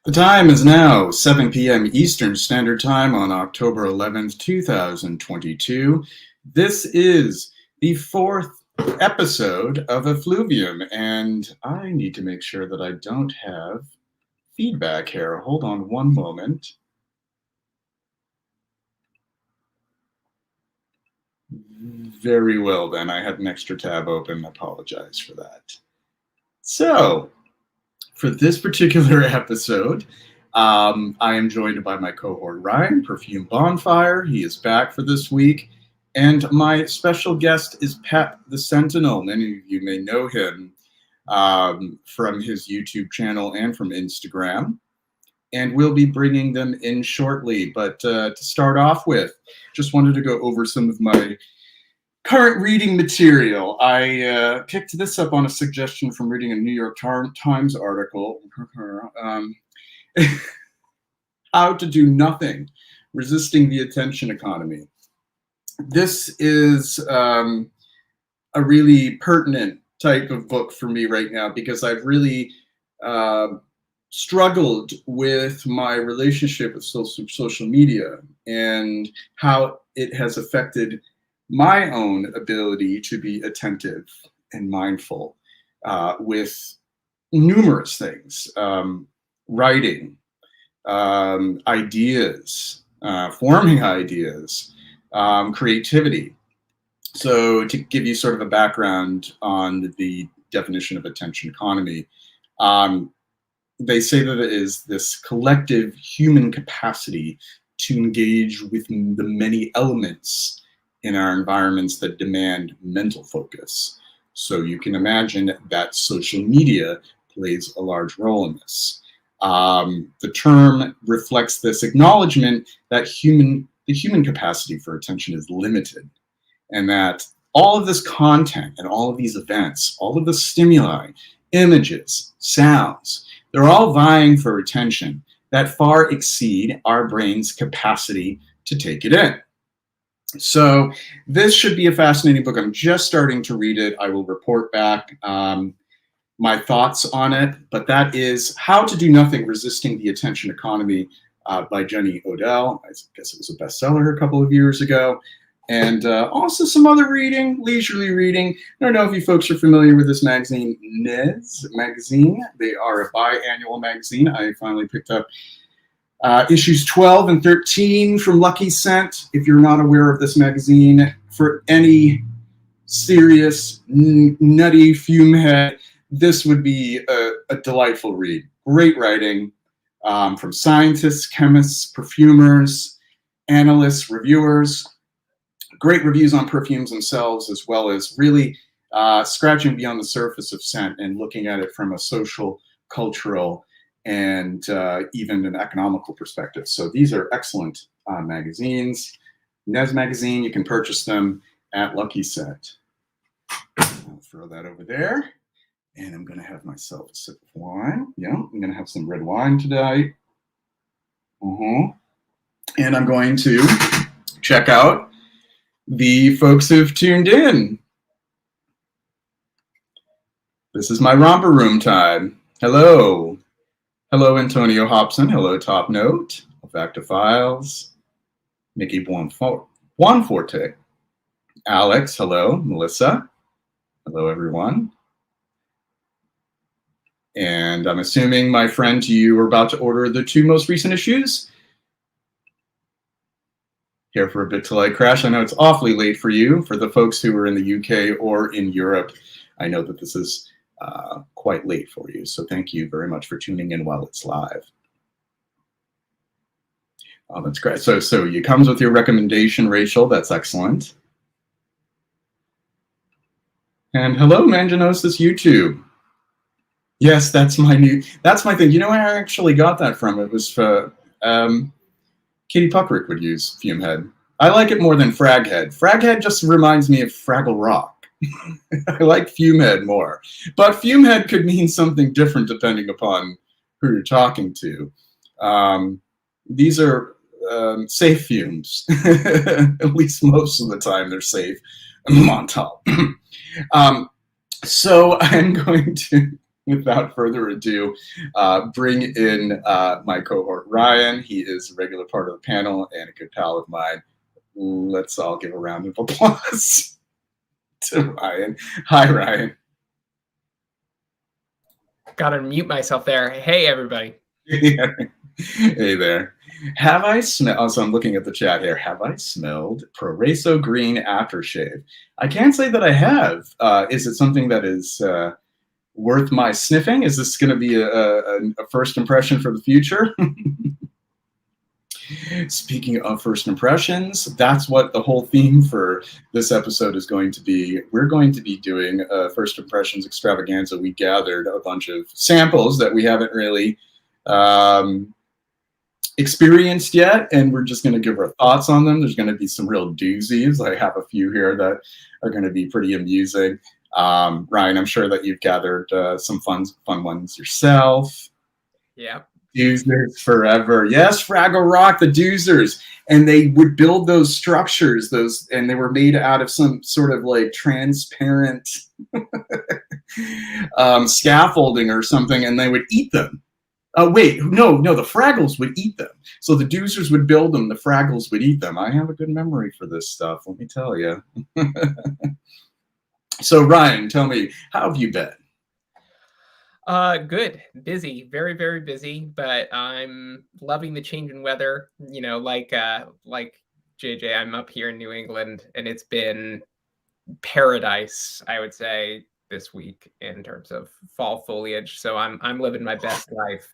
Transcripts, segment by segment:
The time is now 7 p.m. Eastern Standard Time on October 11th, 2022. This is the fourth episode of Effluvium, and I need to make sure that I don't have feedback here. Hold on one moment. Very well, then. I had an extra tab open. I apologize for that. So, for this particular episode, I am joined by my cohort Ryan, perfumebonfire. He is back for this week. And my special guest is Pat the Scentinel. Many of you may know him from his YouTube channel and from Instagram. And we'll be bringing them in shortly. But to start off with, just wanted to go over some of my current reading material. I picked this up on a suggestion from reading a New York Times article. How to Do Nothing, Resisting the Attention Economy. This is a really pertinent type of book for me right now because I've really struggled with my relationship with social media and how it has affected my own ability to be attentive and mindful with numerous things, writing, ideas, forming ideas, creativity. So to give you sort of a background on the definition of attention economy, they say that it is this collective human capacity to engage with the many elements in our environments that demand mental focus. So you can imagine that social media plays a large role in this. The term reflects this acknowledgement that the human capacity for attention is limited, and that all of this content and all of these events, all of the stimuli, images, sounds, they're all vying for attention that far exceed our brain's capacity to take it in. So this should be a fascinating book. I'm just starting to read it. I will report back my thoughts on it, but that is How to Do Nothing, Resisting the Attention Economy by Jenny Odell. I guess it was a bestseller a couple of years ago. And also some other reading, leisurely reading. I don't know if you folks are familiar with this magazine, Nez Magazine. They are a biannual magazine. I finally picked up issues 12 and 13 from Lucky Scent. If you're not aware of this magazine, for any serious, nutty fume head, this would be a delightful read. Great writing from scientists, chemists, perfumers, analysts, reviewers. Great reviews on perfumes themselves, as well as really scratching beyond the surface of scent and looking at it from a social, cultural, and even an economical perspective. So these are excellent magazines. Nez Magazine, you can purchase them at Lucky Scent. I'll throw that over there. And I'm going to have myself a sip of wine. Yeah, I'm going to have some red wine today. And I'm going to check out the folks who've tuned in. This is my romper room time. Hello. Hello, Antonio Hobson. Hello, Top Note. Factor Files. Nikki Buonforte. Alex, hello. Melissa. Hello, everyone. And I'm assuming, my friend, you are about to order the 2 most recent issues. Here for a bit till I crash. I know it's awfully late for you. For the folks who are in the UK or in Europe, I know that this is quite late for you. So thank you very much for tuning in while it's live. Oh, that's great. So it comes with your recommendation, Rachel. That's excellent. And hello, Manginosis YouTube. Yes, that's my thing. You know where I actually got that from? It was Katie Puckrick would use Fumehead. I like it more than Fraghead. Fraghead just reminds me of Fraggle Rock. I like Fumehead more. But Fumehead could mean something different depending upon who you're talking to. These are safe fumes. At least most of the time they're safe. I'm on top. So I'm going to without further ado, bring in my cohort, Ryan. He is a regular part of the panel and a good pal of mine. Let's all give a round of applause to Ryan. Hi, Ryan. Gotta mute myself there. Hey, everybody. Hey there. Have I smelled, oh, so I'm looking at the chat here. Have I smelled Proreso Green aftershave? I can't say that I have. Is it something that is worth my sniffing? Is this going to be a first impression for the future? Speaking of first impressions, that's what the whole theme for this episode is going to be. We're going to be doing first impressions extravaganza. We gathered a bunch of samples that we haven't really experienced yet, and we're just going to give our thoughts on them. There's going to be some real doozies. I have a few here that are going to be pretty amusing. Ryan, I'm sure that you've gathered some fun ones yourself. Yeah. Doozers forever. Yes, Fraggle Rock, the doozers. And they would build those structures, and they were made out of some sort of like transparent scaffolding or something, and they would eat them. Wait, no, the Fraggles would eat them. So the doozers would build them, the Fraggles would eat them. I have a good memory for this stuff, let me tell you. So Ryan, tell me, how have you been? Good. Busy. Very, very busy, but I'm loving the change in weather. You know, like JJ, I'm up here in New England, and it's been paradise, I would say, this week in terms of fall foliage. So I'm living my best life.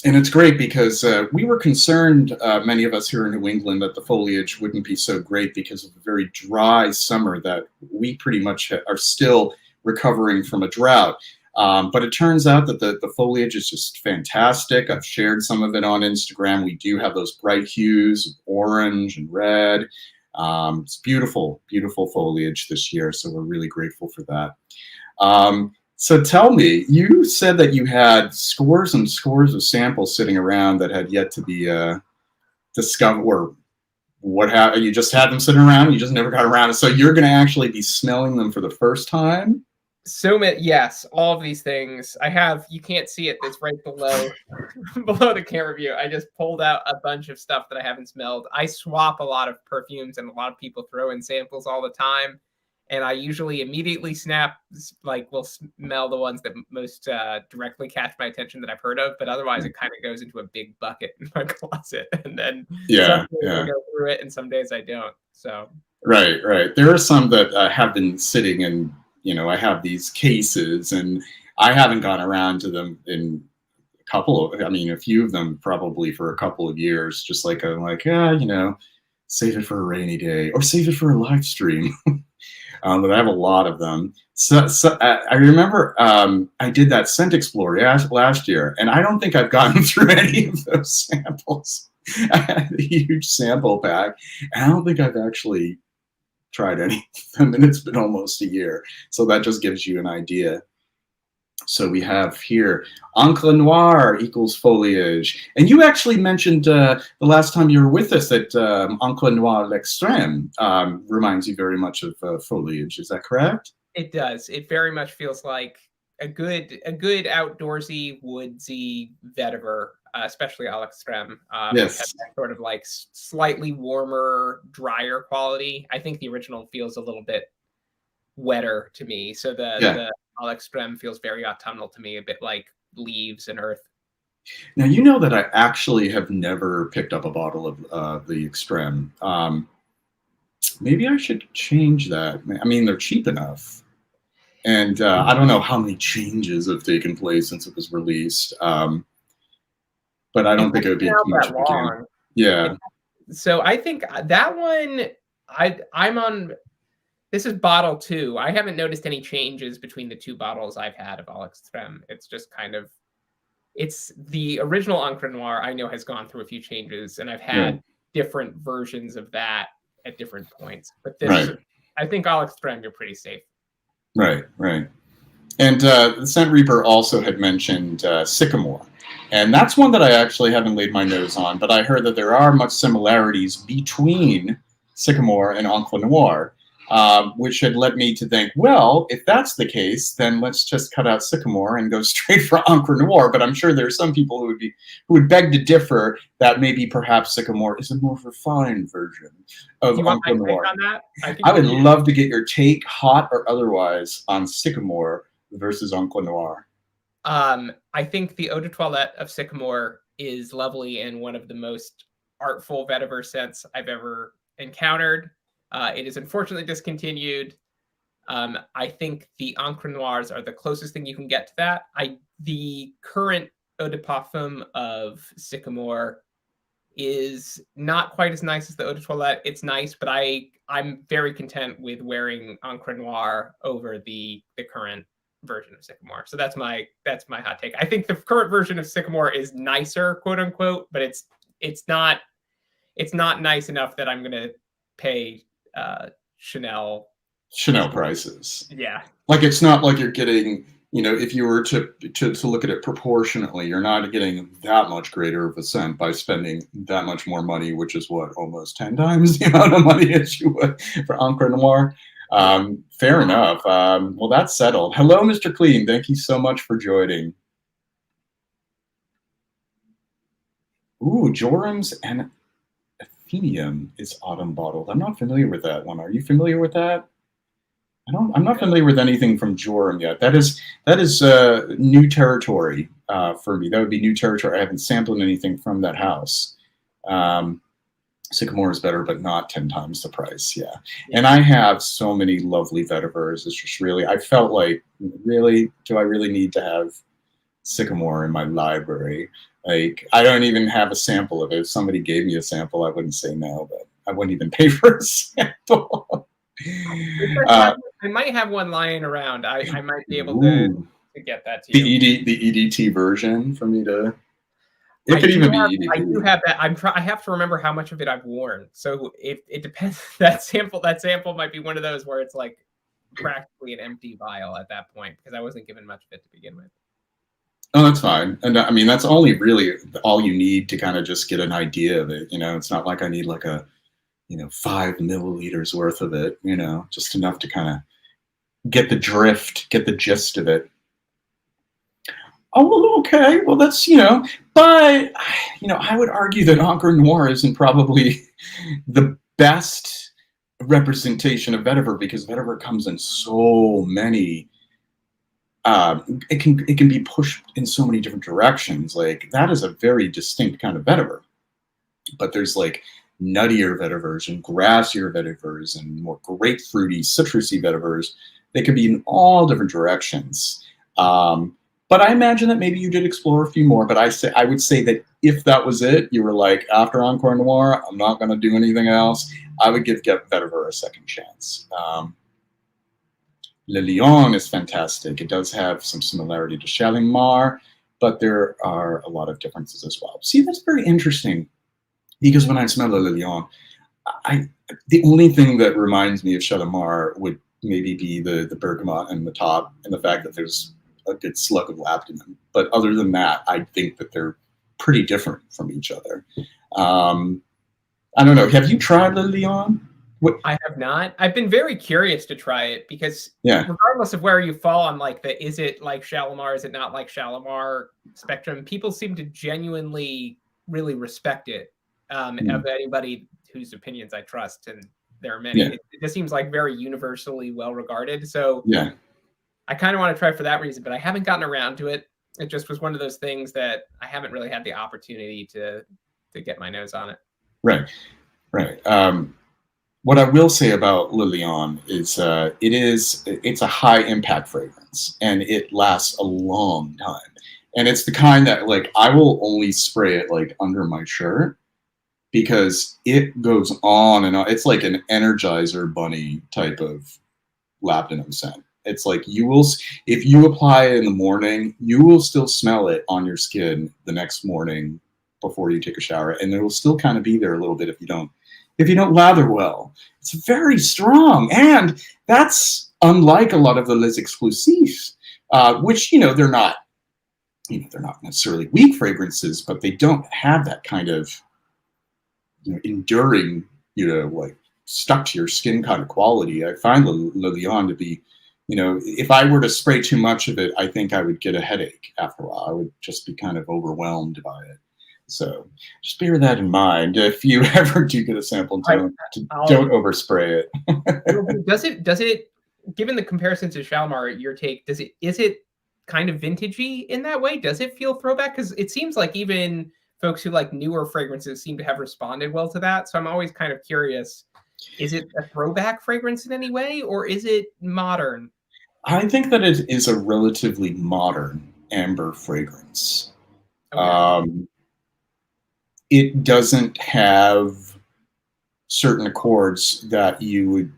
And it's great because we were concerned, many of us here in New England, that the foliage wouldn't be so great because of a very dry summer that we pretty much are still recovering from a drought. But it turns out that the foliage is just fantastic. I've shared some of it on Instagram. We do have those bright hues, orange and red. It's beautiful, beautiful foliage this year. So we're really grateful for that. So tell me, you said that you had scores and scores of samples sitting around that had yet to be discovered, or what happened? You just had them sitting around, you just never got around. So you're going to actually be smelling them for the first time? So many, yes, all of these things. I have, you can't see it, it's right below below the camera view. I just pulled out a bunch of stuff that I haven't smelled. I swap a lot of perfumes, and a lot of people throw in samples all the time. And I usually immediately will smell the ones that most directly catch my attention that I've heard of. But otherwise, it kind of goes into a big bucket in my closet. And then some days I go through it, and some days I don't. So right. There are some that have been sitting in, I have these cases, and I haven't gone around to them in a few of them probably for a couple of years, just like I'm like, save it for a rainy day or save it for a live stream. But I have a lot of them. So I remember I did that Scent Explorer last year, and I don't think I've gotten through any of those samples. I had a huge sample pack, and I don't think I've actually tried any of them, and it's been almost a year. So that just gives you an idea. So we have here Encre Noir equals foliage. And you actually mentioned the last time you were with us that Encre Noir L'Extrême reminds you very much of foliage. Is that correct? It does. It very much feels like a good outdoorsy, woodsy vetiver, especially à l'extrême. Yes. Has that sort of like slightly warmer, drier quality. I think the original feels a little bit wetter to me. So the à l'extrême feels very autumnal to me, a bit like leaves and earth. Now, you know that I actually have never picked up a bottle of the Extreme. Maybe I should change that. I mean, they're cheap enough. And I don't know how many changes have taken place since it was released. But I don't think it would be too much of a can. Yeah. So I think that one, I'm on... This is bottle 2. I haven't noticed any changes between the 2 bottles I've had of à l'extrême. It's just kind of, it's the original Encre Noir I know has gone through a few changes, and I've had different versions of that at different points. But this, I think à l'extrême, you're pretty safe. Right. And the Scent Reaper also had mentioned Sycamore. And that's one that I actually haven't laid my nose on, but I heard that there are much similarities between Sycamore and Encre Noir. which had led me to think, well, if that's the case, then let's just cut out Sycamore and go straight for Encre Noir. But I'm sure there are some people who would beg to differ that maybe perhaps Sycamore is a more refined version of Do you want my Encre take Noir. on that? I would love to get your take, hot or otherwise, on Sycamore versus Encre Noir. I think the eau de toilette of Sycamore is lovely and one of the most artful vetiver scents I've ever encountered. It is unfortunately discontinued. I think the Encre Noirs are the closest thing you can get to that. The current eau de parfum of Sycamore is not quite as nice as the eau de toilette. It's nice, but I'm very content with wearing Encre Noir over the current version of Sycamore. So that's my hot take. I think the current version of Sycamore is nicer, quote unquote, but it's not nice enough that I'm gonna pay Chanel prices. Yeah. Like, it's not like you're getting, if you were to look at it proportionately, you're not getting that much greater of a scent by spending that much more money, which is what, almost 10 times the amount of money as you would for Encre Noir. Fair enough. Well, that's settled. Hello, Mr. Clean. Thank you so much for joining. Ooh, Jorum's and Effluvium is autumn bottled. I'm not familiar with that one. Are you familiar with that? I'm not familiar with anything from Jorum yet. That is new territory for me. That would be new territory. I haven't sampled anything from that house. Sycamore is better, but not 10 times the price. Yeah. And I have so many lovely vetivers. It's just really, I felt like, really, do I really need to have Sycamore in my library? Like, I don't even have a sample of it. If somebody gave me a sample, I wouldn't say no, but I wouldn't even pay for a sample. I might have one lying around. I might be able to get that to you. The EDT version for me to. It could even be EDT. I do have that. I have to remember how much of it I've worn. So it depends. That sample might be one of those where it's like practically an empty vial at that point because I wasn't given much of it to begin with. Oh, that's fine. And I mean, that's only really all you need to kind of just get an idea of it. It's not like I need like a 5 milliliters worth of it, just enough to kind of get the drift, get the gist of it. Oh, well, okay. Well, that's, but, I would argue that Encre Noir isn't probably the best representation of vetiver because vetiver comes in so many, it can be pushed in so many different directions. Like, that is a very distinct kind of vetiver. But there's like nuttier vetivers and grassier vetivers and more grapefruity, citrusy vetivers. They could be in all different directions. But I imagine that maybe you did explore a few more. But I would say that if that was it, you were like, after Encre Noir, I'm not going to do anything else. I would give Vetiver a second chance. Le Lion is fantastic. It does have some similarity to Shalimar, but there are a lot of differences as well. See, that's very interesting because when I smell Le Lion, the only thing that reminds me of Shalimar would maybe be the bergamot and the top and the fact that there's a good slug of labdanum. But other than that, I think that they're pretty different from each other. I don't know. Have you tried Le Lion? I have not. I've been very curious to try it because regardless of where you fall on like is it like Shalimar, is it not like Shalimar spectrum, people seem to genuinely really respect it of anybody whose opinions I trust. And there are many. It just seems like very universally well regarded. So I kind of want to try for that reason, but I haven't gotten around to it. It just was one of those things that I haven't really had the opportunity to get my nose on it. Right. What I will say about Le Lion is it's a high impact fragrance and it lasts a long time. And it's the kind that like I will only spray it like under my shirt because it goes on and on. It's like an Energizer bunny type of labdanum scent. It's like if you apply it in the morning, you will still smell it on your skin the next morning before you take a shower, and it will still kind of be there a little bit if you don't lather well. It's very strong, and that's unlike a lot of the Les Exclusifs, which they're not necessarily weak fragrances, but they don't have that kind of enduring like stuck to your skin kind of quality. I find Le Lion to be, if I were to spray too much of it, I think I would get a headache after a while. I would just be kind of overwhelmed by it. So just bear that in mind if you ever do get a sample. Don't overspray it. Does it, given the comparison to Shalimar, your take, is it kind of vintagey in that way? Does it feel throwback? Because it seems like even folks who like newer fragrances seem to have responded well to that. So I'm always kind of curious, is it a throwback fragrance in any way, or is it modern? I think that it is a relatively modern amber fragrance. Okay. It doesn't have certain accords that you would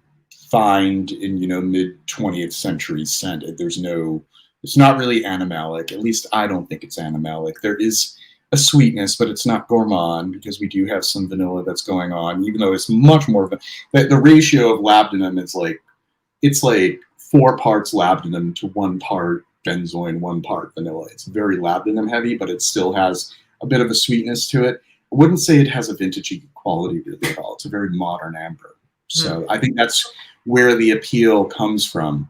find in, mid 20th century scent. It's not really animalic. At least I don't think it's animalic. There is a sweetness, but it's not gourmand because we do have some vanilla that's going on, even though it's much more of the ratio of labdanum is it's like 4 parts labdanum to 1 part benzoin, 1 part vanilla. It's very labdanum heavy, but it still has a bit of a sweetness to it. I wouldn't say it has a vintagey quality really at all. It's a very modern amber. So I think that's where the appeal comes from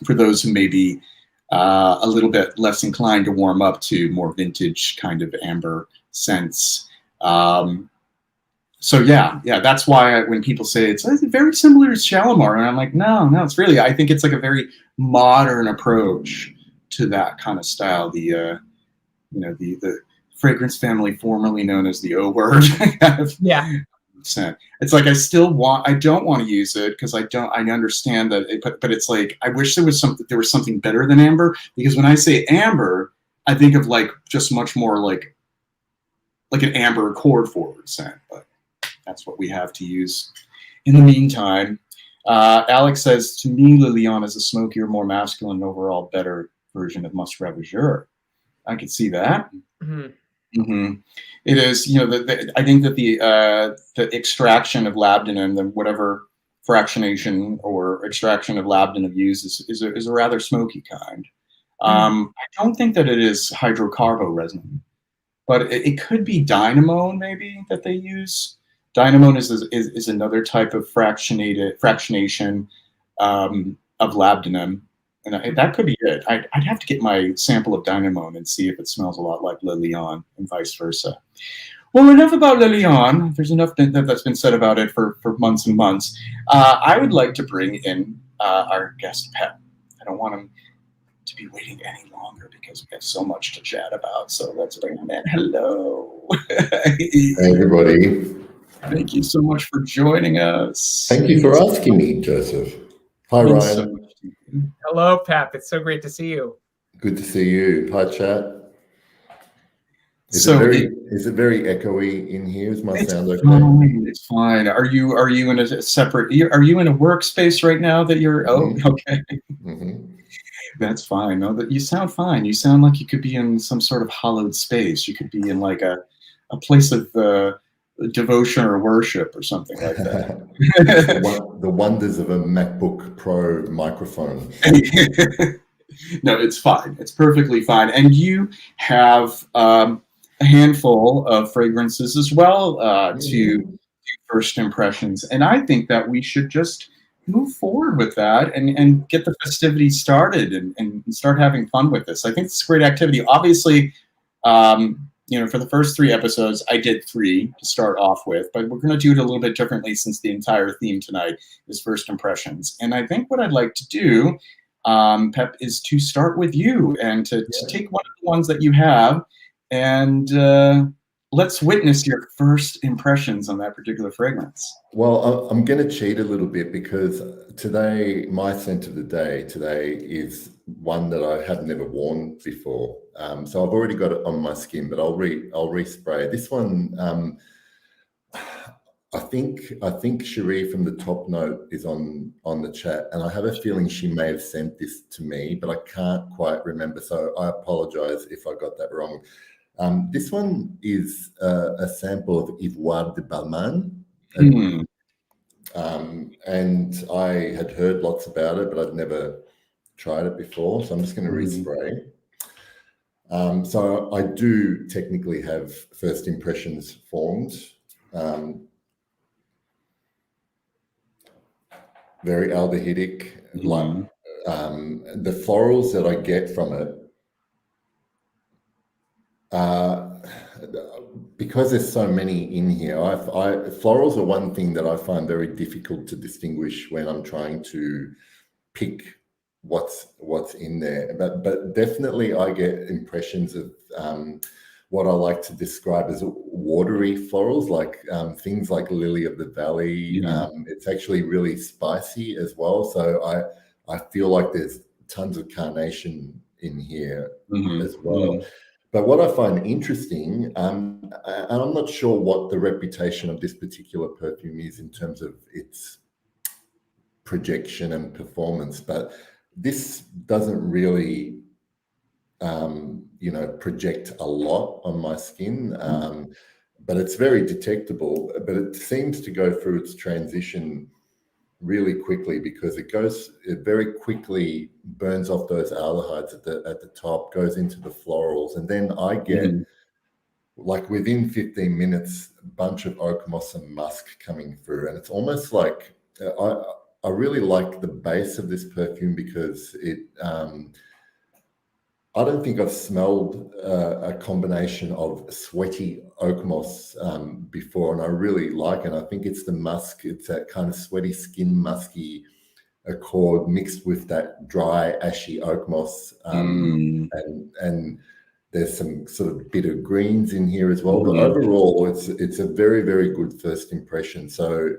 for those who may be a little bit less inclined to warm up to more vintage kind of amber scents. So yeah, that's why when people say it's very similar to Shalimar, and I'm like, no, it's really, I think it's like a very modern approach to that kind of style. The fragrance family formerly known as the O word kind of scent. It's like I don't want to use it because I understand that but it's like I wish there was something better than amber, because when I say amber, I think of like just much more like an amber accord forward scent, but that's what we have to use. In the meantime, Alex says, to me, Le Lion is a smokier, more masculine, overall better version of Musc Ravageur. I could see that. It is, I think that the extraction of labdanum, the whatever fractionation or extraction of labdanum used is a rather smoky kind. I don't think that it is hydrocarbo resin, but it could be dynamone maybe that they use. Dynamone is another type of fractionation of labdanum. And that could be it. I'd have to get my sample of dynamone and see if it smells a lot like Le Lion and vice versa. Well, enough about Le Lion. There's enough that's been said about it for months and months. I would like to bring in our guest, Pep. I don't want him to be waiting any longer because we have so much to chat about. So let's bring him in. Hello. Hey, everybody. Thank you so much for joining us. Thank you for asking me, Joseph. Hi, Ryan. Hello, Pep. It's so great to see you. Good to see you. Hi, chat. Is it very echoey in here? Is my sound okay? It's fine. Are you in a separate? Are you in a workspace right now that you're? Mm-hmm. Oh, okay. Mm-hmm. That's fine. No, that you sound fine. You sound like you could be in some sort of hallowed space. You could be in like a place of devotion or worship or something like that. the wonders of a MacBook Pro microphone. No, it's fine. It's perfectly fine. And you have a handful of fragrances as well to do first impressions. And I think that we should just move forward with that and get the festivities started and start having fun with this. I think it's a great activity. Obviously, for the first 3 episodes, I did 3 to start off with, but we're going to do it a little bit differently since the entire theme tonight is first impressions. And I think what I'd like to do, Pep, is to start with you and to take one of the ones that you have and let's witness your first impressions on that particular fragrance. Well, I'm going to cheat a little bit because today, my scent of the day today is one that I have never worn before. So I've already got it on my skin, but I'll respray. This one, I think Cherie from the Top Note is on the chat, and I have a feeling she may have sent this to me, but I can't quite remember. So I apologize if I got that wrong. This one is a sample of Ivoir de Balmain. And I had heard lots about it, but I'd never tried it before. So I'm just going to respray. So I do technically have first impressions formed. very aldehydic. Like Mhm. the florals that I get from it, because there's so many in here, florals are one thing that I find very difficult to distinguish when I'm trying to pick what's in there. But definitely I get impressions of what I like to describe as watery florals, like things like lily of the valley. It's actually really spicy as well. So I feel like there's tons of carnation in here as well. But what I find interesting, and I'm not sure what the reputation of this particular perfume is in terms of its projection and performance, but this doesn't really, project a lot on my skin, but it's very detectable. But it seems to go through its transition really quickly because it very quickly burns off those aldehydes at the top, goes into the florals, and then I get like within 15 minutes a bunch of oak moss and musk coming through, and it's almost like I really like the base of this perfume because I don't think I've smelled a combination of sweaty oak moss before, and I really like it. I think it's the musk. It's that kind of sweaty skin musky accord mixed with that dry ashy oak moss, and there's some sort of bitter greens in here as well. But overall, it's a very, very good first impression. So,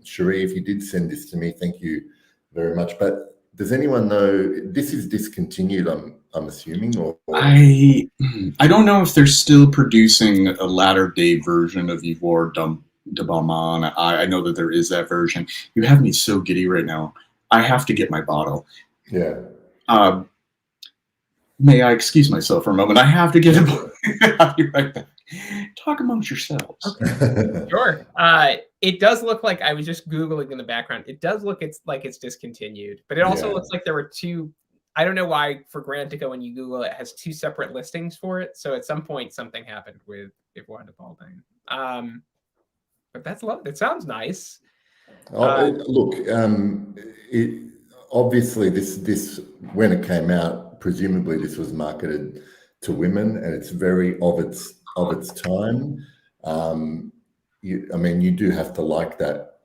Cherie, if you did send this to me, thank you very much. But does anyone know this is discontinued? I'm assuming, or I don't know if they're still producing a latter day version of Ivoir de Balmain. I know that there is that version. You have me so giddy right now. I have to get my bottle. Yeah. May I excuse myself for a moment? I have to get it. I'll be right back. Talk amongst yourselves. Okay. Sure. It does look like, I was just Googling in the background. It does look like it's discontinued, but it also looks like there were two. I don't know why for Grantica, when you Google it, has two separate listings for it. So at some point something happened with Ivoir de Balmain. But that's that sounds nice. Look, obviously this when it came out, presumably this was marketed to women, and it's very of its time. You do have to like that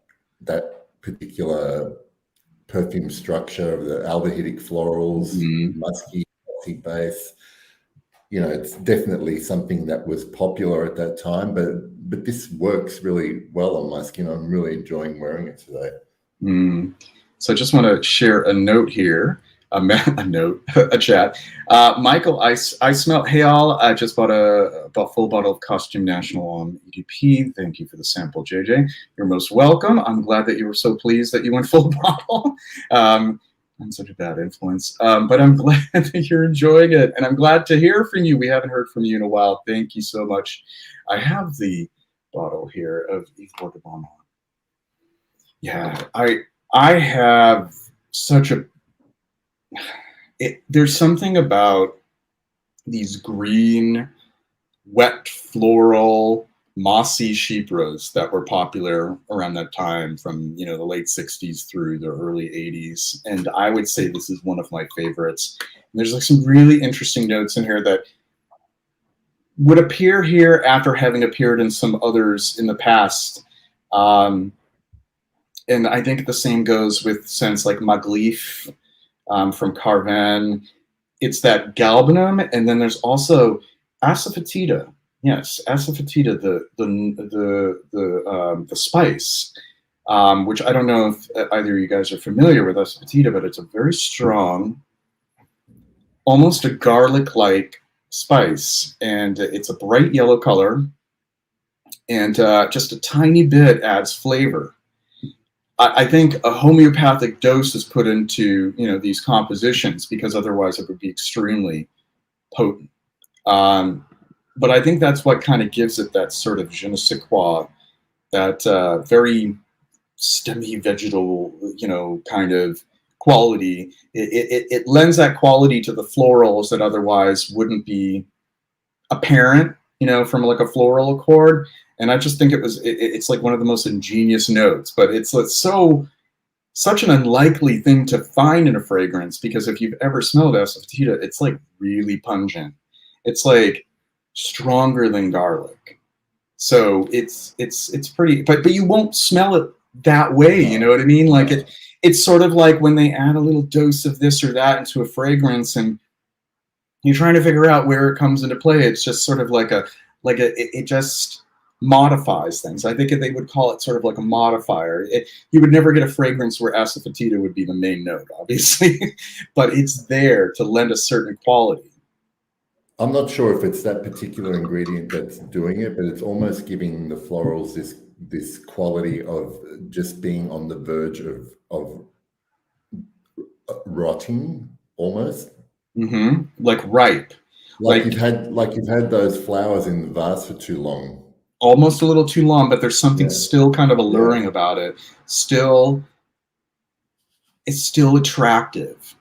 particular perfume structure of the aldehydic florals, musky base. It's definitely something that was popular at that time, but this works really well on my skin. I'm really enjoying wearing it today. So I just want to share a note here, a chat. Michael, I smell. Hey all, I just bought a full bottle of Costume National on EDP. Thank you for the sample, JJ. You're most welcome. I'm glad that you were so pleased that you went full bottle. I'm such a bad influence, but I'm glad that you're enjoying it, and I'm glad to hear from you. We haven't heard from you in a while. Thank you so much. I have the bottle here of Ivoir de Balmain. Yeah, I have such a. There's something about these green, wet floral, mossy chypres that were popular around that time, from the late 60s through the early 80s, and I would say this is one of my favorites. And there's like some really interesting notes in here that would appear here after having appeared in some others in the past, and I think the same goes with scents like Maglif from Carvan. It's that galbanum, and then there's also asafoetida. Yes, asafoetida, the spice, which I don't know if either of you guys are familiar with asafoetida, but it's a very strong, almost a garlic-like spice, and it's a bright yellow color, and just a tiny bit adds flavor. I think a homeopathic dose is put into these compositions because otherwise it would be extremely potent. But I think that's what kind of gives it that sort of je ne sais quoi, that very stemmy vegetal, kind of quality. It lends that quality to the florals that otherwise wouldn't be apparent, from like a floral accord. And I just think it's like one of the most ingenious notes, but it's so such an unlikely thing to find in a fragrance, because if you've ever smelled asafoetida, it's like really pungent. It's like stronger than garlic. So it's pretty, but you won't smell it that way, you know what I mean? Like it's sort of like when they add a little dose of this or that into a fragrance and you're trying to figure out where it comes into play. It's just sort of like it just modifies things. I think they would call it sort of like a modifier. You would never get a fragrance where asafoetida would be the main note, obviously, but it's there to lend a certain quality. I'm not sure if it's that particular ingredient that's doing it, but it's almost giving the florals this quality of just being on the verge of rotting, almost. Mm-hmm. Like ripe. Like you've had those flowers in the vase for too long. Almost a little too long, but there's something still kind of alluring about it. It's still attractive.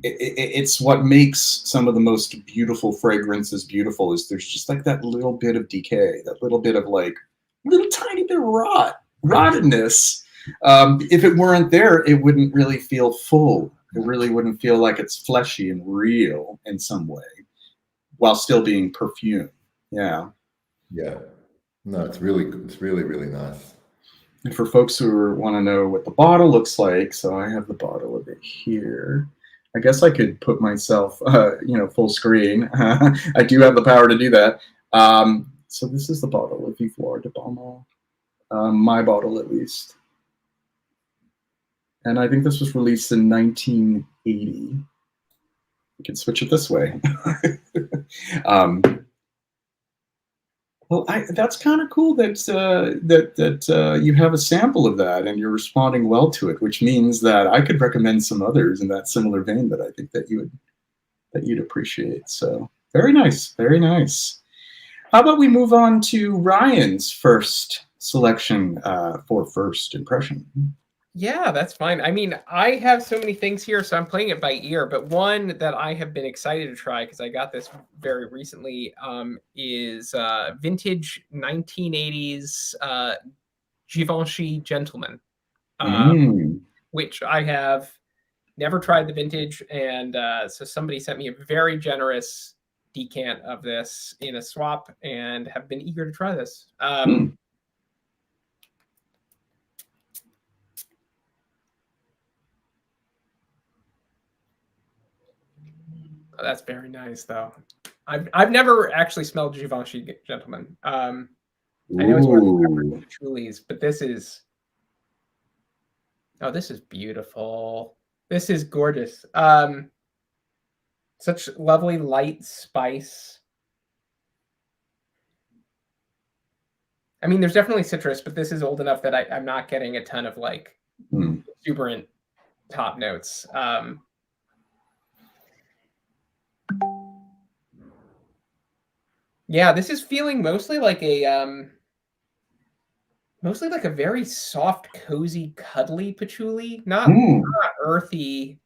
It's what makes some of the most beautiful fragrances beautiful, is there's just like that little bit of decay, that little bit of like little tiny bit of rottenness. If it weren't there, it wouldn't really feel full. It really wouldn't feel like it's fleshy and real in some way, while still being perfume. Yeah. No, it's really really nice. And for folks who want to know what the bottle looks like, so I have the bottle of it here. I guess I could put myself, full screen. I do have the power to do that. So this is the bottle of Ivoir de Balmain, my bottle at least. And I think this was released in 1980. We can switch it this way. Well, that's kind of cool that you have a sample of that and you're responding well to it, which means that I could recommend some others in that similar vein that I think that you'd appreciate. So very nice, very nice. How about we move on to Ryan's first selection for first impression? Yeah, that's fine. I mean, I have so many things here, so I'm playing it by ear. But one that I have been excited to try, because I got this very recently, is vintage 1980s Givenchy Gentleman, which I have never tried the vintage. And so somebody sent me a very generous decant of this in a swap and have been eager to try this. Oh, that's very nice, though. I've never actually smelled Givenchy Gentleman. I know it's one of the patchoulis, but this is beautiful. This is gorgeous. Such lovely light spice. I mean, there's definitely citrus, but this is old enough that I'm not getting a ton of like exuberant top notes. Yeah, this is feeling mostly like a very soft, cozy, cuddly patchouli, not earthy.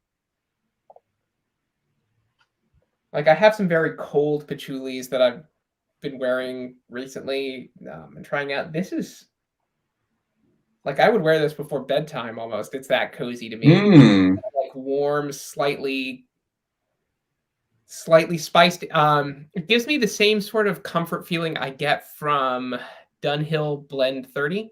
Like I have some very cold patchoulis that I've been wearing recently and trying out. This is like I would wear this before bedtime almost. It's that cozy to me. Like warm, slightly spiced. It gives me the same sort of comfort feeling I get from Dunhill Blend 30,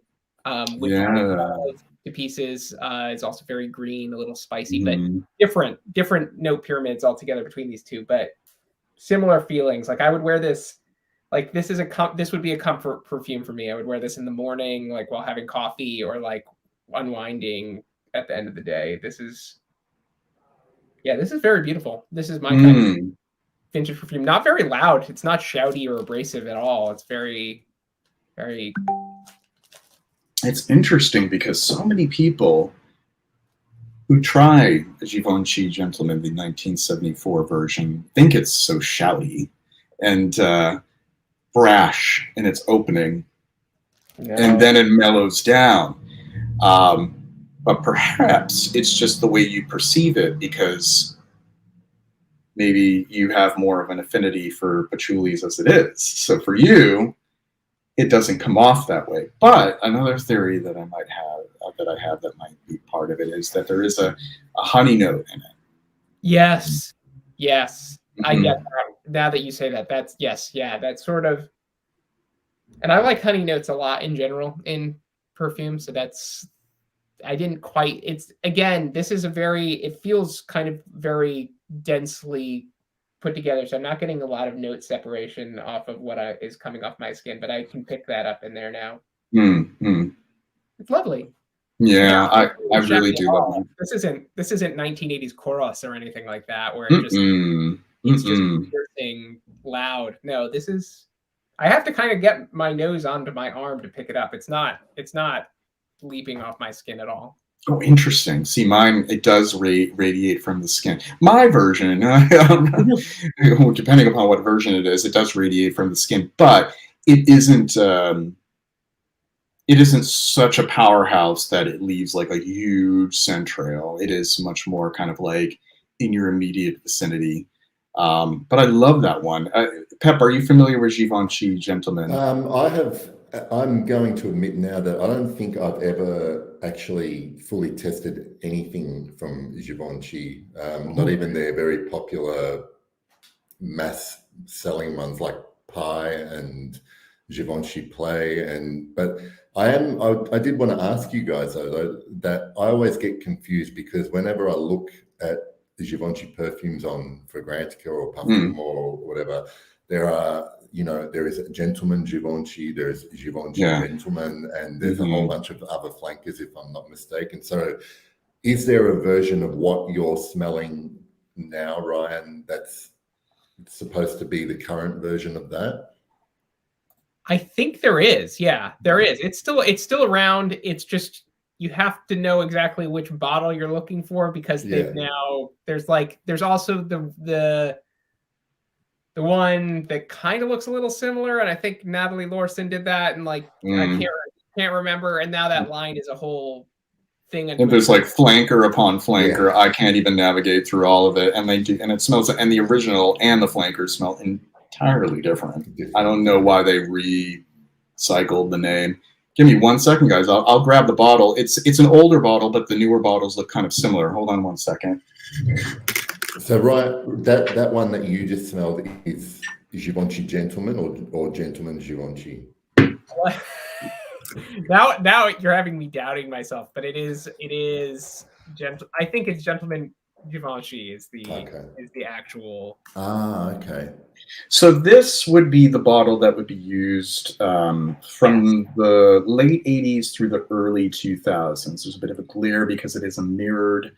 which to pieces is also very green, a little spicy, but different note pyramids altogether between these two, but similar feelings. Like I would wear this, like this would be a comfort perfume for me. I would wear this in the morning, like while having coffee or like unwinding at the end of the day. This is very beautiful. This is my kind of vintage perfume. Not very loud. It's not shouty or abrasive at all. It's very, very... It's interesting because so many people who try the Givenchy Gentleman, the 1974 version, think it's so shouty and brash in its opening, and then it mellows down. But perhaps it's just the way you perceive it, because maybe you have more of an affinity for patchoulis as it is. So for you, it doesn't come off that way. But another theory that I might have, that I have that might be part of it is that there is a honey note in it. Yes. Yes. I Mhm. get that. Now that you say that, that's yes. Yeah. That's sort of, and I like honey notes a lot in general in perfume. So that's, I didn't quite, it's again, this is a very, it feels kind of very densely put together. So I'm not getting a lot of note separation off of what is coming off my skin, but I can pick that up in there now. Mm-hmm. It's lovely. Yeah, I Shabby really at do all. love This isn't 1980s chorus or anything like that where them. it's just piercing loud. No, this is, I have to kind of get my nose onto my arm to pick it up. It's not leaping off my skin at all. Oh, interesting. See, mine, it does radiate from the skin. My version, depending upon what version it is, it does radiate from the skin, but it isn't such a powerhouse that it leaves like a huge scent trail. It is much more kind of like in your immediate vicinity. But I love that one. Pep, are you familiar with Givenchy Gentleman? I'm going to admit now that I don't think I've ever actually fully tested anything from Givenchy, not even their very popular mass selling ones like Pie and Givenchy Play. But I did want to ask you guys though that I always get confused because whenever I look at the Givenchy perfumes on Fragrantica or Parfum or whatever, there is a Gentleman Givenchy, there's Givenchy Gentleman, and there's a whole bunch of other flankers, if I'm not mistaken. So is there a version of what you're smelling now, Ryan, that's supposed to be the current version of that? I think there is. Yeah, there is. It's still around. It's just, you have to know exactly which bottle you're looking for because they've now, there's also the one that kind of looks a little similar, and I think Natalie Lorson did that, and like I can't remember, and now that line is a whole thing. And there's like flanker upon flanker. I can't even navigate through all of it, and they do, and it smells, and the original and the flanker smell entirely different. I don't know why they recycled the name. Give me 1 second, guys. I'll grab the bottle. It's an older bottle, but the newer bottles look kind of similar. Hold on 1 second. So, Ryan, that one that you just smelled is Givenchy Gentleman or Gentleman Givenchy? Now you're having me doubting myself, but it is gentle. I think it's Gentleman Givenchy is the actual. Okay. So this would be the bottle that would be used from the late 80s through the early 2000s. There's a bit of a glare because it is a mirrored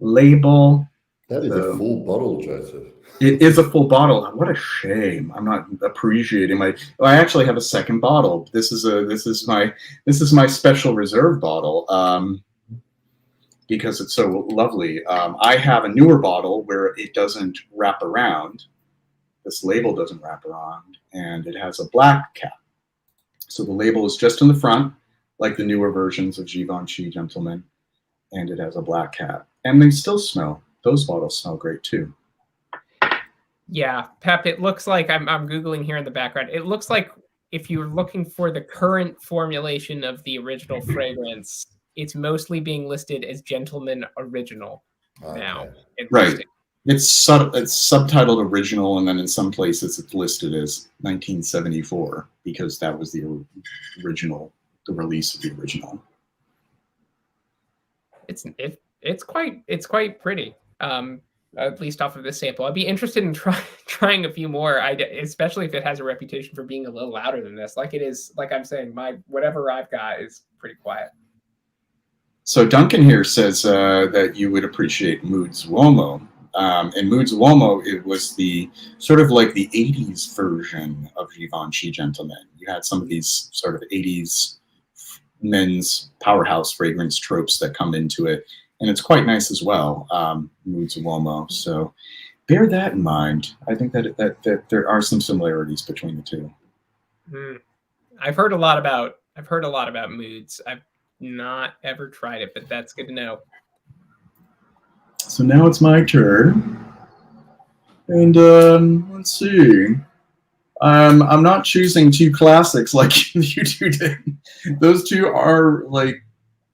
label. That is a full bottle, Joseph. It is a full bottle. What a shame. I'm not appreciating I actually have a second bottle. This is my special reserve bottle because it's so lovely. I have a newer bottle where it doesn't wrap around. This label doesn't wrap around, and it has a black cap. So the label is just in the front, like the newer versions of Givenchy Gentleman, and it has a black cap. And they still smell. Those bottles smell great too. Yeah, Pep, it looks like I'm Googling here in the background. It looks like if you're looking for the current formulation of the original fragrance, it's mostly being listed as Gentleman Original now. Right. It's subtitled Original, and then in some places it's listed as 1974 because that was the original, the release of the original. It's quite pretty. At least off of this sample. I'd be interested in trying a few more, especially if it has a reputation for being a little louder than this. Like it is, like I'm saying, whatever I've got is pretty quiet. So Duncan here says that you would appreciate Moods Uomo. And Moods Uomo, it was the sort of like the 80s version of Givenchy Gentleman. You had some of these sort of 80s men's powerhouse fragrance tropes that come into it. And it's quite nice as well, Moods Uomo. So bear that in mind. I think that there are some similarities between the two. I've heard a lot about Moods. I've not ever tried it, but that's good to know. So now it's my turn. And let's see. I'm not choosing two classics like you two did. Those two are like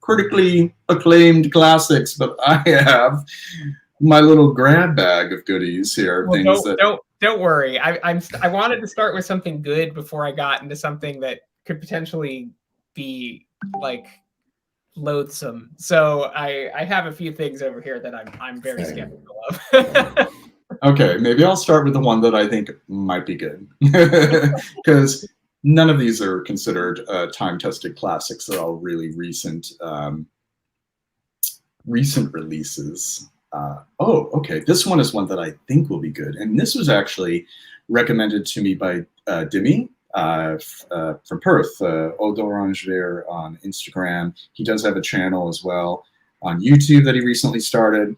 critically acclaimed classics, but I have my little grab bag of goodies here. Well, Things that don't worry. I wanted to start with something good before I got into something that could potentially be like loathsome. So I have a few things over here that I'm very skeptical of. Okay, maybe I'll start with the one that I think might be good, because none of these are considered time-tested classics. They're all really recent releases. Oh, okay. This one is one that I think will be good, and this was actually recommended to me by Dimi from Perth, Eau d'Orange there on Instagram. He does have a channel as well on YouTube that he recently started,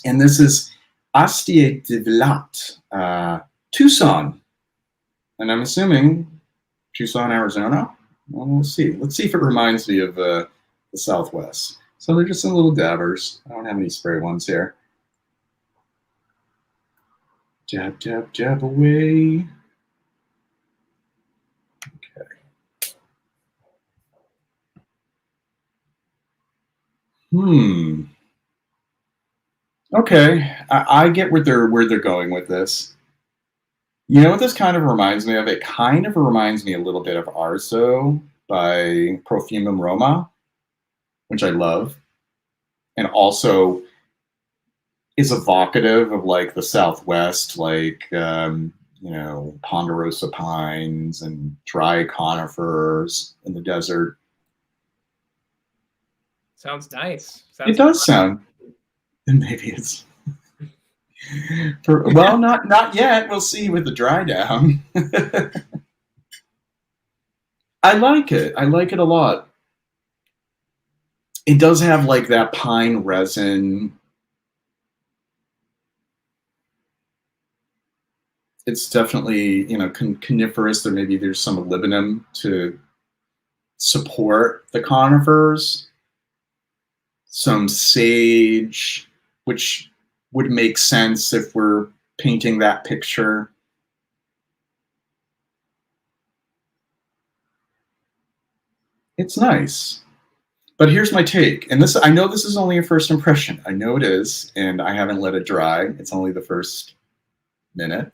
and this is Astier de Vlat, Tucson, and I'm assuming Tucson, Arizona. Well, we'll see. Let's see if it reminds me of the Southwest. So they're just some little dabbers. I don't have any spray ones here. Jab, jab, jab away. Okay. Okay, I get where they're going with this. You know what this kind of reminds me of? It kind of reminds me a little bit of Arso by Perfumebonfire, which I love, and also is evocative of like the Southwest, like you know, ponderosa pines and dry conifers in the desert. Sounds nice. It does sound. And maybe it's well, not yet. We'll see with the dry down. I like it. I like it a lot. It does have like that pine resin. It's definitely, you know, coniferous. There's some molybdenum to support the conifers. Some sage, which would make sense if we're painting that picture. It's nice. But here's my take. And this, I know this is only a first impression. I know it is, and I haven't let it dry. It's only the first minute.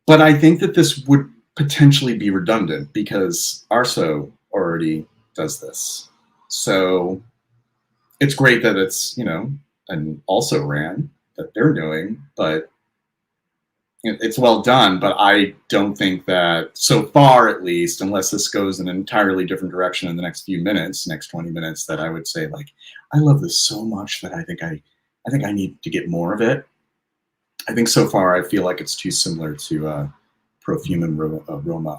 But I think that this would potentially be redundant because Arso already does this. So it's great that it's, you know, an also ran that they're doing, but it's well done. But I don't think that, so far at least, unless this goes in an entirely different direction in the next few minutes, next 20 minutes, that I would say like, I love this so much that I think I need to get more of it. I think so far I feel like it's too similar to Perfumebonfire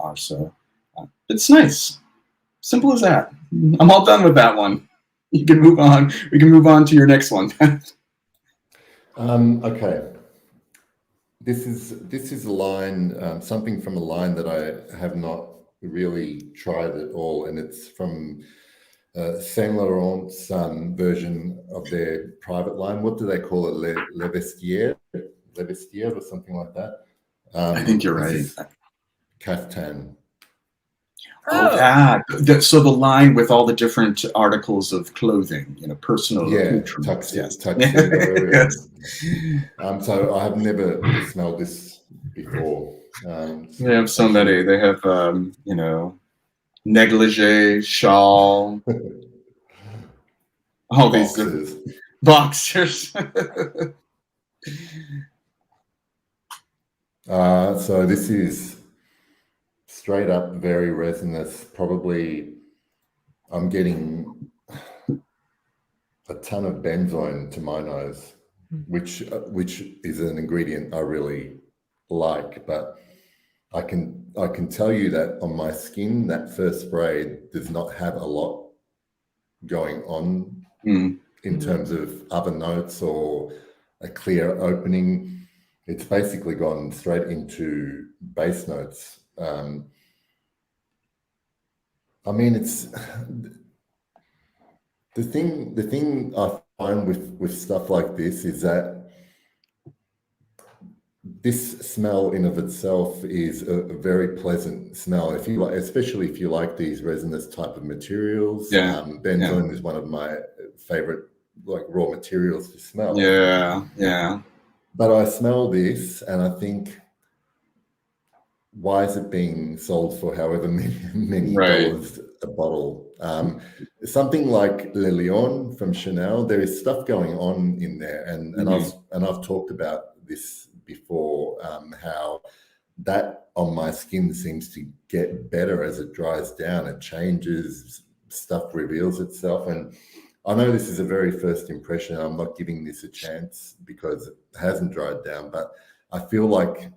Arso. It's nice. Simple as that. I'm all done with that one. You can move on. We can move on to your next one. Okay. This is a line, something from a line that I have not really tried at all, and it's from Saint Laurent's version of their private line. What do they call it? Le Vestiaire or something like that. I think you're right. Kaftan. Oh, that. So the line with all the different articles of clothing, you know, personal accoutrements. Yes. Yes. So I have never smelled this before. They have so many. They have, you know, negligee, shawl, all these different boxers. So this is straight up very resinous. Probably I'm getting a ton of benzoin to my nose, which is an ingredient I really like, but I can tell you that on my skin, that first spray does not have a lot going on in terms of other notes or a clear opening. It's basically gone straight into base notes. I mean, it's the thing I find with stuff like this is that this smell in of itself is a very pleasant smell. If you like, especially if you like these resinous type of materials, Yeah. benzoin is one of my favorite like raw materials to smell. Yeah. Yeah. But I smell this and I think, why is it being sold for however many Right. dollars a bottle? Something like Le Lion from Chanel, there is stuff going on in there, and I've talked about this before, how that on my skin seems to get better as it dries down. It changes, stuff reveals itself, and I know this is a very first impression. I'm not giving this a chance because it hasn't dried down, but I feel like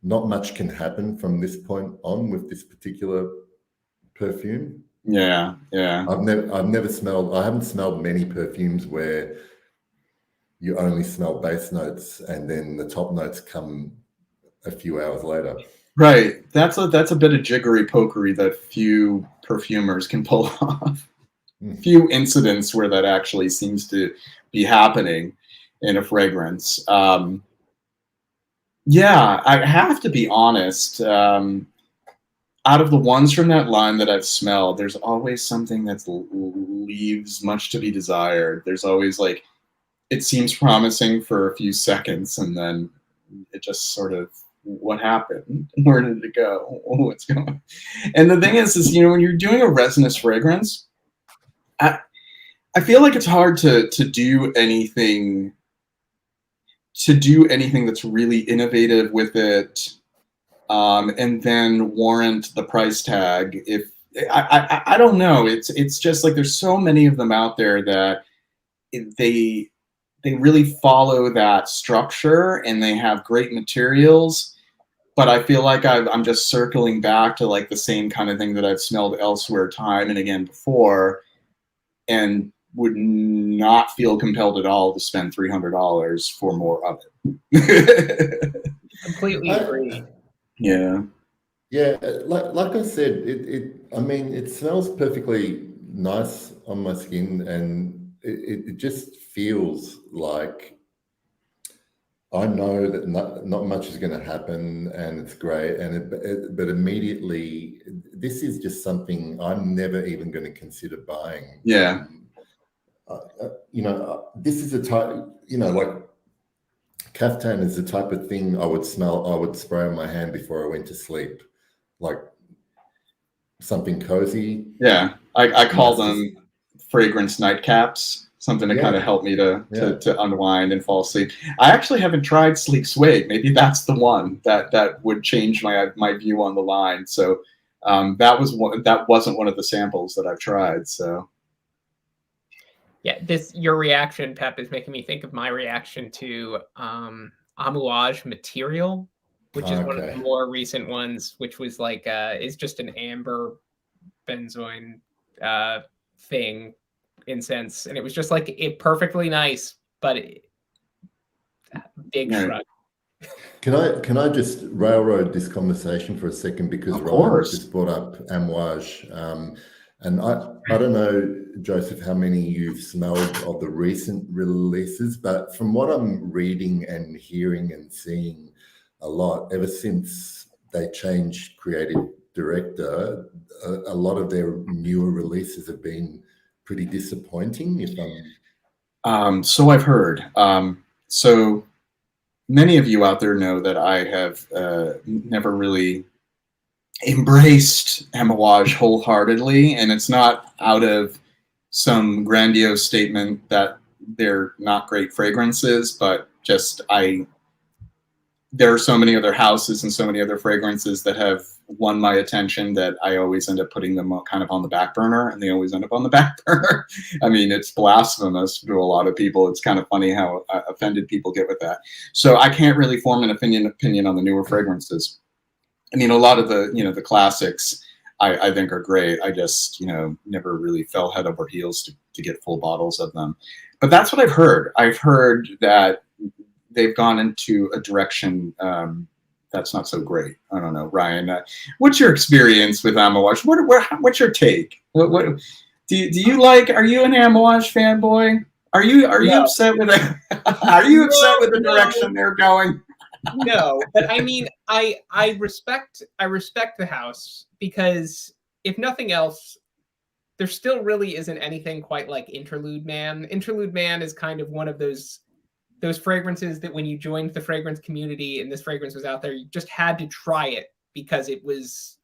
not much can happen from this point on with this particular perfume. Yeah. Yeah. I haven't smelled many perfumes where you only smell base notes and then the top notes come a few hours later. Right. That's a bit of jiggery pokery that few perfumers can pull off. Few incidents where that actually seems to be happening in a fragrance. Yeah, I have to be honest. Out of the ones from that line that I've smelled, there's always something that leaves much to be desired. There's always like, it seems promising for a few seconds, and then it just sort of, what happened? Where did it go? What's going on? And the thing is, when you're doing a resinous fragrance, I feel like it's hard to do anything that's really innovative with it, and then warrant the price tag. If I don't know, it's just like there's so many of them out there that they really follow that structure and they have great materials. But I feel like I'm just circling back to like the same kind of thing that I've smelled elsewhere time and again before, and would not feel compelled at all to spend $300 for more of it. Completely agree. Yeah. Yeah, like I said, it smells perfectly nice on my skin, and it just feels like I know that not much is going to happen, and it's great. But immediately, this is just something I'm never even going to consider buying. Yeah. This is a type. Like Kaftan is the type of thing I would spray on my hand before I went to sleep, like something cozy. Yeah, I call them fragrance nightcaps. Something to kind of help me to unwind and fall asleep. I actually haven't tried Sleek Suede. Maybe that's the one that would change my view on the line. So that wasn't one of the samples that I've tried. So yeah, your reaction, Pep, is making me think of my reaction to Amouage Material, which is one of the more recent ones, which was like is just an amber benzoin thing. Incense, and it was just like it perfectly nice, but big shrug. Can I just railroad this conversation for a second, because Ryan just brought up Amouage, and I don't know, Joseph, how many you've smelled of the recent releases, but from what I'm reading and hearing and seeing a lot, ever since they changed creative director, a lot of their newer releases have been pretty disappointing. So I've heard. So many of you out there know that I have never really embraced Amouage wholeheartily, and it's not out of some grandiose statement that they're not great fragrances, but just there are so many other houses and so many other fragrances that have won my attention that I always end up putting them kind of on the back burner, and they always end up on the back burner. I mean, it's blasphemous to a lot of people. It's kind of funny how offended people get with that. So I can't really form an opinion on the newer fragrances. I mean, a lot of the classics I think are great. I just, never really fell head over heels to get full bottles of them. But that's what I've heard. I've heard that they've gone into a direction that's not so great. I don't know, Ryan. What's your experience with Amouage? What's your take? What do you like? Are you an Amouage fanboy? Are you upset with it? Are you upset with the direction they're going? No, but I mean, I respect the house, because if nothing else, there still really isn't anything quite like Interlude Man. Interlude Man is kind of one of those fragrances that when you joined the fragrance community and this fragrance was out there, you just had to try it because it was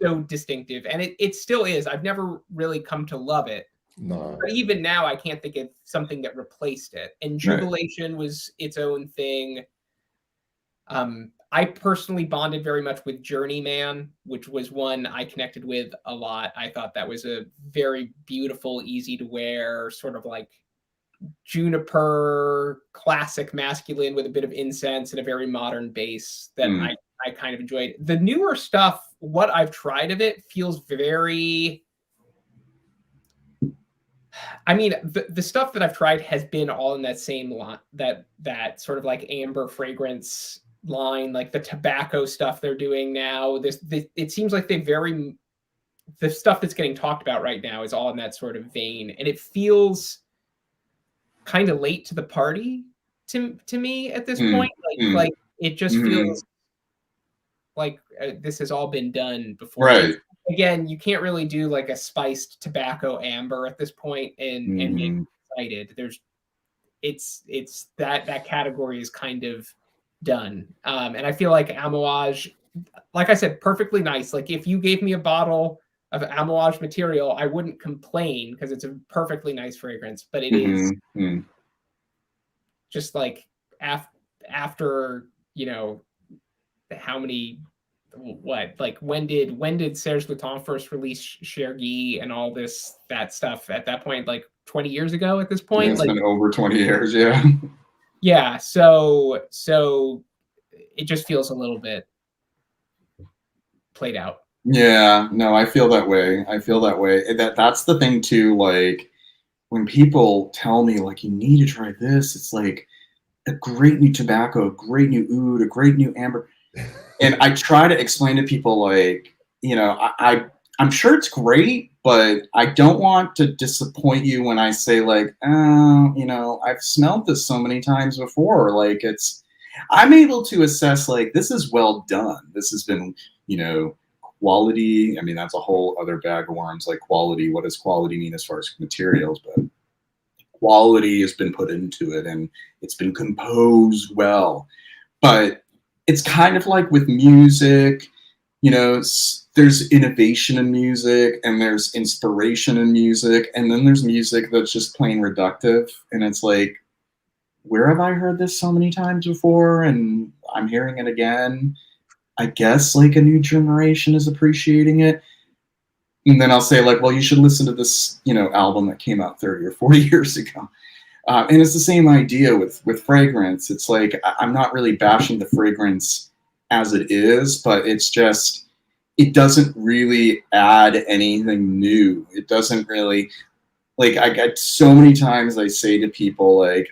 so distinctive, and it still is. I've never really come to love it. No. But even now, I can't think of something that replaced it. And Jubilation was its own thing. I personally bonded very much with Journeyman, which was one I connected with a lot. I thought that was a very beautiful, easy to wear, sort of like juniper, classic masculine with a bit of incense and a very modern base that I kind of enjoyed. The newer stuff, what I've tried of it, feels very... I mean, the stuff that I've tried has been all in that same line, that sort of like amber fragrance line, like the tobacco stuff they're doing now. It seems like the stuff that's getting talked about right now is all in that sort of vein, and it feels kind of late to the party to me at this point. Like it just feels like this has all been done before. Right. Again, you can't really do like a spiced tobacco amber at this point and be excited. It's that category is kind of done. And I feel like Amouage, like I said, perfectly nice. Like if you gave me a bottle of Amouage material, I wouldn't complain because it's a perfectly nice fragrance, but it is just like after, you know, how many, what, like when did Serge Lutens first release Chergui and all that stuff at that point, like 20 years ago at this point? Yeah, it's like been over 20 years, yeah. Yeah, so it just feels a little bit played out. Yeah, no, I feel that way. That's the thing too, like when people tell me like you need to try this, it's like a great new tobacco, a great new oud, a great new amber. And I try to explain to people like, you know, I'm sure it's great, but I don't want to disappoint you when I say like, oh, you know, I've smelled this so many times before. Like I'm able to assess like this is well done. This has been, you know, quality. I mean, that's a whole other bag of worms, like quality. What does quality mean as far as materials? But quality has been put into it and it's been composed well. But it's kind of like with music, you know, there's innovation in music and there's inspiration in music. And then there's music that's just plain reductive. And it's like, where have I heard this so many times before? And I'm hearing it again. I guess like a new generation is appreciating it. And then I'll say like, well, you should listen to this, you know, album that came out 30 or 40 years ago. And it's the same idea with fragrance. It's like, I'm not really bashing the fragrance as it is, but it's just, it doesn't really add anything new. It doesn't really, like, I get so many times I say to people like,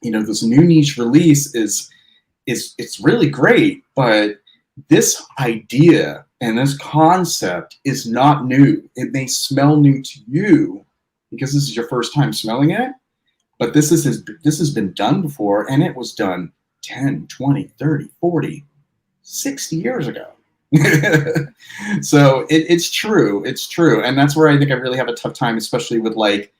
you know, this new niche release it's really great, but this idea and this concept is not new. It may smell new to you because this is your first time smelling it, but this has been done before, and it was done 10, 20, 30, 40, 60 years ago. So it's true. It's true. And that's where I think I really have a tough time, especially with like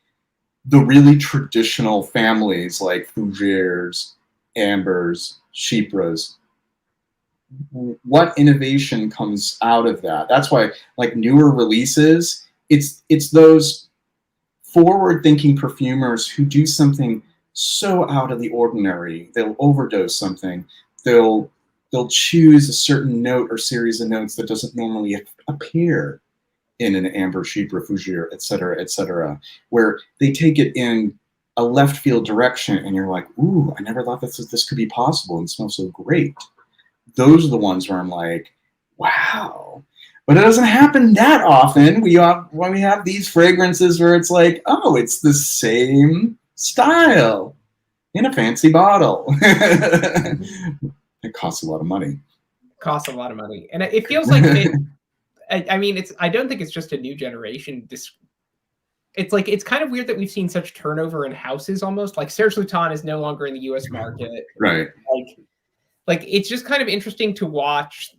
the really traditional families like Fougères, Ambers, Chypres. What innovation comes out of that? That's why like newer releases, it's those forward-thinking perfumers who do something so out of the ordinary. They'll overdose something. They'll choose a certain note or series of notes that doesn't normally appear in an amber, Chypre, Fougère, et cetera, where they take it in a left field direction, and you're like, ooh, I never thought this could be possible and smell so great. Those are the ones where I'm like, wow. But it doesn't happen that often. When we have these fragrances where it's like, oh, it's the same style in a fancy bottle. It costs a lot of money. Costs a lot of money, and it feels like I mean, I don't think it's just a new generation. It's like it's kind of weird that we've seen such turnover in houses almost. Like Serge Lutens is no longer in the U.S. market, right? like it's just kind of interesting to watch,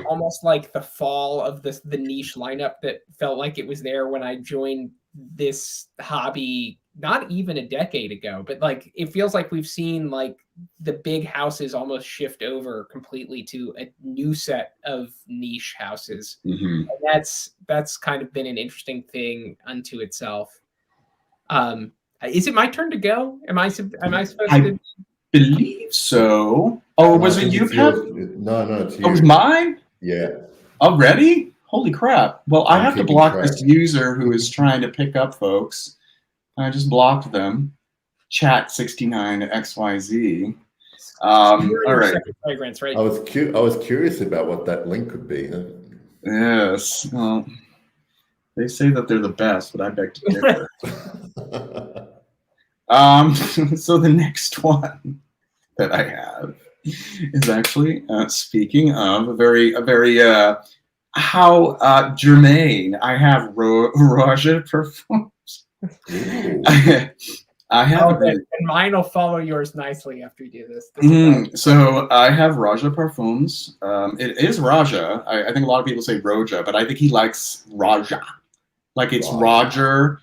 almost like the fall of the niche lineup that felt like it was there when I joined this hobby not even a decade ago, but like it feels like we've seen like the big houses almost shift over completely to a new set of niche houses. Mm-hmm. And that's kind of been an interesting thing unto itself. Is it my turn to go? Am I supposed to? Believe so. Oh, No, was I it think you, it's Pep? yours. No, it's It you. was mine? Yeah. Already? Holy crap. Well, I I'm have to keeping block track. this user who is trying to pick up folks. I just blocked them. Chat 69XYZ. All right. Fragrance, right? I was curious about what that link could be. Yes. Well, they say that they're the best, but I beg to differ. So the next one that I have is actually speaking of a very how germane. I have Roja perfumes. I have and mine will follow yours nicely after you do this. So I have Roja perfumes. It is Roja. I think a lot of people say Roja, but I think he likes Roja. Like it's Roger,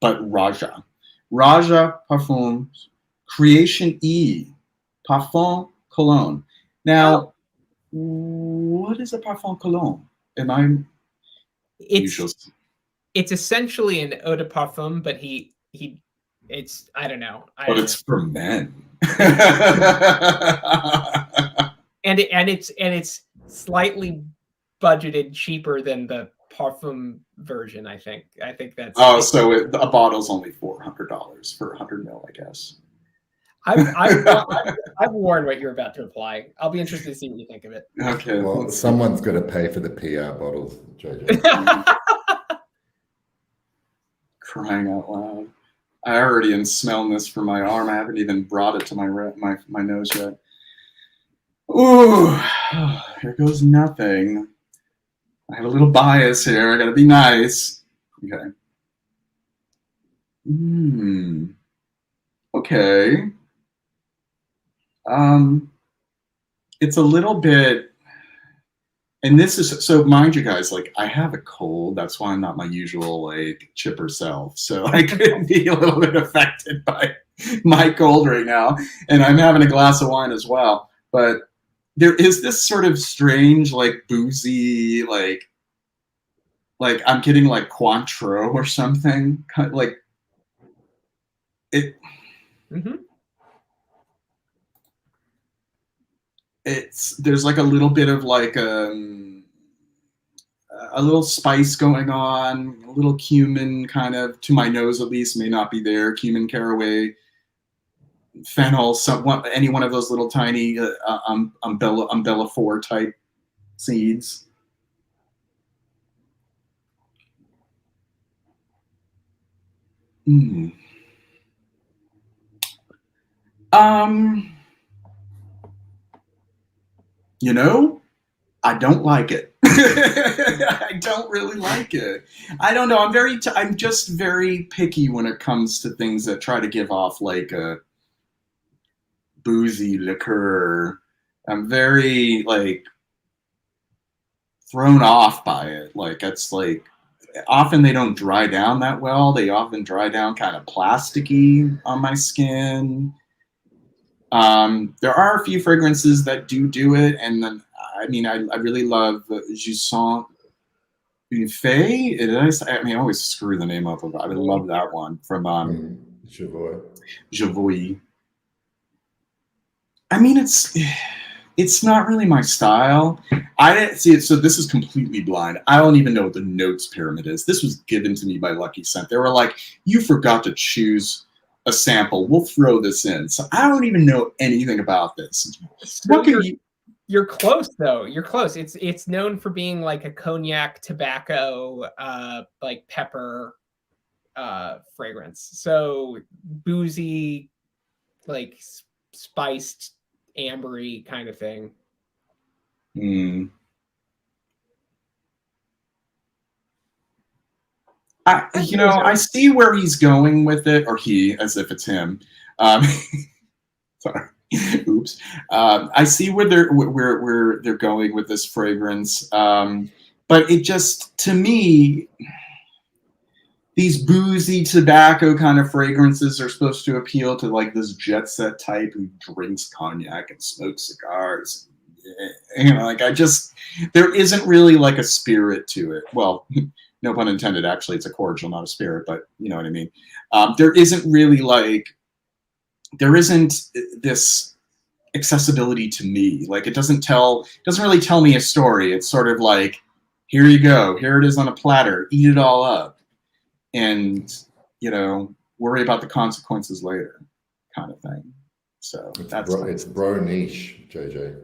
but Roja. Roja perfumes, Creation E, Parfum Cologne. Now, what is a Parfum Cologne? Am I? It's essentially an eau de parfum, but it's I don't know. But it's for men. and it's slightly budgeted cheaper than the parfum version. I think that's. So a bottle's only $400 for 100 ml, I guess. I've worn what you're about to apply. I'll be interested to see what you think of it. Okay. Well, someone's got to pay for the PR bottles, Jojo. Crying out loud! I already am smelling this from my arm. I haven't even brought it to my nose yet. Ooh, here goes nothing. I have a little bias here. I gotta be nice. Okay. Okay. It's a little bit, and this is, so mind you guys, like I have a cold. That's why I'm not my usual like chipper self. So I could be a little bit affected by my cold right now. And I'm having a glass of wine as well. But there is this sort of strange, like boozy, like I'm getting like Cointreau or something. Kind of like it. There's like a little bit of like a little spice going on, a little cumin kind of, to my nose at least, may not be there. Cumin, caraway, fennel, any one of those little tiny Umbella 4 type seeds. You know, I don't like it. I don't really like it. I don't know. I'm just very picky when it comes to things that try to give off like a boozy liqueur. I'm very like thrown off by it. Like it's like often they don't dry down that well. They often dry down kind of plasticky on my skin. There are a few fragrances that do it, and then I mean I really love Jusant Buffet. I always screw the name up of it. I love that one from Javoy. I mean it's not really my style. I didn't see it, so this is completely blind. I don't even know what the notes pyramid is. This was given to me by Lucky Scent. They were like, you forgot to choose a sample. We'll throw this in. So I don't even know anything about this. So you're close though. You're close. It's known for being like a cognac, tobacco, like pepper fragrance. So boozy, like spiced, ambery kind of thing. I see where he's going with it, or he, as if it's him. Sorry. Oops. I see where they're going with this fragrance, but it just, to me, these boozy tobacco kind of fragrances are supposed to appeal to like this jet set type who drinks cognac and smokes cigars. You know, like there isn't really like a spirit to it. Well, no pun intended. Actually, it's a cordial, not a spirit, but you know what I mean. There isn't really like, there isn't this accessibility to me. Like it doesn't really tell me a story. It's sort of like, here you go, here it is on a platter, eat it all up. And, you know, worry about the consequences later, kind of thing. So it's bro niche, JJ.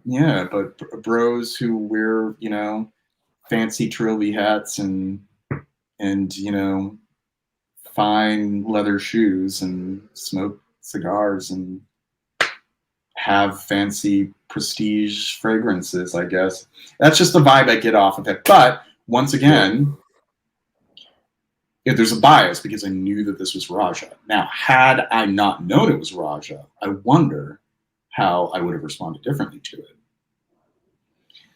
Yeah, but bros who wear, you know, fancy trilby hats and you know, fine leather shoes and smoke cigars and have fancy prestige fragrances, I guess. That's just the vibe I get off of it. But once again, there's a bias because I knew that this was Roja. Now, had I not known it was Roja, I wonder how I would have responded differently to it.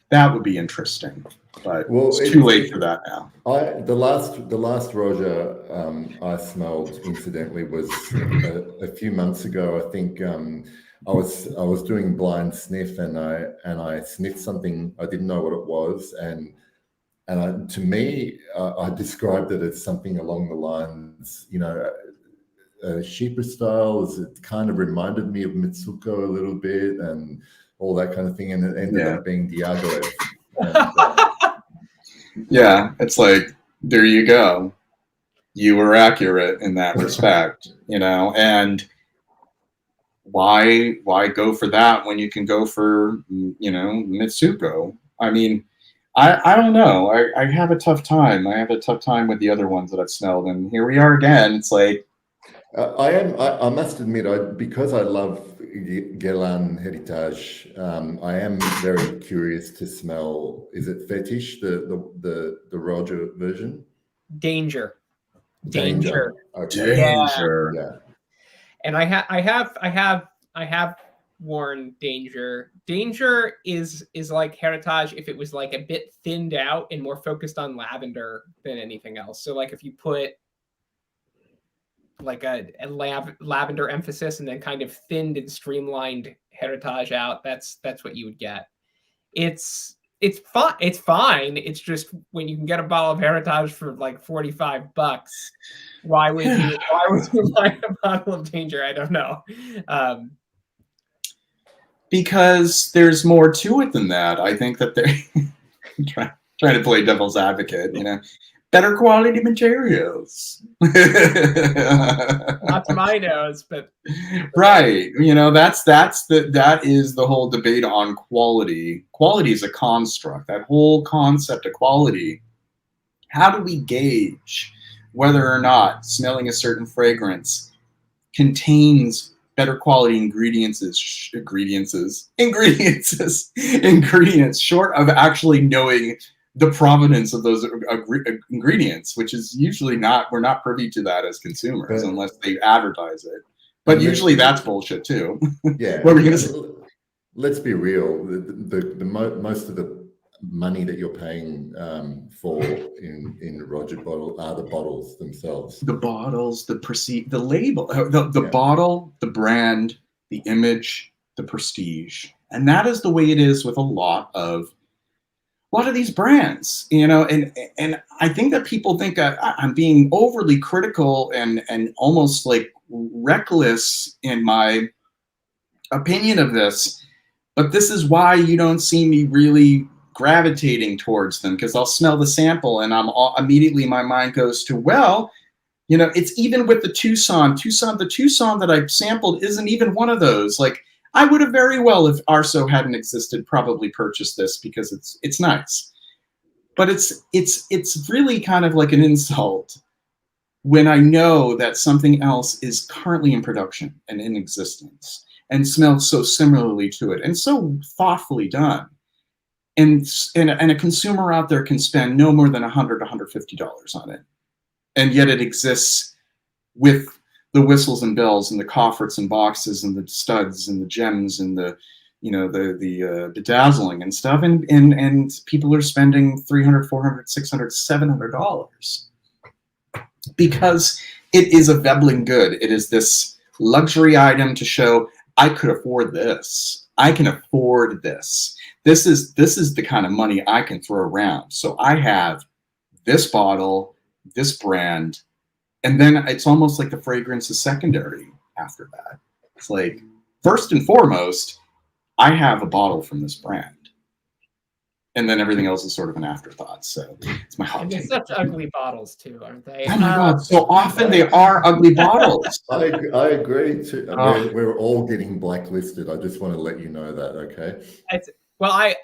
That would be interesting, but it's too late for that now. The last Roja I smelled, incidentally, was a few months ago. I think I was doing blind sniff, and I sniffed something. I didn't know what it was, and to me, I described it as something along the lines, you know, Shipra styles. It kind of reminded me of Mitsuko a little bit and all that kind of thing. And it ended up being Diageo. Yeah, it's like, there you go. You were accurate in that respect, you know, and why go for that when you can go for, you know, Mitsuko? I mean, I don't know. I have a tough time. I have a tough time with the other ones that I've smelled, and here we are again. It's like I must admit, because I love Guerlain Heritage, I am very curious to smell. Is it Fetish, the Roja version? Danger. Okay. Danger. Yeah. And I have worn Danger. Danger is like Heritage if it was like a bit thinned out and more focused on lavender than anything else. So like if you put like a lavender emphasis and then kind of thinned and streamlined Heritage out, that's what you would get. It's fine. It's fine. It's just when you can get a bottle of Heritage for like $45, why would you buy a bottle of Danger? I don't know. Because there's more to it than that. I think that they're trying to play devil's advocate, you know. Better quality materials. Not to my nose, but right. You know, that is the whole debate on quality. Quality is a construct. That whole concept of quality. How do we gauge whether or not smelling a certain fragrance contains better quality ingredients short of actually knowing the provenance of those ingredients, which is usually we're not privy to that as consumers unless they advertise it. But usually that's bullshit too. Yeah. What were you gonna say? Let's be real. The most of the money that you're paying for in Roja bottle are the bottles themselves. The bottles, the label, the bottle, the brand, the image, the prestige, and that is the way it is with a lot of these brands, you know. And I think that people think I'm being overly critical and almost like reckless in my opinion of this, but this is why you don't see me really gravitating towards them, because I'll smell the sample and immediately my mind goes to, well, you know, it's even with the Tucson that I sampled isn't even one of those. Like, I would have very well, if Arso hadn't existed, probably purchased this because it's nice. But it's really kind of like an insult when I know that something else is currently in production and in existence and smells so similarly to it and so thoughtfully done. And a consumer out there can spend no more than $100 to $150 on it. And yet it exists with the whistles and bells and the coffers and boxes and the studs and the gems and the, you know, the bedazzling and stuff, and people are spending $300, $400, $600, $700 because it is a Veblen good. It is this luxury item to show I could afford this. I can afford this. This is the kind of money I can throw around. So I have this bottle, this brand, and then it's almost like the fragrance is secondary after that. It's like, first and foremost, I have a bottle from this brand. And then everything else is sort of an afterthought. So it's my hot And they're take. such ugly bottles too, aren't they? Oh my God, so often they are ugly bottles. I agree too. We're all getting blacklisted. I just want to let you know that, okay? Well,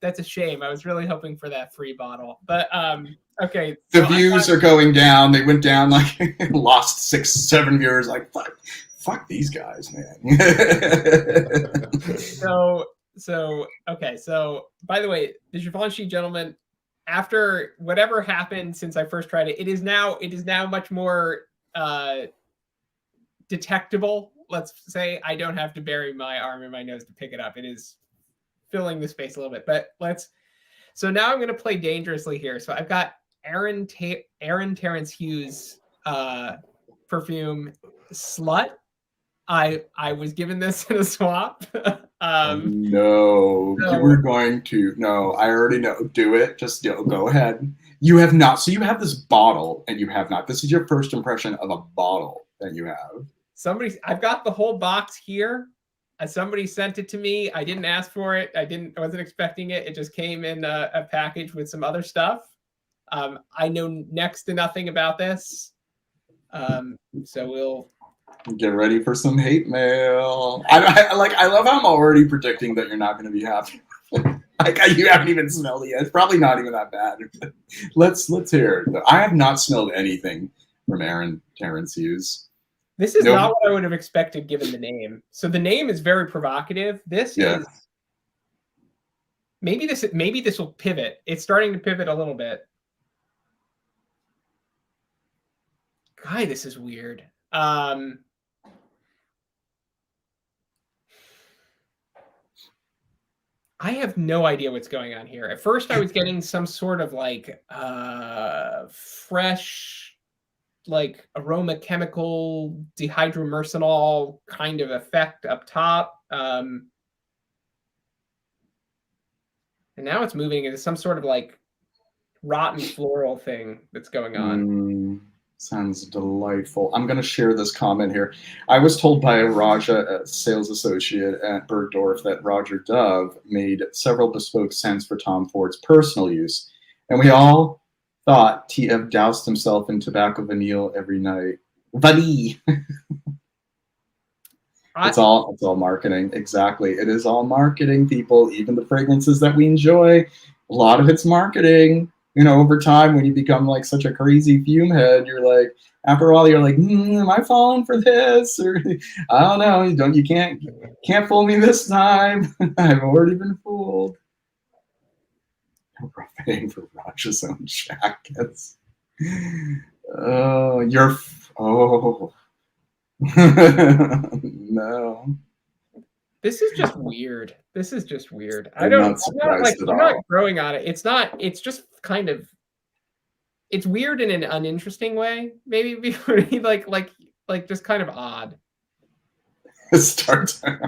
that's a shame. I was really hoping for that free bottle, but okay. The views are going down. They went down like lost 6, 7 viewers. Like fuck these guys, man. Okay. So by the way, the Givenchy gentleman, after whatever happened since I first tried it, it is now much more detectable. Let's say I don't have to bury my arm in my nose to pick it up. It is filling the space a little bit, but so now I'm going to play dangerously here. So I've got Aaron Terrence Hughes perfume Slut. I was given this in a swap. No, you were going to. No, I already know. Do it. Just go ahead. You have not. So you have this bottle and you have not. This is your first impression of a bottle that you have. I've got the whole box here. Somebody sent it to me. I didn't ask for it. I wasn't expecting it. It just came in a package with some other stuff. I know next to nothing about this. So we'll get ready for some hate mail. I love how I'm already predicting that you're not going to be happy. Like you haven't even smelled it yet. It's probably not even that bad. Let's hear it. I have not smelled anything from Aaron Terrence Hughes. This is not what I would have expected given the name. So the name is very provocative. This is maybe this will pivot. It's starting to pivot a little bit. God, this is weird. I have no idea what's going on here. At first I was getting some sort of like fresh, like aroma chemical dehydromercenol kind of effect up top. And now it's moving into some sort of like rotten floral thing that's going on. Sounds delightful. I'm going to share this comment here. I was told by a Roja sales associate at Bergdorf that Roger Dove made several bespoke scents for Tom Ford's personal use. And we all thought TF doused himself in tobacco vanille every night. Vanille. It's all marketing. Exactly. It is all marketing, people. Even the fragrances that we enjoy, a lot of it's marketing. You know, over time, when you become like such a crazy fume head, you're like, after a while, you're like, am I falling for this? Or I don't know. You can't fool me this time. I've already been fooled. No paying for Roger's own jackets. Oh, no. This is just weird. I'm not growing on it. It's just kind of, it's weird in an uninteresting way. Maybe like just kind of odd. It starts. And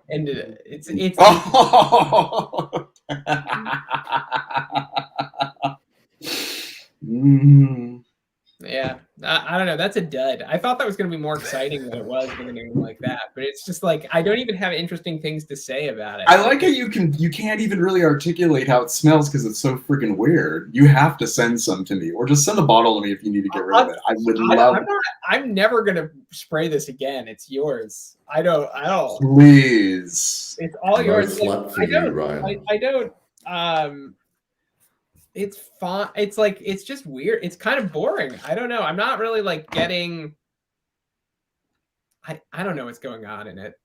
it's oh. Yeah, I don't know. That's a dud. I thought that was going to be more exciting than it was with a name like that. But it's just like I don't even have interesting things to say about it. I like how you can't even really articulate how it smells because it's so freaking weird. You have to send some to me, or just send a bottle to me if you need to get rid of it. I would love. I'm never gonna spray this again. It's yours. I don't. Please. It's all yours. I don't. It's fun. It's like, it's just weird. It's kind of boring. I don't know. I'm not really like getting, I don't know what's going on in it,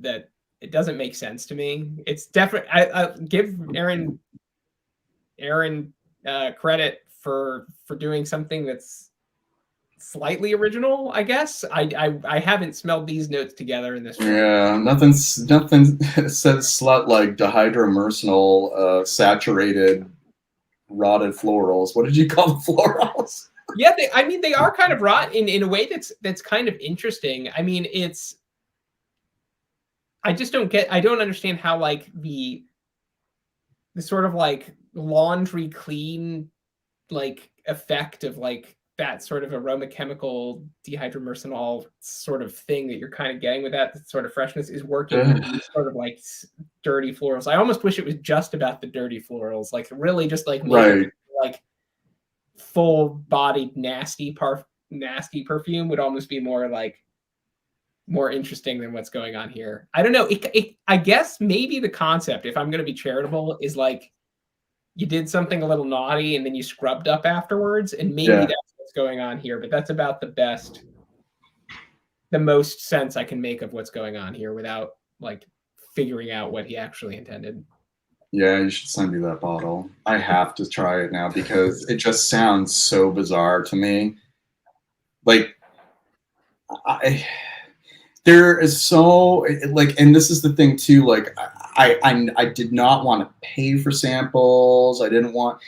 that it doesn't make sense to me. It's definitely, I give Aaron credit for doing something that's slightly original, I guess. I haven't smelled these notes together in this one. Yeah, nothing says slut like dihydromercenal, saturated, rotted florals. What did you call the florals? Yeah, I mean, they are kind of rot in a way that's kind of interesting. I mean, I just don't understand how like the sort of like laundry clean like effect of like that sort of aroma chemical dihydromercenol sort of thing that you're kind of getting with that sort of freshness is working with these sort of like dirty florals. I almost wish it was just about the dirty florals, like really just like make it like full bodied nasty perfume would almost be more interesting than what's going on here. I don't know. I guess maybe the concept, if I'm going to be charitable, is like you did something a little naughty and then you scrubbed up afterwards, and maybe that's what's going on here. But that's about the most sense I can make of what's going on here without like figuring out what he actually intended. Yeah, you should send me that bottle. I have to try it now because it just sounds so bizarre to me. Like, there is so like, and this is the thing too. Like, I did not want to pay for samples. I didn't want.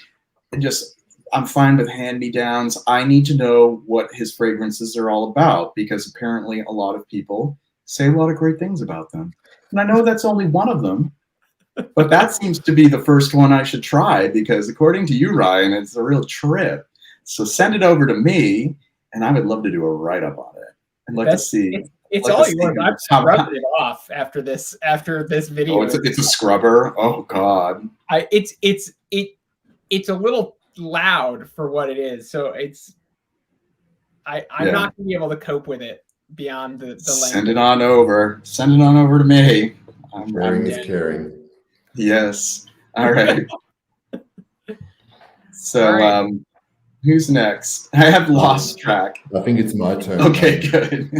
I'm fine with hand-me-downs. I need to know what his fragrances are all about because apparently a lot of people say a lot of great things about them, and I know that's only one of them. But that seems to be the first one I should try because according to you, Ryan, it's a real trip. So send it over to me, and I would love to do a write-up on it. I'd like to see. It's all yours. I've scrubbed it off after this video. Oh, it's a scrubber. Oh God. It's a little loud for what it is. So I'm not gonna be able to cope with it beyond the length. Send it on over. Send it on over to me. Sharing is caring. Yes. All right. So, who's next? I have lost track. I think it's my turn. Okay, good.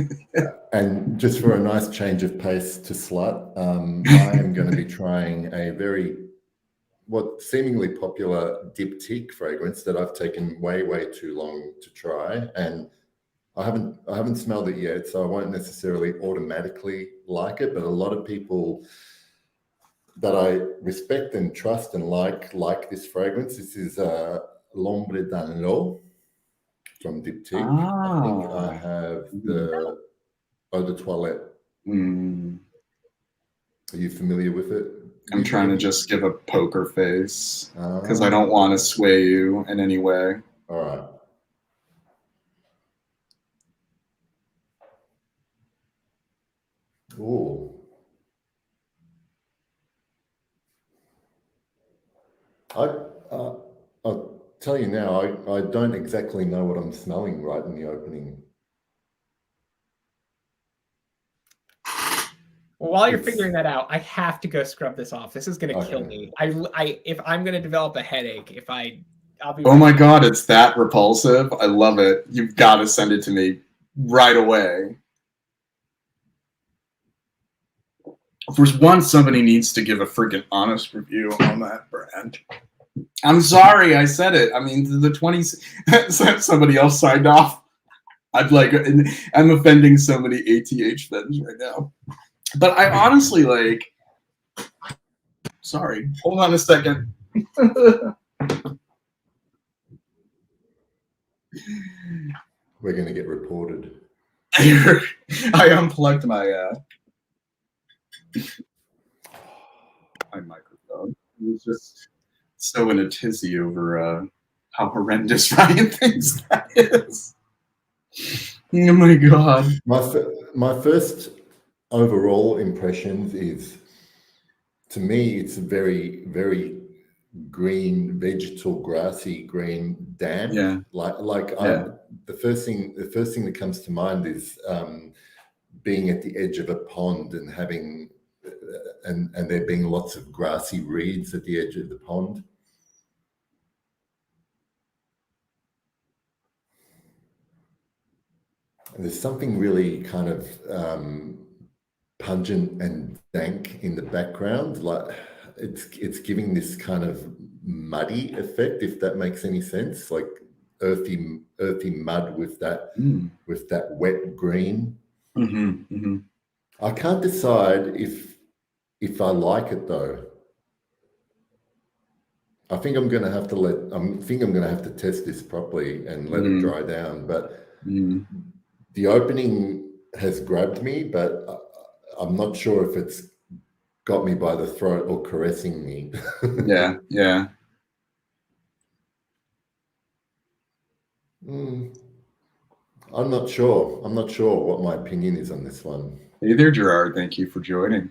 And just for a nice change of pace to slut, I am going to be trying what seemingly popular diptyque fragrance that I've taken way too long to try, and I haven't smelled it yet, so I won't necessarily automatically like it. But a lot of people that I respect and trust and like this fragrance. This is L'Ombre dans l'eau from Diptyque. I think I have the Eau de Toilette. Are you familiar with it? I'm trying to just give a poker face because I don't want to sway you in any way. All right. Ooh. I'll tell you now, I don't exactly know what I'm smelling right in the opening. Well, while you're figuring that out, I have to go scrub this off. This is going to kill me. If I'm going to develop a headache, I'll be. Oh my God, it's that repulsive. I love it. You've got to send it to me right away. For once, somebody needs to give a freaking honest review on that brand. I'm sorry, I said it. I mean, the 20s, somebody else signed off. I'm offending so many ATH fans right now. But I honestly sorry, hold on a second. We're going to get reported. I unplugged my microphone. It was just so in a tizzy over how horrendous Ryan thinks that is. Oh my God. My first overall impressions is, to me, it's a very, very green, vegetal, grassy green, damp. Yeah. The first thing that comes to mind is being at the edge of a pond and having and there being lots of grassy reeds at the edge of the pond. And there's something really kind of pungent and dank in the background. Like it's giving this kind of muddy effect, if that makes any sense, like earthy mud with that wet green. I can't decide if I like it though. I think I'm going to have to test this properly and let it dry down. But the opening has grabbed me, but I'm not sure if it's got me by the throat or caressing me. Yeah. I'm not sure. I'm not sure what my opinion is on this one. Hey there, Gerard. Thank you for joining.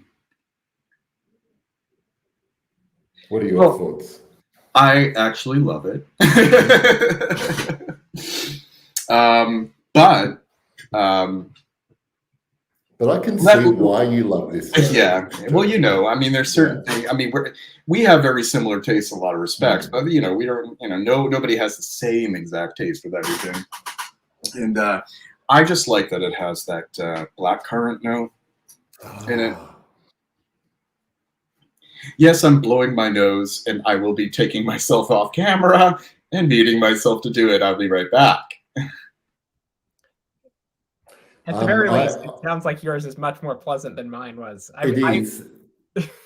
What are your thoughts? I actually love it. But I can see why you love this. Yeah. Well, you know, I mean, there's certain things. I mean, we have very similar tastes in a lot of respects, but you know, we don't. You know, nobody has the same exact taste with everything. And I just like that it has that black currant note in it. Yes, I'm blowing my nose, and I will be taking myself off camera and needing myself to do it. I'll be right back. At the very least, it sounds like yours is much more pleasant than mine was. It is.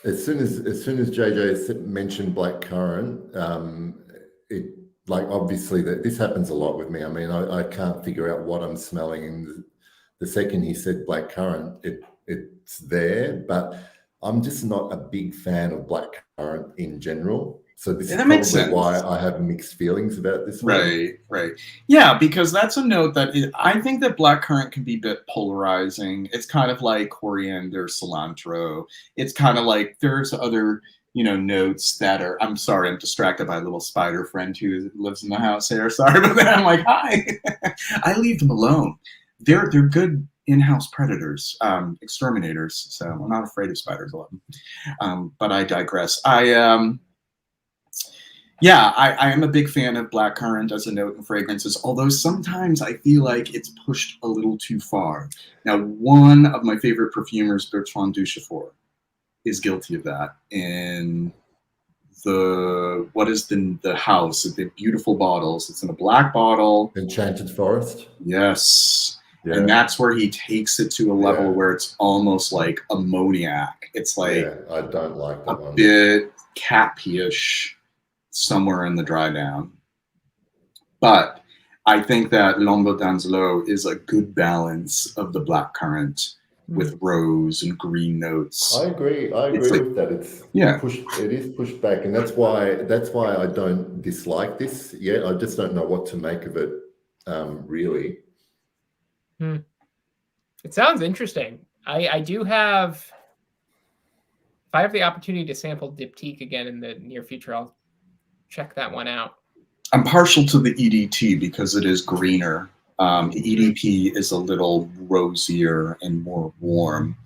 As soon as JJ mentioned black currant, it like obviously this happens a lot with me. I mean, I can't figure out what I'm smelling, and the second he said black currant, it's there, but I'm just not a big fan of black currant in general. So this is probably why I have mixed feelings about this one. Right. Yeah, because that's a note that I think that black currant can be a bit polarizing. It's kind of like coriander, cilantro. It's kind of like there's other, you know, notes that are, I'm sorry, I'm distracted by a little spider friend who lives in the house here. Sorry about that. I'm like, hi. I leave them alone. They're good in-house predators, exterminators. So I'm not afraid of spiders. I love them. But I digress. Yeah, I am a big fan of blackcurrant as a note in fragrances, although sometimes I feel like it's pushed a little too far. Now, one of my favorite perfumers, Bertrand Duchefort, is guilty of that. In the house, the beautiful bottles. It's in a black bottle. Enchanted Forest? Yes. Yeah. And that's where he takes it to a level where it's almost like ammoniac. It's like I don't like that one. Bit cappy-ish somewhere in the dry down. But I think that L'Ombre d'Anzelo is a good balance of the blackcurrant with rose and green notes. I agree with that. It is pushed back, and that's why I don't dislike this yet. I just don't know what to make of it, really. It sounds interesting. I do have, if I have the opportunity to sample Diptyque again in the near future, I'll check that one out. I'm partial to the EDT because it is greener. The EDP is a little rosier and more warm.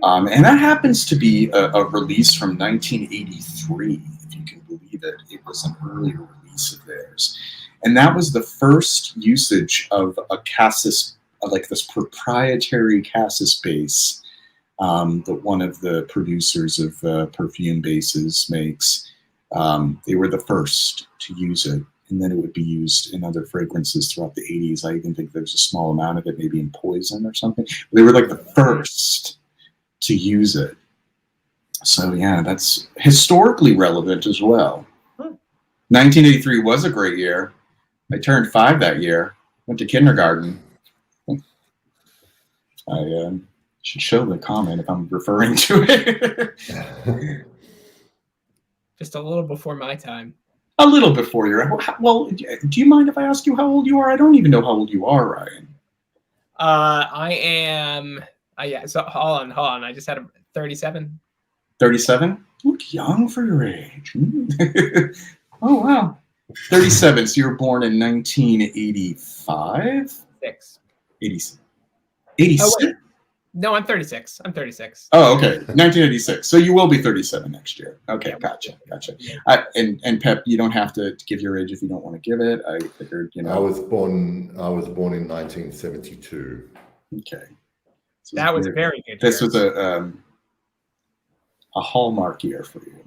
And that happens to be a release from 1983, if you can believe it. It was an earlier release of theirs. And that was the first usage of a cassis, like this proprietary cassis base that one of the producers of perfume bases makes. They were the first to use it, and then it would be used in other fragrances throughout the 80s. I even think there's a small amount of it, maybe in Poison or something. They were like the first to use it. So yeah, that's historically relevant as well. 1983 was a great year. I turned 5 that year, went to kindergarten. I should show the comment if I'm referring to it. Just a little before my time. A little before your. Well, do you mind if I ask you how old you are? I don't even know how old you are, Ryan. I am. Yeah. So hold on. I just had a 37. 37? You look young for your age. Oh wow. 37. So you were born in 1985. 86. 86. Oh, no, I'm 36. I'm 36. Oh, okay. 1986. So you will be 37 next year. Okay, gotcha. And Pep, you don't have to give your age if you don't want to give it. I figured, you know. I was born in 1972. Okay. So that was a very good. This was a hallmark year for you.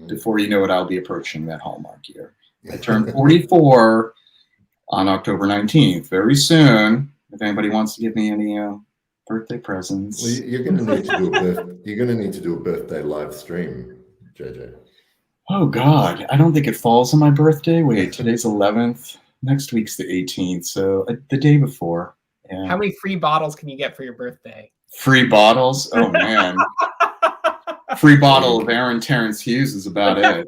Before you know it, I'll be approaching that hallmark year. I turned 44 on October 19th. Very soon, if anybody wants to give me any birthday presents. Well, you're going to need to do a birthday live stream, JJ. Oh God, I don't think it falls on my birthday. Wait, today's 11th. Next week's the 18th, so the day before. Yeah. How many free bottles can you get for your birthday? Free bottles? Oh man. Free bottle of Aaron Terrence Hughes is about it.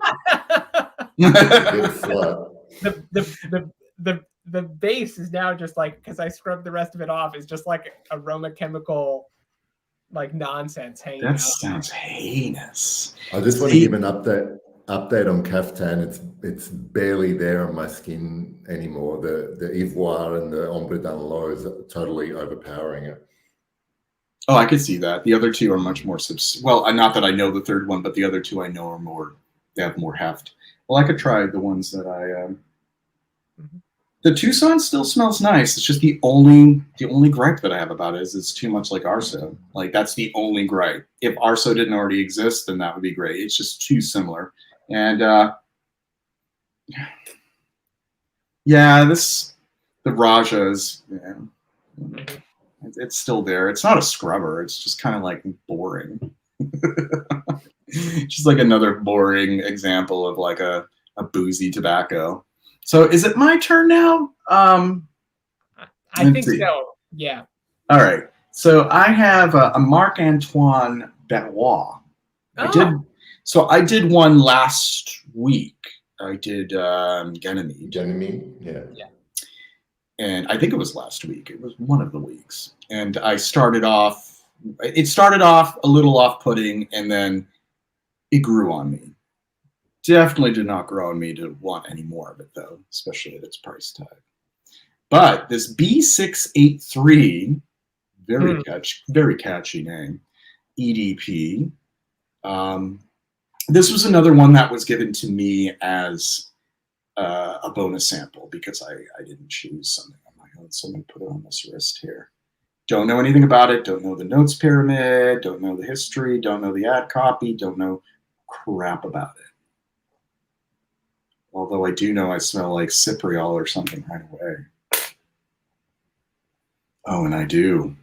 The base is now just like, because I scrubbed the rest of it off, is just like aroma chemical like nonsense hanging out. That sounds heinous. I just want to give an update on Kaftan. It's barely there on my skin anymore. The Ivoir and the Ombre d'Anlo is totally overpowering it. Oh, I could see that. The other two are much more well, not that I know the third one, but the other two I know are more, they have more heft. Well, I could try the ones that I the Tucson still smells nice. It's just the only gripe that I have about it is it's too much like Arso. Like that's the only gripe. If Arso didn't already exist, then that would be great. It's just too similar. And yeah, the Roja is, it's still there. It's not a scrubber. It's just kind of like boring. Just like another boring example of like a boozy tobacco. So is it my turn now? I think so. Yeah. All right. So I have a Marc-Antoine Benoit. Oh. I did one last week. I did Ganymede. Ganymede, yeah. And I think it was last week. It was one of the weeks. And it started off a little off-putting, and then it grew on me. Definitely did not grow on me to want any more of it, though, especially at its price tag. But this B683, very catchy name, EDP. This was another one that was given to me as a bonus sample because I didn't choose something on my own. So I'm going to put it on this wrist here. Don't know anything about it. Don't know the notes pyramid. Don't know the history. Don't know the ad copy. Don't know crap about it. Although I do know I smell like Cypriol or something right away. Oh, and I do.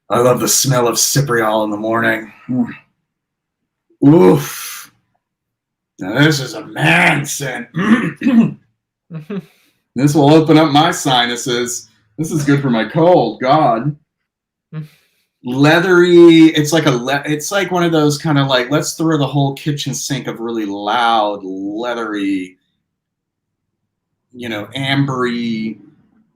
I love the smell of Cypriol in the morning. Oof. Now this is a man scent. This will open up my sinuses. This is good for my cold. God. Leathery. It's like one of those kind of like, let's throw the whole kitchen sink of really loud, leathery, ambery,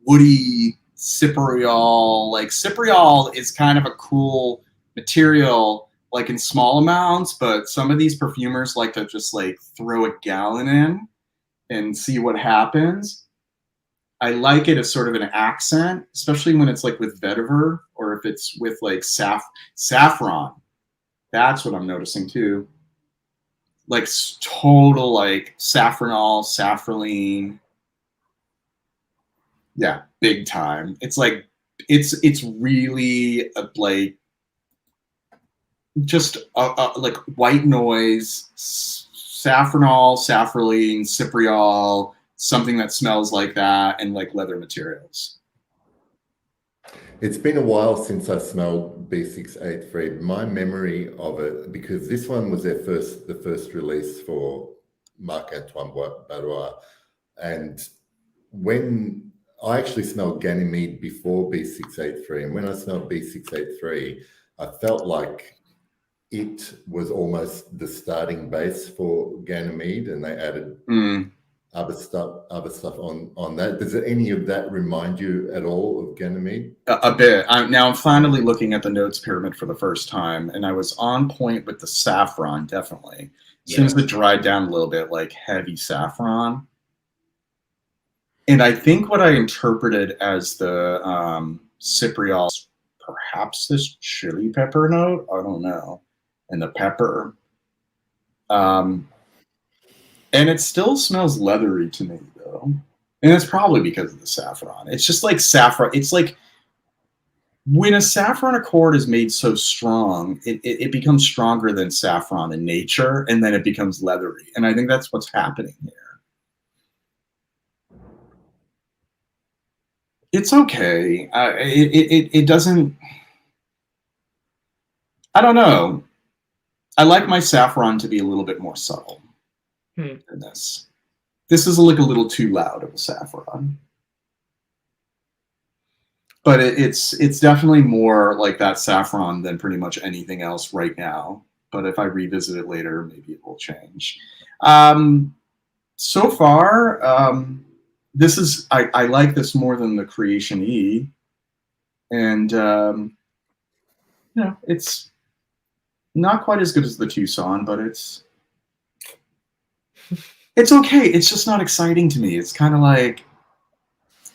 woody Cypriol. Like Cypriol is kind of a cool material, like in small amounts, but some of these perfumers like to just like throw a gallon in and see what happens. I like it as sort of an accent, especially when it's like with vetiver or if it's with like saffron. That's what I'm noticing too. Like total like saffronol, safraline. Yeah, big time. It's like it's really like just like white noise, saffronol, safraline, Cypriol. Something that smells like that and like leather materials. It's been a while since I smelled B683. My memory of it, because this one was the first release for Marc-Antoine Benoit, and when I actually smelled Ganymede before B683, and when I smelled B683, I felt like it was almost the starting base for Ganymede, and they added other stuff on that. Does any of that remind you at all of Ganymede? A bit. Now I'm finally looking at the notes pyramid for the first time, and I was on point with the saffron, definitely. As soon as it dried down a little bit, like heavy saffron. And I think what I interpreted as the Cypriol, perhaps this chili pepper note, I don't know, and the pepper. And it still smells leathery to me, though. And it's probably because of the saffron. It's just like saffron. It's like when a saffron accord is made so strong, it becomes stronger than saffron in nature, and then it becomes leathery. And I think that's what's happening here. It's okay. It doesn't. I don't know. I like my saffron to be a little bit more subtle than this. This is like a little too loud of a saffron. But it's definitely more like that saffron than pretty much anything else right now. But if I revisit it later, maybe it will change. So far, this is I like this more than the Creation E, and it's not quite as good as the Tucson, but it's okay. It's just not exciting to me. It's kind of like,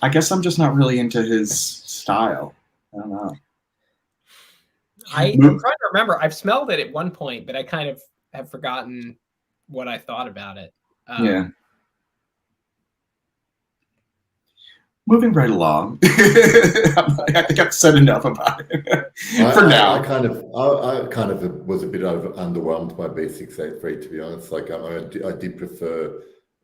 I guess I'm just not really into his style. I don't know. I'm trying to remember. I've smelled it at one point, but I kind of have forgotten what I thought about it. Yeah. Moving right along. I think I've said enough about it for now. I kind of was a bit underwhelmed by B683, to be honest. Like I did prefer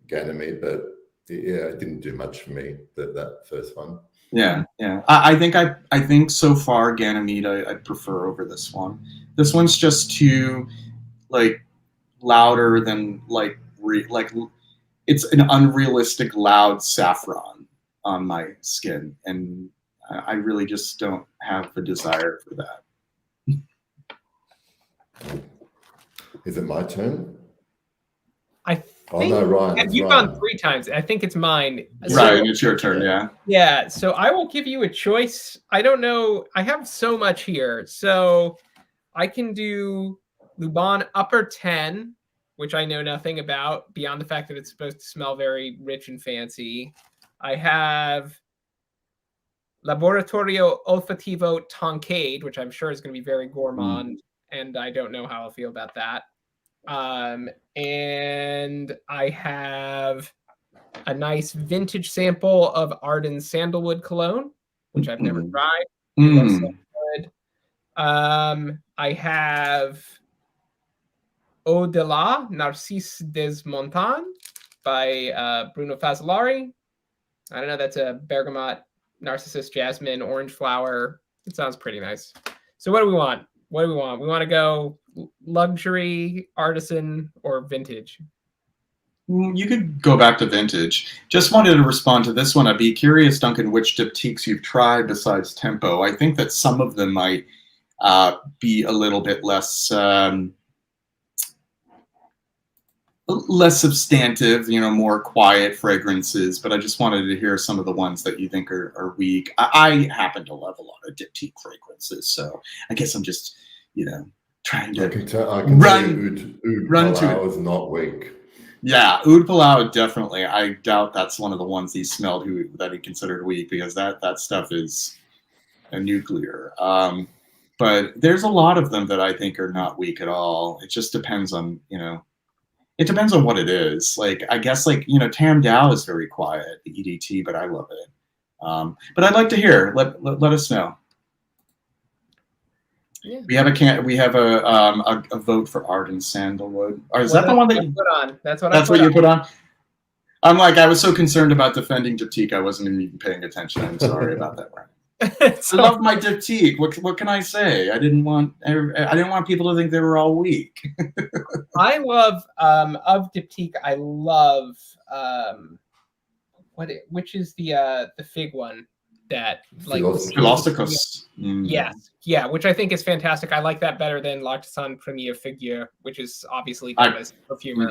Ganymede, but yeah, it didn't do much for me, that first one. Yeah. I think so far Ganymede I'd prefer over this one. This one's just too like louder than like it's an unrealistic loud saffron on my skin, and I really just don't have the desire for that. Is it my turn? I think no, Ryan. You've gone 3 times. I think it's mine. Right, it's your turn, yeah. Yeah, so I will give you a choice. I don't know. I have so much here. So I can do Luban Upper 10, which I know nothing about, beyond the fact that it's supposed to smell very rich and fancy. I have Laboratorio Olfativo Toncade, which I'm sure is going to be very gourmand, and I don't know how I'll feel about that. And I have a nice vintage sample of Arden Sandalwood Cologne, which I've never tried. So good. I have Eau de la Narcisse des Montagnes by Bruno Fazzolari. I don't know, that's a bergamot, narcissus, jasmine, orange flower. It sounds pretty nice. So what do we want? We want to go luxury, artisan, or vintage? You could go back to vintage. Just wanted to respond to this one. I'd be curious, Duncan, which diptyques you've tried besides Tempo. I think that some of them might be a little bit less substantive, more quiet fragrances, but I just wanted to hear some of the ones that you think are weak. I happen to love a lot of diptyque fragrances, so I guess I'm just, trying to I can tell run to it. Was not weak. Yeah, Oud Palau, definitely. I doubt that's one of the ones he smelled that he considered weak, because that stuff is a nuclear. But there's a lot of them that I think are not weak at all. It just depends on, it depends on what it is. Like, I guess, Tam Dao is very quiet, the EDT, but I love it. But I'd like to hear. Let us know. Yeah. We have a vote for Arden Sandalwood. Or is that the one that you put on? That's what you put on. I was so concerned about defending diptyque, I wasn't even paying attention. I'm sorry about that, Ryan. I love my diptyque. What can I say? I didn't want people to think they were all weak. I love of diptyque. I love which is the fig one that Philosopherus. Yes, yeah, which I think is fantastic. I like that better than L'Artisan Premier Figure, which is obviously famous perfumer.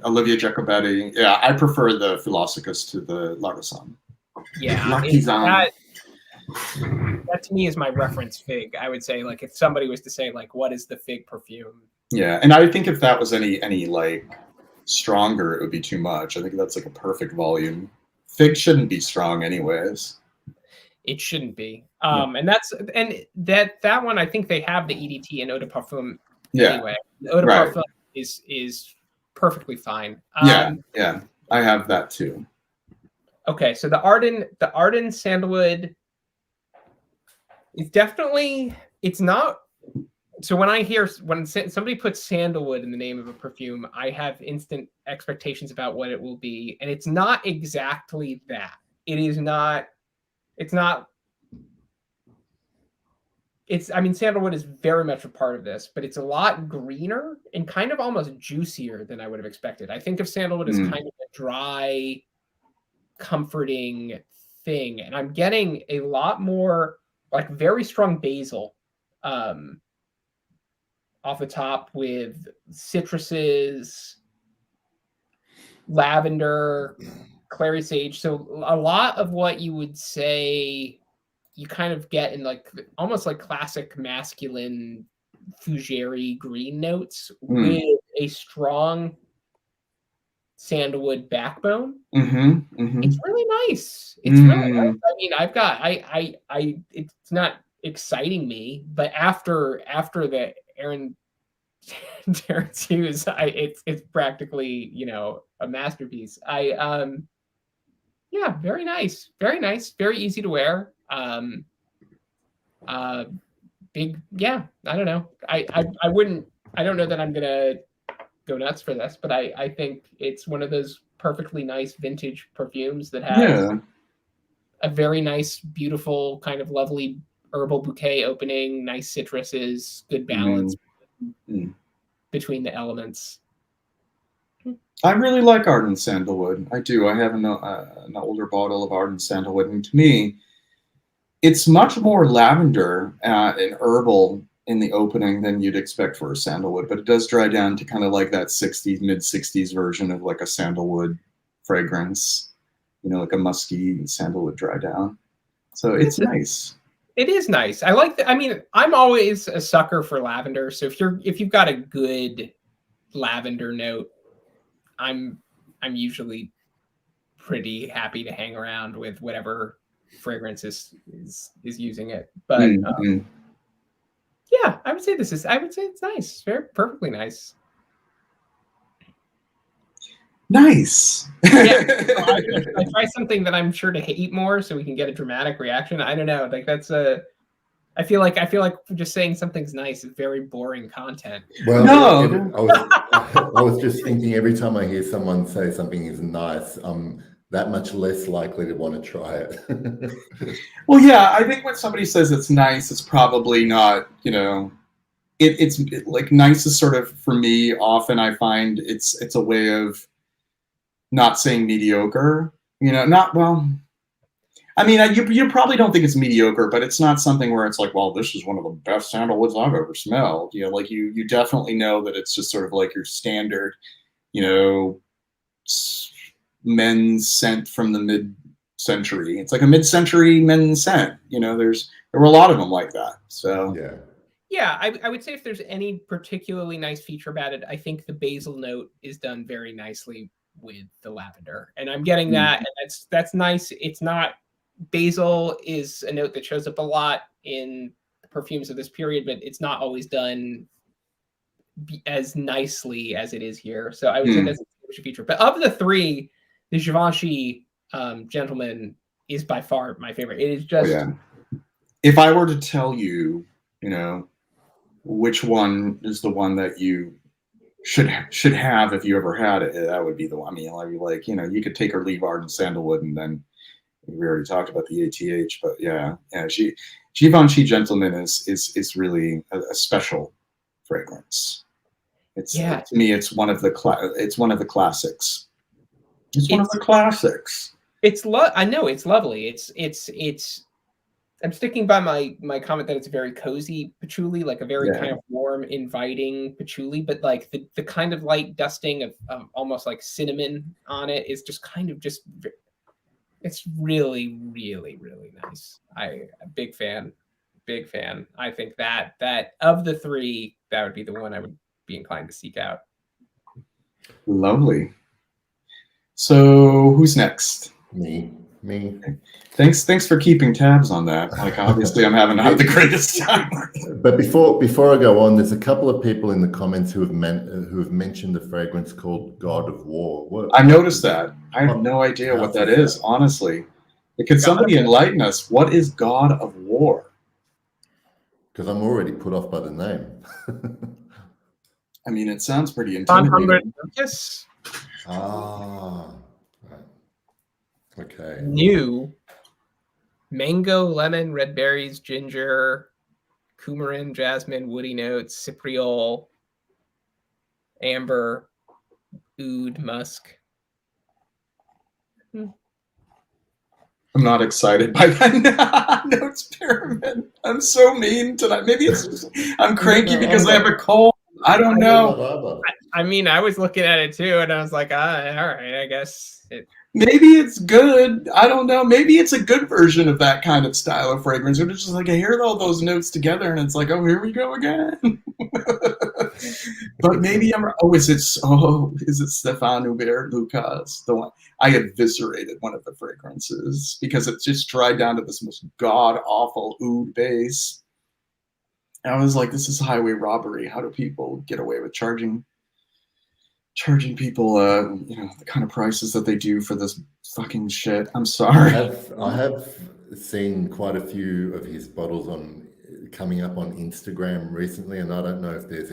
Olivia Jacobetti. Yeah, I prefer the Philosopherus to the L'Artisan. Yeah, that to me is my reference fig. I would say, if somebody was to say, what is the fig perfume? Yeah, and I think if that was any stronger, it would be too much. I think that's a perfect volume. Fig shouldn't be strong anyways. It shouldn't be. And that one, I think they have the EDT and Eau de Parfum anyway. The Eau de Parfum is perfectly fine. Yeah, I have that too. Okay, so the Arden Sandalwood It's definitely, it's not. So when somebody puts sandalwood in the name of a perfume, I have instant expectations about what it will be. And it's not exactly that. It is not, it's not, I mean, sandalwood is very much a part of this, but it's a lot greener and kind of almost juicier than I would have expected. I think of sandalwood as kind of a dry, comforting thing. And I'm getting a lot more like very strong basil. Off the top with citruses, lavender, clary sage. So a lot of what you would say you kind of get in like almost like classic masculine fougere green notes with a strong sandalwood backbone. It's really nice. It's really nice. I mean, it's not exciting me, but after the Aaron Terrence Hughes, it's practically, you know, a masterpiece. Yeah, very nice, very easy to wear. Big, yeah, I don't know. I don't know that I'm gonna go nuts for this, but I think it's one of those perfectly nice vintage perfumes that has a very nice, beautiful, kind of lovely herbal bouquet opening, nice citruses, good balance between the elements. I really like ardent sandalwood. I do. I have an older bottle of ardent sandalwood, and to me, it's much more lavender and herbal in the opening than you'd expect for a sandalwood, but it does dry down to kind of like that mid 60s version of like a sandalwood fragrance, you know, like a musky sandalwood dry down. So it's nice. It is nice. I like I mean, I'm always a sucker for lavender. So if you've got a good lavender note, I'm usually pretty happy to hang around with whatever fragrance is using it. But yeah, I would say it's nice. Very perfectly nice. Nice. Yeah, I try something that I'm sure to hate more so we can get a dramatic reaction. I don't know. Like I feel like just saying something's nice is very boring content. Well, no. I was just thinking every time I hear someone say something is nice, I'm that much less likely to want to try it. Well, yeah, I think when somebody says it's nice, it's probably not, you know, it's like nice is sort of, for me, often I find it's a way of not saying mediocre, you know, not, well, I mean, you probably don't think it's mediocre, but it's not something where it's like, well, this is one of the best sandalwoods I've ever smelled. You know, like you definitely know that it's just sort of like your standard, you know, men's scent from the mid-century. It's like a mid-century men's scent. You know, there were a lot of them like that. So yeah, I would say if there's any particularly nice feature about it, I think the basil note is done very nicely with the lavender, and I'm getting that, and that's nice. It's not, basil is a note that shows up a lot in perfumes of this period, but it's not always done as nicely as it is here. So I would say that's a feature. But of the three, the Givenchy Gentleman is by far my favorite. It is just. Oh, yeah. If I were to tell you, you know, which one is the one that you should have if you ever had it, that would be the one. I mean, I'd be like, you know, you could take or leave ardent sandalwood, and then we already talked about the ATH, but yeah, Givenchy Gentleman is really a special fragrance. To me, it's one of the classics. It's one of the classics. I know it's lovely. It's. I'm sticking by my comment that it's a very cozy patchouli, like a very kind of warm, inviting patchouli, but like the kind of light dusting of almost like cinnamon on it is just kind of just. It's really, really, really nice. I'm a big fan. I think that of the three, that would be the one I would be inclined to seek out. Lovely. So who's next? Me. Thanks for keeping tabs on that. Like, obviously, I'm having not the greatest time. But before I go on, there's a couple of people in the comments who have mentioned the fragrance called God of War. I noticed that. I have no idea what that is, honestly. Could somebody enlighten us? What is God of War? Because I'm already put off by the name. I mean, it sounds pretty Von intimidating. Lucas. Ah, right. Okay. New. Mango, lemon, red berries, ginger, coumarin, jasmine, woody notes, cypriol, amber, oud, musk. I'm not excited by that notes pyramid. I'm so mean tonight. Maybe it's just I'm cranky because I have a cold. I don't know. I mean, I was looking at it too, and I was like, all right, I guess it. Maybe it's good. I don't know. Maybe it's a good version of that kind of style of fragrance. It's just like I hear all those notes together, and it's like, oh, here we go again. But maybe I'm. Is it Stefan Hubert Lucas? The one I eviscerated one of the fragrances because it just dried down to this most god awful oud base. And I was like, this is highway robbery. How do people get away with charging people, the kind of prices that they do for this fucking shit? I'm sorry. I have seen quite a few of his bottles coming up on Instagram recently, and I don't know if there's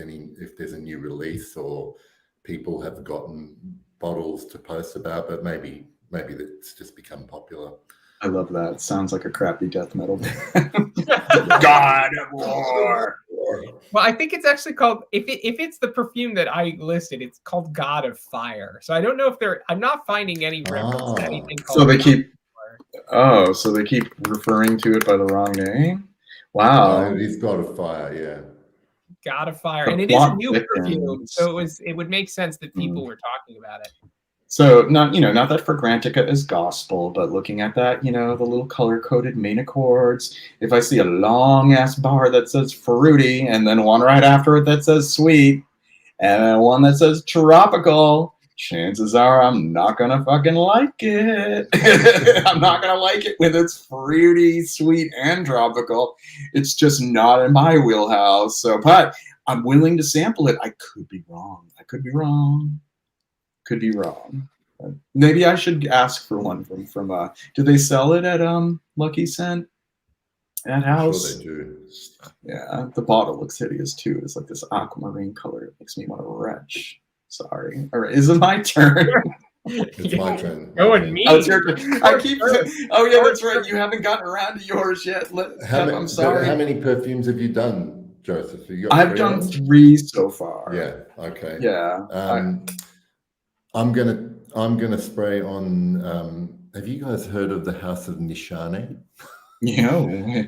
a new release or people have gotten bottles to post about, but maybe that's just become popular. I love that. It sounds like a crappy death metal band. God of War. Well, I think it's actually called, if it's the perfume that I listed, it's called God of Fire. So I don't know if I'm not finding any reference to anything called so they keep referring to it by the wrong name? Wow. No, it's God of Fire, yeah. God of Fire. And it is a new perfume, so it would make sense that people were talking about it. So not that Fragrantica is gospel, but looking at that, the little color-coded main accords, if I see a long-ass bar that says fruity, and then one right after it that says sweet, and then one that says tropical, chances are I'm not gonna fucking like it. I'm not gonna like it when it's fruity, sweet, and tropical. It's just not in my wheelhouse. So, but I'm willing to sample it. I could be wrong. Could be wrong. Maybe I should ask for one from do they sell it at Lucky Scent at house? Sure they do. Yeah, the bottle looks hideous too. It's like this aquamarine color. It makes me want to retch. Sorry. All right, is it my turn? It's my turn. Oh, and me. Oh, it's your turn. Oh yeah, that's right. You haven't gotten around to yours yet. I'm sorry. How many perfumes have you done, Joseph? I've done 3 so far. Yeah. Okay. Yeah. I'm gonna spray on. Have you guys heard of the House of Nishane? Yeah,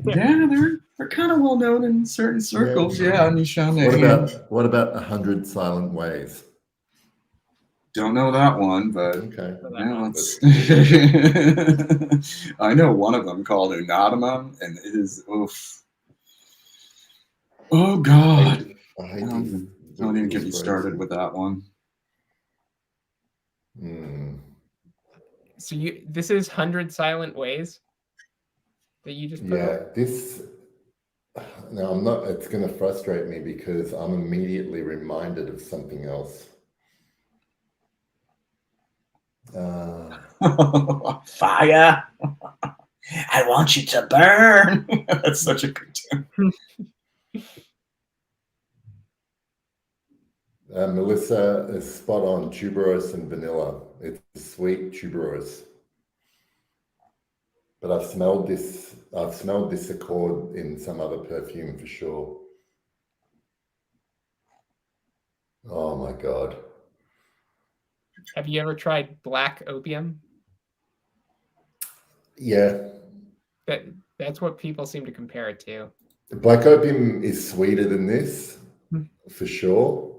they're kind of well known in certain circles. Yeah, Nishane. What about 100 Silent Ways? Don't know that one, but okay. No, I know one of them called Unadamum, and it is oof. Oh God! Don't even get me started with that one. So this is 100 Silent Ways that you just put up? No, I'm not. It's going to frustrate me because I'm immediately reminded of something else. Fire! I want you to burn. That's such a good tune. Melissa is spot on. Tuberose and vanilla. It's sweet tuberose. But I've smelled this accord in some other perfume for sure. Oh my God. Have you ever tried black opium? Yeah. That's what people seem to compare it to. Black opium is sweeter than this, for sure.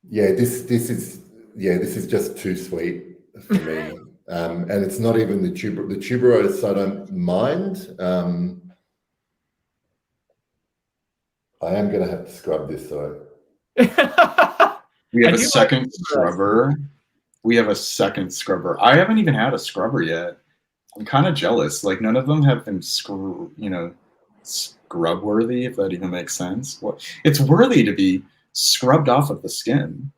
Yeah, this is just too sweet for me. And it's not even the tuberose I don't mind. I am going to have to scrub this though. We have a second scrubber. I haven't even had a scrubber yet. I'm kind of jealous. Like none of them have been scrub worthy, if that even makes sense. It's worthy to be scrubbed off of the skin.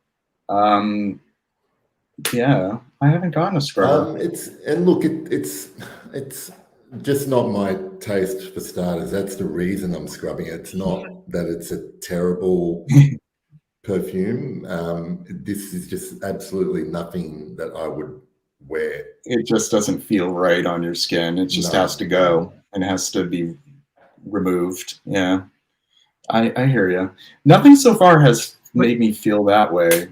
Yeah, I haven't gotten a scrubber. It's just not my taste for starters. That's the reason I'm scrubbing it. It's not that it's a terrible perfume. This is just absolutely nothing that I would wear. It just doesn't feel right on your skin. It just has to go and has to be removed. Yeah, I hear you. Nothing so far has made me feel that way.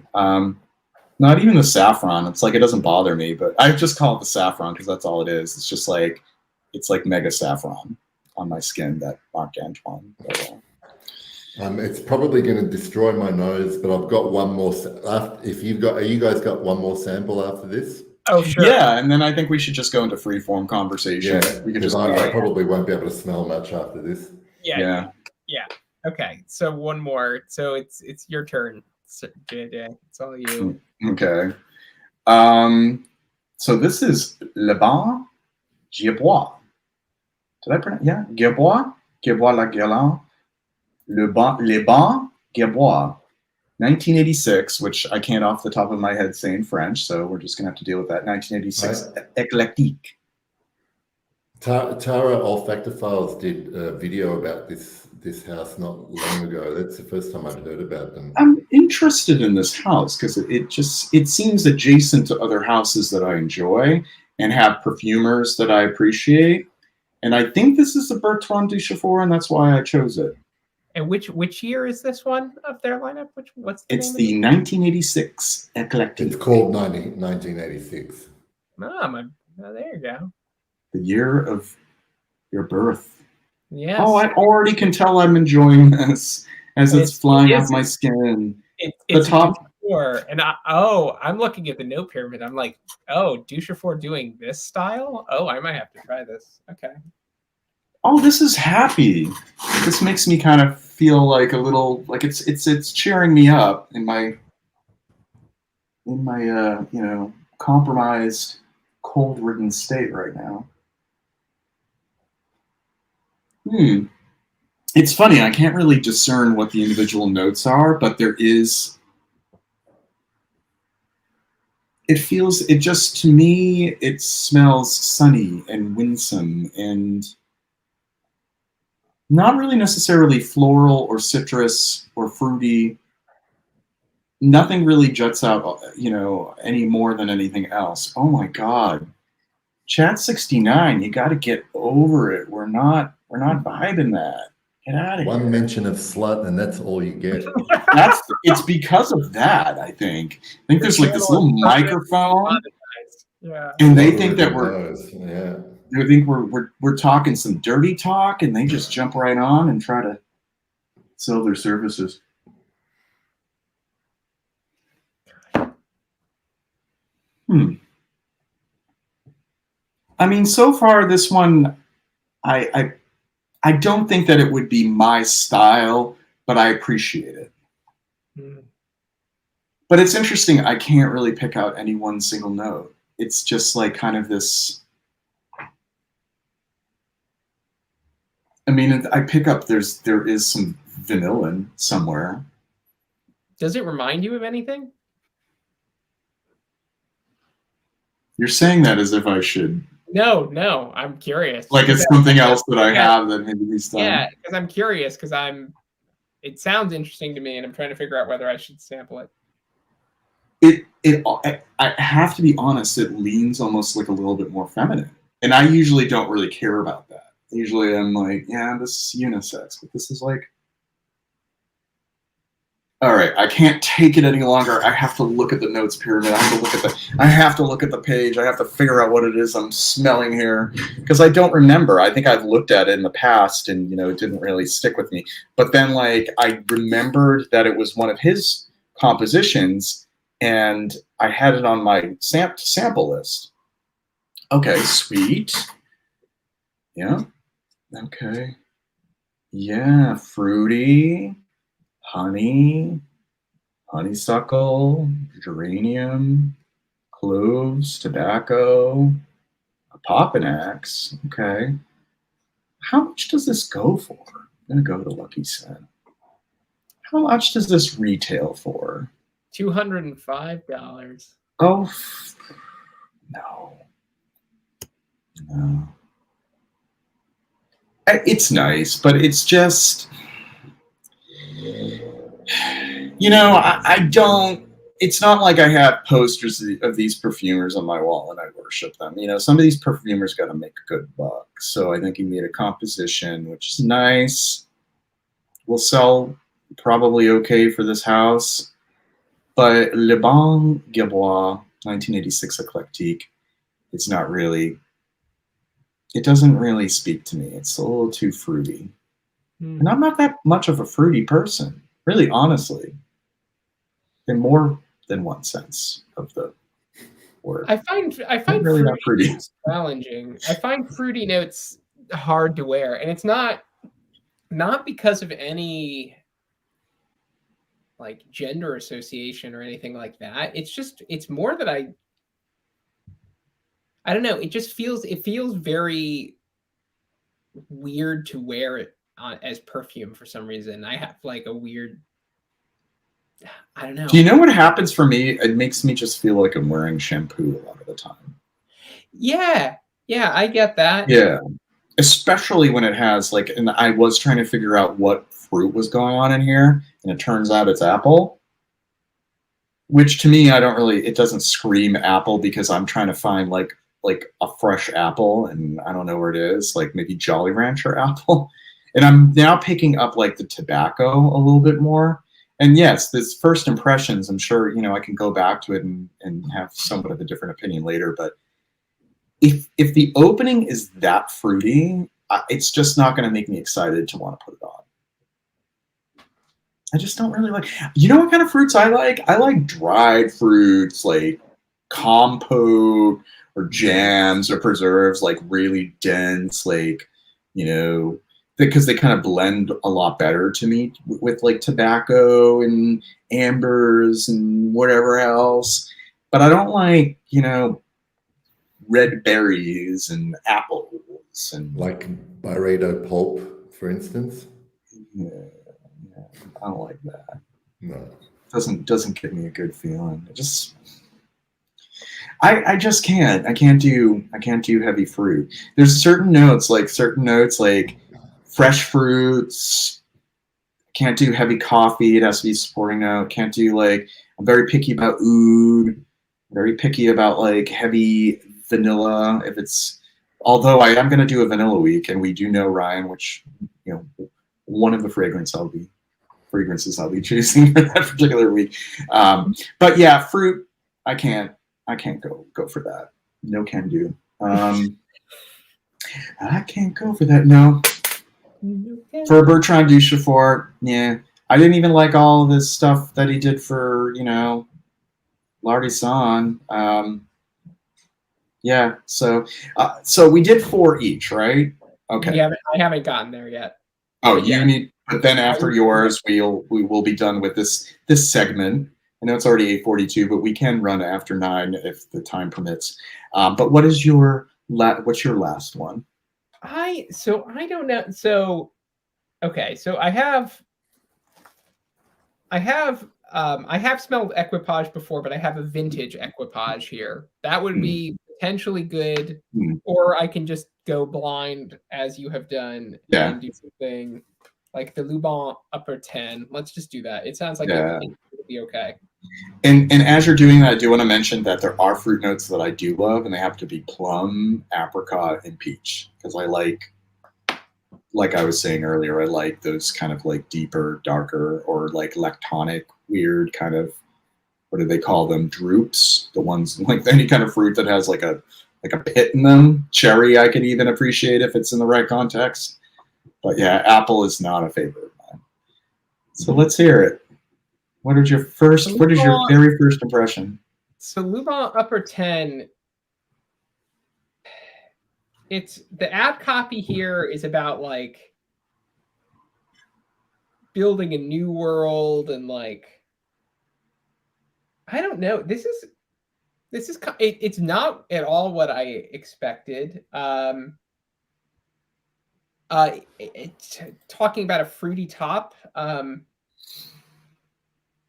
Not even the saffron. It's like it doesn't bother me, but I just call it the saffron because that's all it is. It's just like it's like mega saffron on my skin. That Marc Antoine. It's probably going to destroy my nose, but I've got one more. If you've got, you guys got one more sample after this? Oh, sure. Yeah, and then I think we should just go into free form conversation. Yeah, we could just. I probably won't be able to smell much after this. Yeah. Okay, so one more. So it's your turn, JJ. It's all you. Okay. So this is Le Ban Giebois. Did I pronounce? Yeah, Giebois. Giebois la Guerlain. Les Ban Giebois. 1986, which I can't off the top of my head say in French, so we're just going to have to deal with that. 1986, Eclectique. Tara Olfactophiles did a video about this house not long ago. That's the first time I've heard about them. I'm interested in this house because it seems adjacent to other houses that I enjoy and have perfumers that I appreciate. And I think this is the Bertrand Duchefort, and that's why I chose it. And which year is this one of their lineup? What's the It's name the 1986 Eclectique. It's called 1986. Oh, there you go. The year of your birth. Yes. Oh, I already can tell I'm enjoying this as it's flying off my skin. It's the top. And I'm looking at the note pyramid. I'm like, oh, Duchefort doing this style? Oh, I might have to try this. Okay. Oh, this is happy. This makes me kind of feel like a little like it's cheering me up in my compromised, cold-ridden state right now. It's funny, I can't really discern what the individual notes are, but there is to me it smells sunny and winsome and not really necessarily floral or citrus or fruity. Nothing really juts out, any more than anything else. Oh my God. Chat 69, you got to get over it. We're not vibing that. Get out of here. One mention of slut, and that's all you get. It's because of that, I think. I think there's like this little microphone. Yeah. And they think that we're yeah. They think we're talking some dirty talk, and they just jump right on and try to sell their services. I mean, so far this one, I don't think that it would be my style, but I appreciate it. But it's interesting. I can't really pick out any one single note. It's just like kind of this. I mean, I pick up there is some vanilla somewhere. Does it remind you of anything? You're saying that as if I should. No, I'm curious. Like it's something else that I have that maybe he's done. Yeah, because I'm curious because it sounds interesting to me and I'm trying to figure out whether I should sample it. I have to be honest, it leans almost like a little bit more feminine. And I usually don't really care about that. Usually I'm like, yeah, this is unisex, but this is like, all right, I can't take it any longer. I have to look at the notes pyramid. I have to look at the page. I have to figure out what it is I'm smelling here because I don't remember. I think I've looked at it in the past and, it didn't really stick with me. But then like I remembered that it was one of his compositions and I had it on my sample list. Okay, sweet. Yeah. Okay. Yeah, fruity. Honeysuckle, geranium, cloves, tobacco, a Popinax. Okay. How much does this go for? I'm going to go to Lucky Scent. How much does this retail for? $205. Oh, no. It's nice, but it's just, you know, I don't. It's not like I have posters of these perfumers on my wall and I worship them. You know, some of these perfumers got to make a good buck. So I think he made a composition, which is nice. Will sell probably okay for this house. But Le Bon Gabois, 1986 Eclectique, it's not really, it doesn't really speak to me. It's a little too fruity. And I'm not that much of a fruity person, really, honestly. In more than one sense of the word. I find really not fruity challenging. I find fruity notes hard to wear, and it's not because of any like gender association or anything like that. It's just, it's more that I don't know. It feels very weird to wear it as perfume for some reason. I have like a weird, I don't know. Do you know what happens for me? It makes me just feel like I'm wearing shampoo a lot of the time. Yeah, I get that. Yeah, especially when it has like, and I was trying to figure out what fruit was going on in here, and it turns out it's apple. Which to me, it doesn't scream apple because I'm trying to find like a fresh apple, and I don't know where it is, like maybe Jolly Rancher apple. And I'm now picking up like the tobacco a little bit more. And yes, this first impressions, I'm sure, you know, I can go back to it and have somewhat of a different opinion later. But if the opening is that fruity, it's just not going to make me excited to want to put it on. I just don't really like, you know what kind of fruits I like? I like dried fruits, like compote or jams or preserves, like really dense, like, you know, because they kind of blend a lot better to me with like tobacco and ambers and whatever else. But I don't like, you know, red berries and apples and like Byredo pulp, for instance. Yeah, I don't like that. No, doesn't give me a good feeling. I just can't. I can't do heavy fruit. There's certain notes like fresh fruits. Can't do heavy coffee. It has to be a supporting note. Can't do like, I'm very picky about oud. Very picky about like heavy vanilla. If it's, although I am going to do a vanilla week, and we do know, Ryan, which, you know, one of the fragrances I'll be choosing for that particular week. But yeah, fruit, I can't go for that. No can do. I can't go for that. No. For Bertrand Duchefort, yeah. I didn't even like all of this stuff that he did for, you know, L'Artisan. Yeah, so we did 4 each, right? Okay. I haven't gotten there yet. Oh, you need, but then after yours, we will be done with this segment. I know it's already 8:42, but we can run after 9 if the time permits. But what's your last one? I don't know. So okay, so I have smelled equipage before, but I have a vintage equipage here. That would be potentially good, or I can just go blind as you have done and do something like the Lubin Upper 10. Let's just do that. It sounds like it would be okay. And as you're doing that, I do want to mention that there are fruit notes that I do love, and they have to be plum, apricot, and peach, because I like I was saying earlier, I like those kind of like deeper, darker, or like lactonic, weird kind of, what do they call them? Drupes. The ones like any kind of fruit that has like a pit in them. Cherry, I can even appreciate if it's in the right context. But yeah, apple is not a favorite of mine. So let's hear it. What is your very first impression? So Lubin Upper 10, it's the ad copy here is about like building a new world, and like, I don't know. This is it's not at all what I expected. It's talking about a fruity top.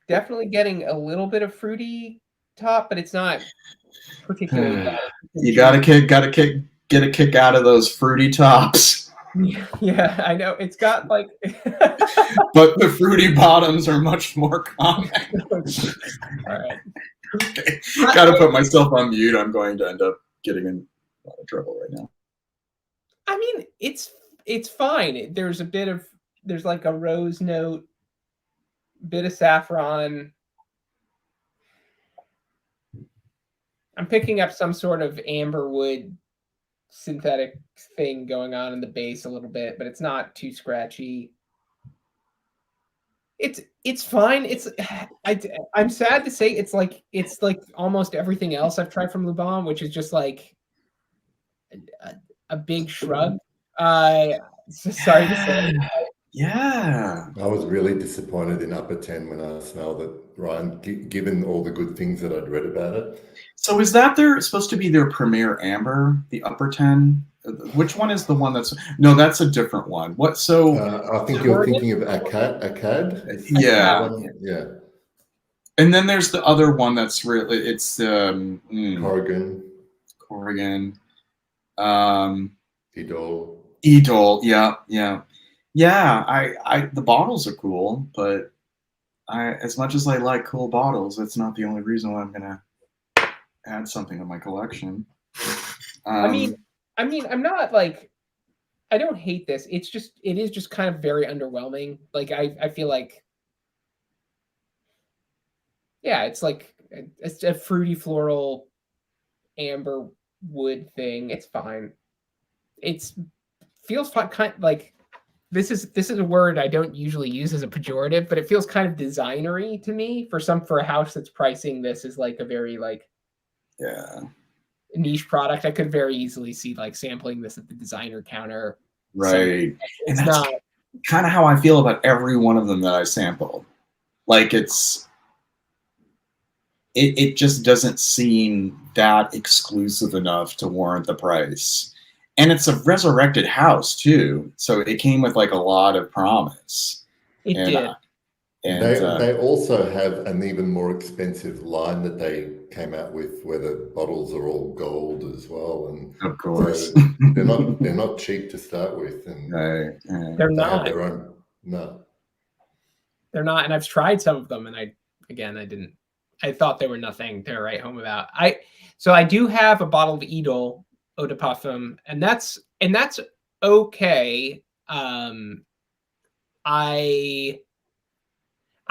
Definitely getting a little bit of fruity top, but it's not particularly bad. You get a kick out of those fruity tops. Yeah, I know. It's got like But the fruity bottoms are much more common. All right. Okay. Gotta put myself on mute. I'm going to end up getting in a lot of trouble right now. I mean, it's fine. There's like a rose note, bit of saffron. I'm picking up some sort of amberwood synthetic thing going on in the base a little bit, but it's not too scratchy. It's fine. I'm sad to say it's like almost everything else I've tried from Lubon, which is just like a big shrug. Sorry to say. Yeah. I was really disappointed in Upper 10 when I smelled it, Ryan, given all the good things that I'd read about it. So is that supposed to be their premier amber, the Upper 10? Which one is the one that's... No, that's a different one. What? So I think you're thinking of Akkad. Yeah. Yeah. And then there's the other one that's really... It's Corrigan. Idol. Yeah. The bottles are cool, but as much as I like cool bottles, that's not the only reason why I'm gonna add something to my collection. I mean, I'm not like, I don't hate this. It is just kind of very underwhelming. Like I feel like, yeah, it's like it's a fruity floral amber wood thing. It's fine. Feels fun, kind of like this is a word I don't usually use as a pejorative, but it feels kind of designery to me for a house that's pricing this as like a very like niche product. I could very easily see like sampling this at the designer counter. Right. So and that's not kind of how I feel about every one of them that I sampled. Like it just doesn't seem that exclusive enough to warrant the price. And it's a resurrected house too, so it came with like a lot of promise. It did. And they also have an even more expensive line that they came out with, where the bottles are all gold as well. And of course, so they're not cheap to start with, and they're not. Have their own, no, they're not. And I've tried some of them, and I didn't. I thought they were nothing to write home about. So I do have a bottle of Idol Eau de Parfum, and that's okay.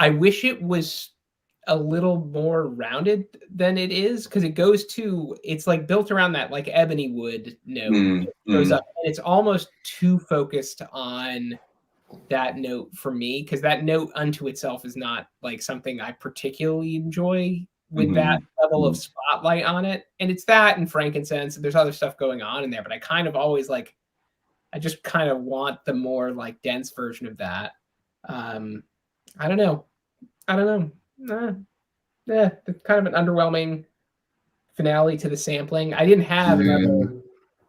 I wish it was a little more rounded than it is, because it's like built around that like ebony wood note. It goes up, and it's almost too focused on that note for me, because that note unto itself is not like something I particularly enjoy with that level of spotlight on it. And it's that and frankincense, and there's other stuff going on in there, but I kind of always like, I just kind of want the more like dense version of that. I don't know. It's kind of an underwhelming finale to the sampling. I didn't have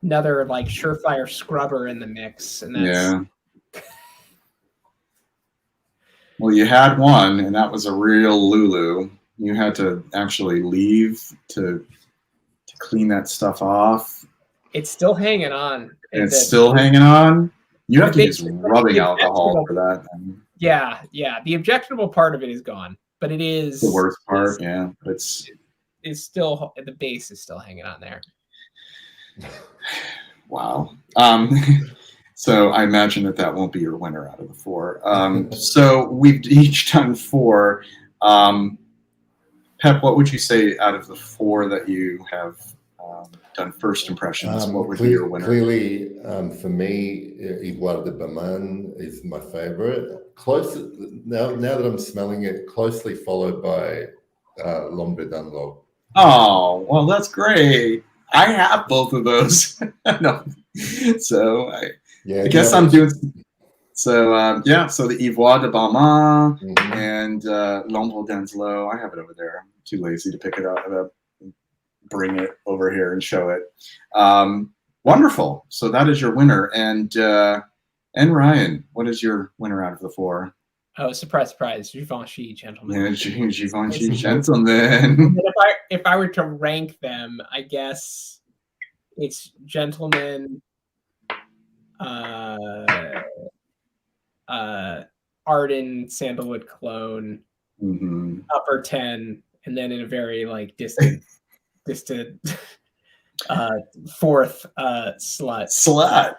another like surefire scrubber in the mix, and that's Well, you had one, and that was a real Lulu. You had to actually leave to clean that stuff off. It's still hanging on. It's still hanging on? You have to use rubbing alcohol for that. Yeah. The objectionable part of it is gone, but it is the worst part. Yeah, it's still, the base is still hanging on there. Wow. So I imagine that won't be your winner out of the 4. So we've each done 4. Pep, what would you say out of the 4 that you have done first impressions? What would be your winner? Clearly, for me, Ivoir de Baman is my favorite. Now that I'm smelling it, closely followed by L'Ombre d'Anlo. Oh, well, that's great. I have both of those. No. So I guess I'm doing... So, so the Ivoir de Balmain and L'Ombre d'Anlo, I have it over there. I'm too lazy to pick it up, bring it over here and show it. Wonderful. So that is your winner. And Ryan, what is your winner out of the 4? Oh, surprise, surprise. Givenchy, gentlemen. Yeah, Givenchy, gentlemen. If I were to rank them, I guess it's gentlemen, Arden Sandalwood Cologne, Mm-hmm. Upper 10, and then in a very like distant fourth Slut. Slut.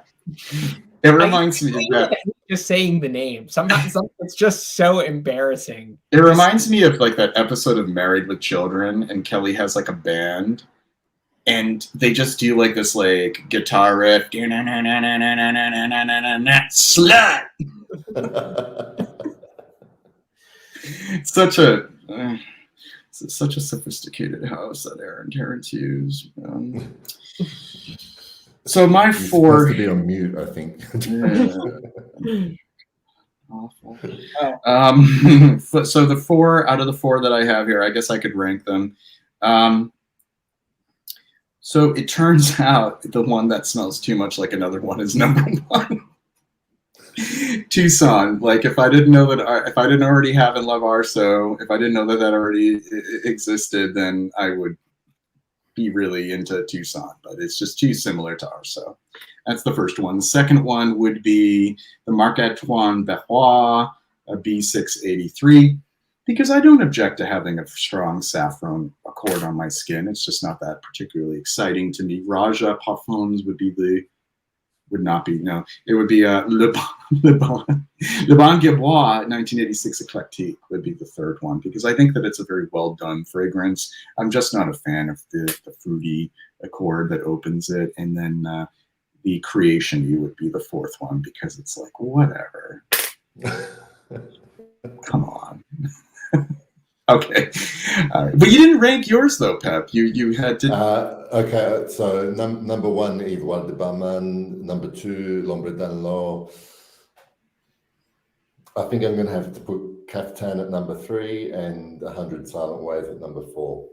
It reminds me of that. Just saying the name. Sometimes it's just so embarrassing. It reminds me of like that episode of Married with Children, and Kelly has like a band, and they just do like this like guitar riff, slut. Such a sophisticated house that Aaron Terrence used. So my You're four supposed to be on mute, I think. Awful. So the 4 out of the 4 that I have here, I guess I could rank them. So it turns out the one that smells too much like another one is number 1. Tucson. Like if I didn't know that, if I didn't already have in Love Arso, if I didn't know that that already existed, then I would be really into Tucson. But it's just too similar to Arso. That's the first one. The second one would be the Marc Antoine Berrois, a B683, because I don't object to having a strong saffron accord on my skin. It's just not that particularly exciting to me. Roja Parfums would be Le Bon Gerbois 1986 Eclectique would be the third one, because I think that it's a very well done fragrance. I'm just not a fan of the fruity accord that opens it, and then the Creation You would be the fourth one, because it's like, whatever. Come on. Okay. But you didn't rank yours though, Pep. You had to. Okay, so number 1, Ivoir de Barman. Number 2, L'Ombre d'Anlo. I think I'm going to have to put Kaftan at number 3 and 100 Silent Ways at number 4. All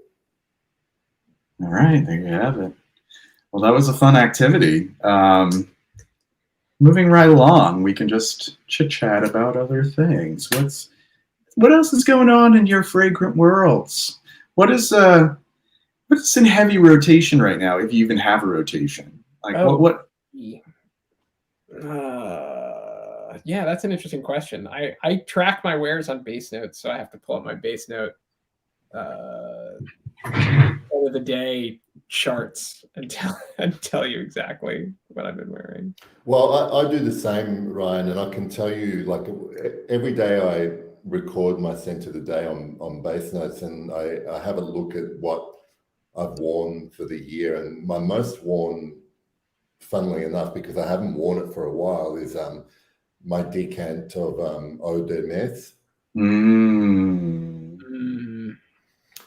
right, there you have it. Well, that was a fun activity. Moving right along, we can just chit-chat about other things. What else is going on in your fragrant worlds? What's in heavy rotation right now, if you even have a rotation? Like what? Yeah, that's an interesting question. I track my wares on base notes, so I have to pull up my base note over the day charts and tell you exactly what I've been wearing. Well, I do the same, Ryan, and I can tell you, like, every day I record my scent of the day on base notes, and I have a look at what I've worn for the year, and my most worn, funnily enough, because I haven't worn it for a while, is my decant of Eau de Messe.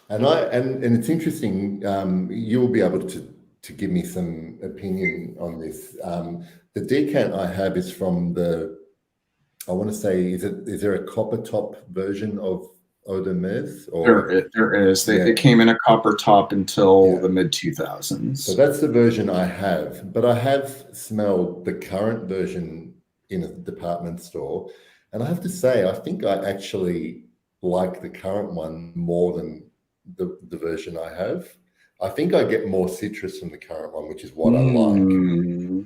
And it's interesting. You will be able to give me some opinion on this. The decant I have is from I want to say, is there a copper top version of Eau de Messe? There is. They came in a copper top until the mid-2000s. So that's the version I have. But I have smelled the current version in a department store. And I have to say, I think I actually like the current one more than the version I have. I think I get more citrus from the current one, which is what I like.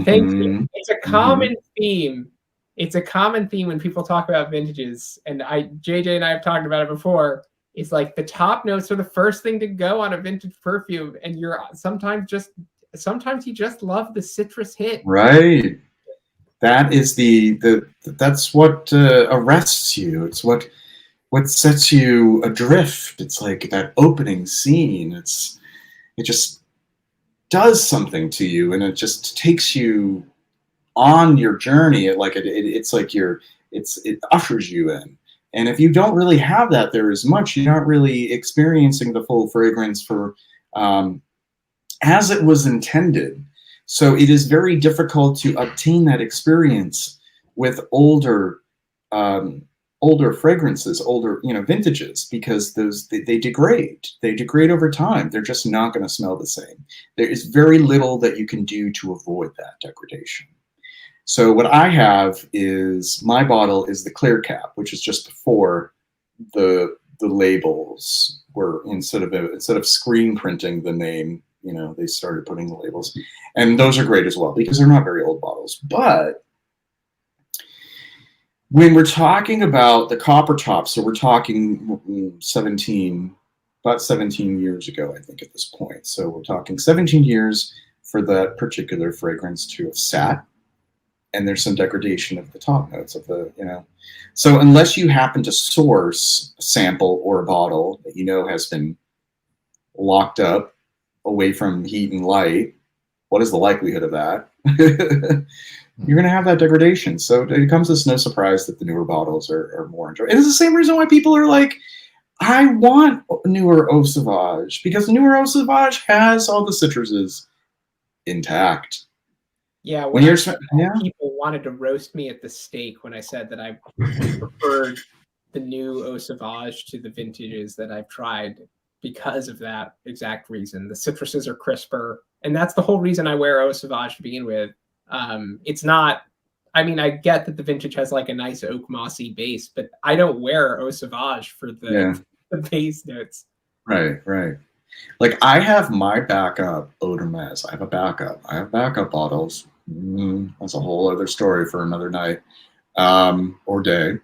Thank you. It's a common theme. It's a common theme when people talk about vintages, and JJ and I have talked about it before. It's like the top notes are the first thing to go on a vintage perfume, and you're sometimes you just love the citrus hit. Right. That is that's what arrests you. It's what sets you adrift. It's like that opening scene. It just does something to you, and it just takes you on your journey. It ushers you in. And if you don't really have that there as much, you're not really experiencing the full fragrance for as it was intended. So it is very difficult to obtain that experience with older fragrances, older vintages, because they degrade. They degrade over time. They're just not going to smell the same. There is very little that you can do to avoid that degradation. So what I have is, my bottle is the clear cap, which is just before the labels were, instead of screen printing the name, you know, they started putting the labels, and those are great as well because they're not very old bottles. But when we're talking about the copper top, so we're talking about 17 years ago, I think, at this point. So we're talking 17 years for that particular fragrance to have sat, and there's some degradation of the top notes of the, you know. So unless you happen to source a sample or a bottle that you know has been locked up away from heat and light, what is the likelihood of that? You're going to have that degradation. So it comes as no surprise that the newer bottles are more enjoyable. It's the same reason why people are like, I want newer Eau Sauvage, because the newer Eau Sauvage has all the citruses intact. Yeah, when you're people wanted to roast me at the stake when I said that I preferred the new Eau Sauvage to the vintages that I've tried because of that exact reason. The citruses are crisper, and that's the whole reason I wear Eau Sauvage to begin with. It's not, I mean, I get that the vintage has like a nice oak mossy base, but I don't wear Eau Sauvage for the base notes. Right. Like I have my backup Eau de Mez. I have backup bottles. That's a whole other story for another night or day.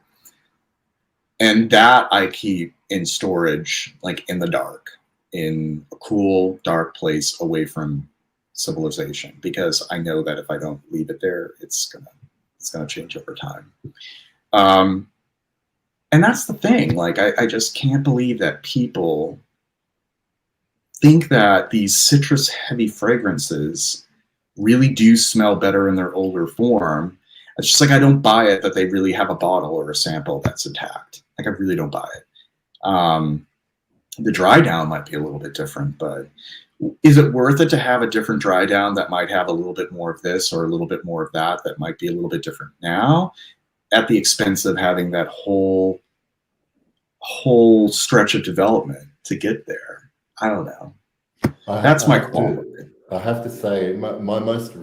And that I keep in storage, like in the dark, in a cool, dark place away from civilization, because I know that if I don't leave it there, it's gonna change over time. And that's the thing. Like I just can't believe that people think that these citrus heavy fragrances really do smell better in their older form. It's just like I don't buy it that they really have a bottle or a sample that's intact. Like I really don't buy it. The dry down might be a little bit different, but is it worth it to have a different dry down that might have a little bit more of this or a little bit more of that might be a little bit different now, at the expense of having that whole stretch of development to get there? I don't know. That's my call. I have to say, the most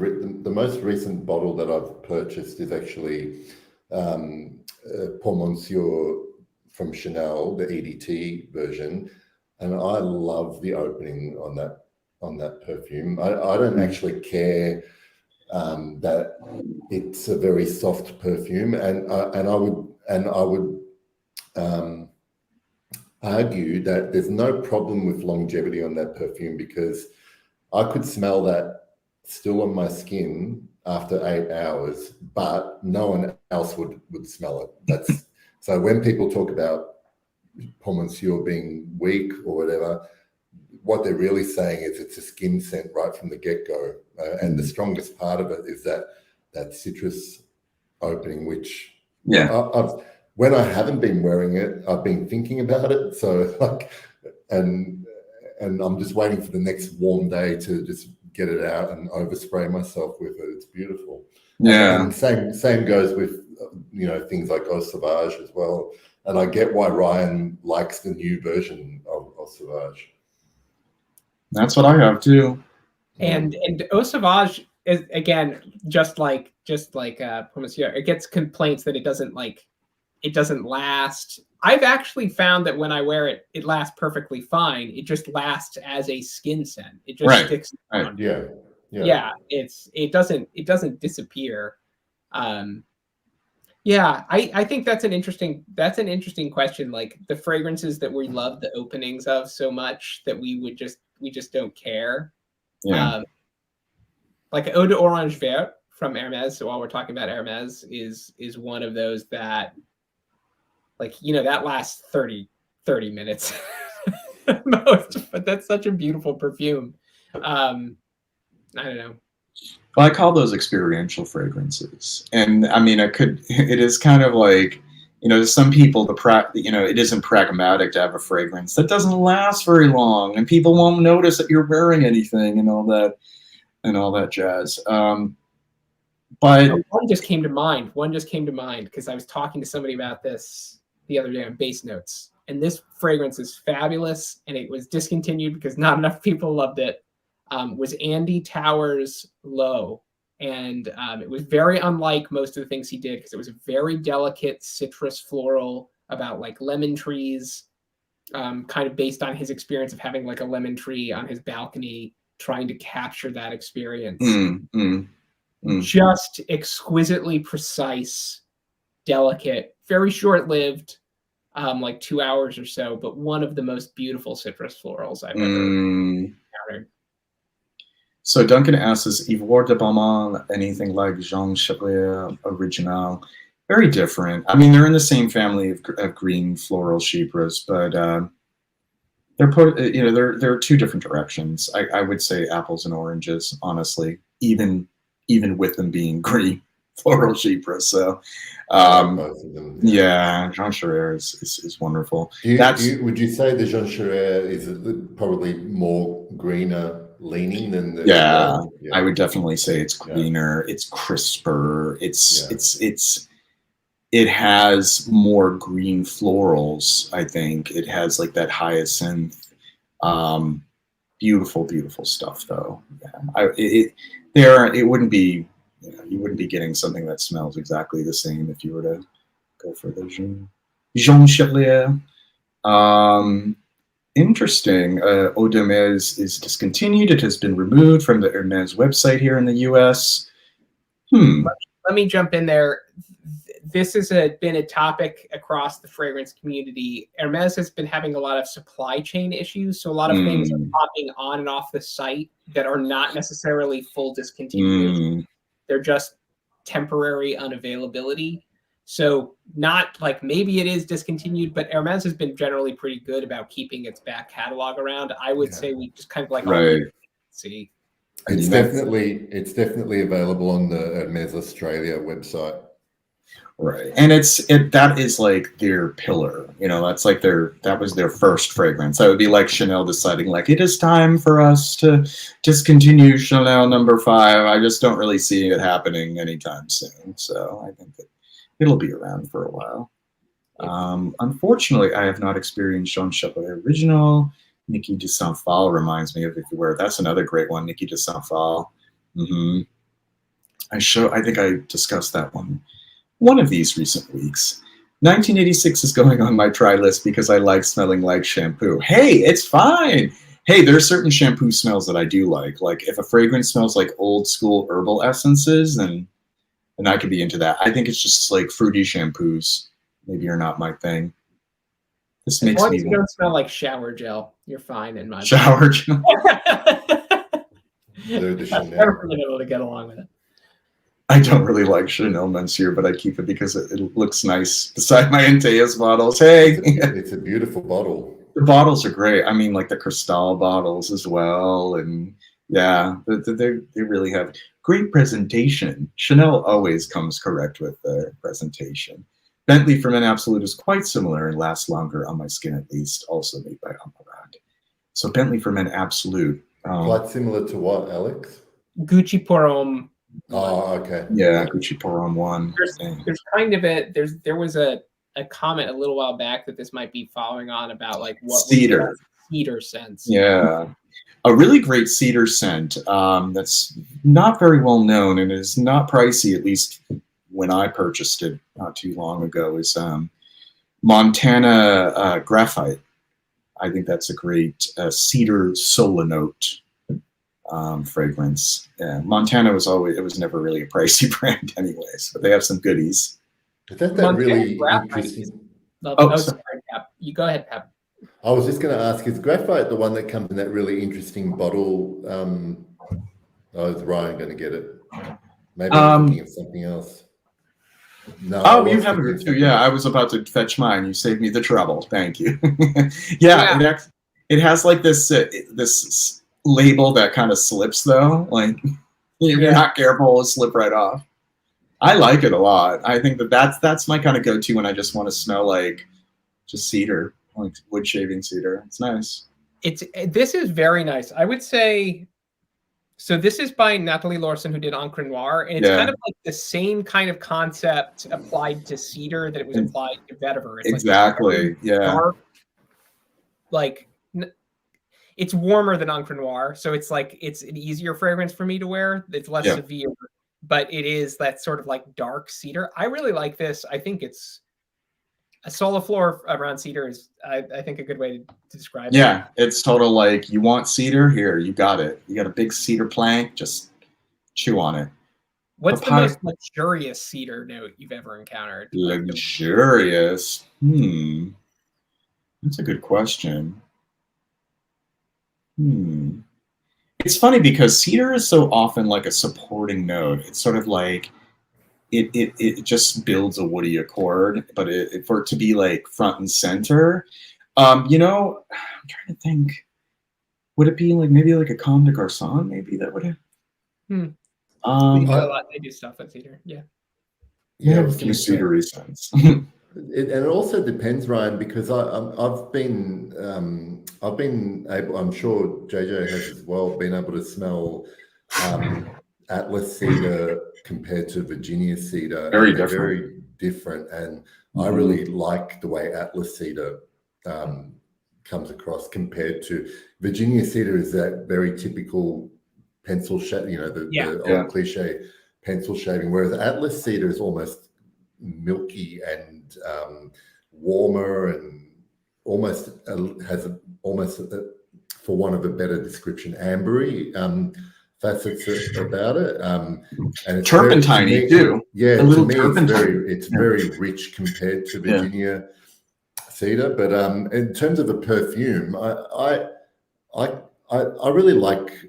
recent bottle that I've purchased is actually Pour Monsieur from Chanel, the EDT version, and I love the opening on that perfume. I don't actually care that it's a very soft perfume, and I would argue that there's no problem with longevity on that perfume, because I could smell that still on my skin after 8 hours, but no one else would smell it. So when people talk about Pour Monsieur being weak or whatever, what they're really saying is it's a skin scent right from the get-go. And the strongest part of it is that citrus opening, which when I haven't been wearing it, I've been thinking about it. So and I'm just waiting for the next warm day to just get it out and overspray myself with it. It's beautiful. Yeah. And same goes with, things like Eau Sauvage as well. And I get why Ryan likes the new version of Eau Sauvage. That's what I have too. And Eau Sauvage is, again, just like Pour Monsieur, it gets complaints that it doesn't last. I've actually found that when I wear it, it lasts perfectly fine. It just lasts as a skin scent. It just sticks around. Yeah. It doesn't disappear. I think that's an interesting question. Like the fragrances that we love the openings of so much that we just don't care. Yeah. Like Eau d'Orange Vert from Hermes. So while we're talking about Hermes, is one of those that, that lasts 30 minutes most, but that's such a beautiful perfume. I don't know. Well, I call those experiential fragrances. And I mean, it is kind of like, to some people, it isn't pragmatic to have a fragrance that doesn't last very long and people won't notice that you're wearing anything and all that jazz. But one just came to mind because I was talking to somebody about this the other day on Base Notes, and this fragrance is fabulous, and it was discontinued because not enough people loved it. Was Andy Towers Low, and it was very unlike most of the things he did because it was a very delicate citrus floral about like lemon trees, kind of based on his experience of having like a lemon tree on his balcony. trying to capture that experience. Mm. Just exquisitely precise, delicate, very short-lived, like 2 hours or so, but one of the most beautiful citrus florals I've ever encountered. So Duncan asks, is Ivoir de Balmain anything like Jean Chevalier original? Very different. I mean, they're in the same family of green floral chypres, but they're two different directions. I would say apples and oranges, honestly, even with them being green floral chypres. So both of them. Yeah, Jean Chevalier is wonderful. Would you say the Jean Chevalier is probably more greener leaning than the yeah, I would definitely say it's greener, it's crisper, it has more green florals. I think it has like that hyacinth, beautiful stuff though. It wouldn't be, you wouldn't be getting something that smells exactly the same if you were to go for the Jean Chevalier. Interesting. Eau d'Hermès is discontinued. It has been removed from the Hermès website here in the US. Let me jump in there. This has been a topic across the fragrance community. Hermès has been having a lot of supply chain issues. So a lot of things are popping on and off the site that are not necessarily full discontinuation. They're just temporary unavailability. So not like maybe it is discontinued, but Hermès has been generally pretty good about keeping its back catalog around. I would say we just kind of like see. It's definitely available on the Hermès Australia website. Right, and that is like their pillar. That's like that was their first fragrance. That would be like Chanel deciding like it is time for us to discontinue Chanel No. 5. I just don't really see it happening anytime soon. So I think that it'll be around for a while. Unfortunately, I have not experienced Jean Chevalier Original. Nikki de Saint-Phal reminds me of Ivoir. That's another great one, Nikki de Saint-Phal. I think I discussed that one of these recent weeks. 1986 is going on my try list because I like smelling like shampoo. Hey, it's fine. Hey, there are certain shampoo smells that I do like. Like if a fragrance smells like old school herbal essences, then I could be into that. I think it's just like fruity shampoos maybe are not my thing. This makes me. As long as you don't smell like shower gel, you're fine in my shower gel. I've never been able to get along with it. I don't really like Chanel Monsieur, but I keep it because it looks nice beside my Inteas bottles. Hey, it's a beautiful bottle. The bottles are great. I mean, like the Cristal bottles as well, and yeah, they really have great presentation. Chanel always comes correct with their presentation. Bentley for Men Absolute is quite similar and lasts longer on my skin, at least. Also made by Amarad. So Bentley for Men Absolute. Quite similar to what, Alex? Gucci Pour Homme. Oh, okay. Yeah, Gucci Pour Homme 1. There's kind of there was a comment a little while back that this might be following on about like what cedar scents. Yeah, a really great cedar scent that's not very well known and is not pricey, at least when I purchased it not too long ago, is Montana Graphite. I think that's a great cedar solenote fragrance. Montana was never really a pricey brand anyways, but they have some goodies. Is that really interesting? Sorry, Pep. You go ahead, Pep. I was just going to ask, is graphite the one that comes in that really interesting bottle? Is Ryan going to get it? Maybe I'm thinking of something else. No. You have it too. Yeah, I was about to fetch mine. You saved me the trouble. Thank you. Yeah. It has like this this label that kind of slips though. Like if you're not careful, it'll slip right off. I like it a lot. I think that's my kind of go-to when I just want to smell like just cedar, like wood shaving cedar. It's nice. This is very nice. I would say. So this is by Nathalie Lorson, who did Encre Noire, and it's kind of like the same kind of concept applied to cedar that it was applied to vetiver. It's exactly. Like dark, like it's warmer than Encre Noire, so it's like it's an easier fragrance for me to wear. It's less severe, but it is that sort of like dark cedar. I really like this. I think it's A soliflor around cedar is, I think, a good way to describe it. Yeah, it's total like, you want cedar? Here, you got it. You got a big cedar plank, just chew on it. What's the Papaya. most luxurious cedar note you've ever encountered? Luxurious. That's a good question. It's funny because cedar is so often like a supporting note. It's sort of like it just builds a woody accord, but for it to be like front and center, you know, I'm trying to think. Would it be like maybe like a Comme des Garçons? Maybe that would have. They do a lot. They do stuff with cedar. Yeah. Yeah, A few cedary scents. And it also depends, Ryan, because I've been able, I'm sure JJ has as well, been able to smell Atlas cedar compared to Virginia cedar. Very They're different. very different, and I really like the way Atlas cedar comes across compared to Virginia cedar. Is that very typical pencil shade, you know, the old cliche pencil shaving, whereas Atlas cedar is almost milky and warmer, and almost has almost, for want of a better description, ambery facets about it, and it's turpentine too. Yeah, a little to me, turpentine. it's very rich compared to Virginia cedar. But in terms of a perfume, I really like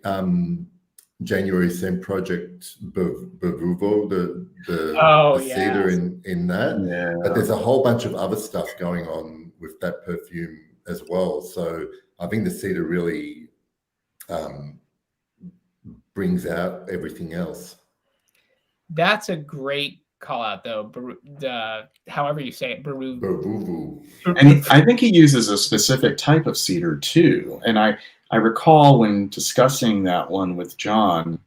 January Scent Project Bevuvo, the cedar in that. Yeah. But there's a whole bunch of other stuff going on with that perfume as well. So I think the cedar really brings out everything else. That's a great call out, though. However you say it, Bevuvo. And I think he uses a specific type of cedar too. And I recall when discussing that one with John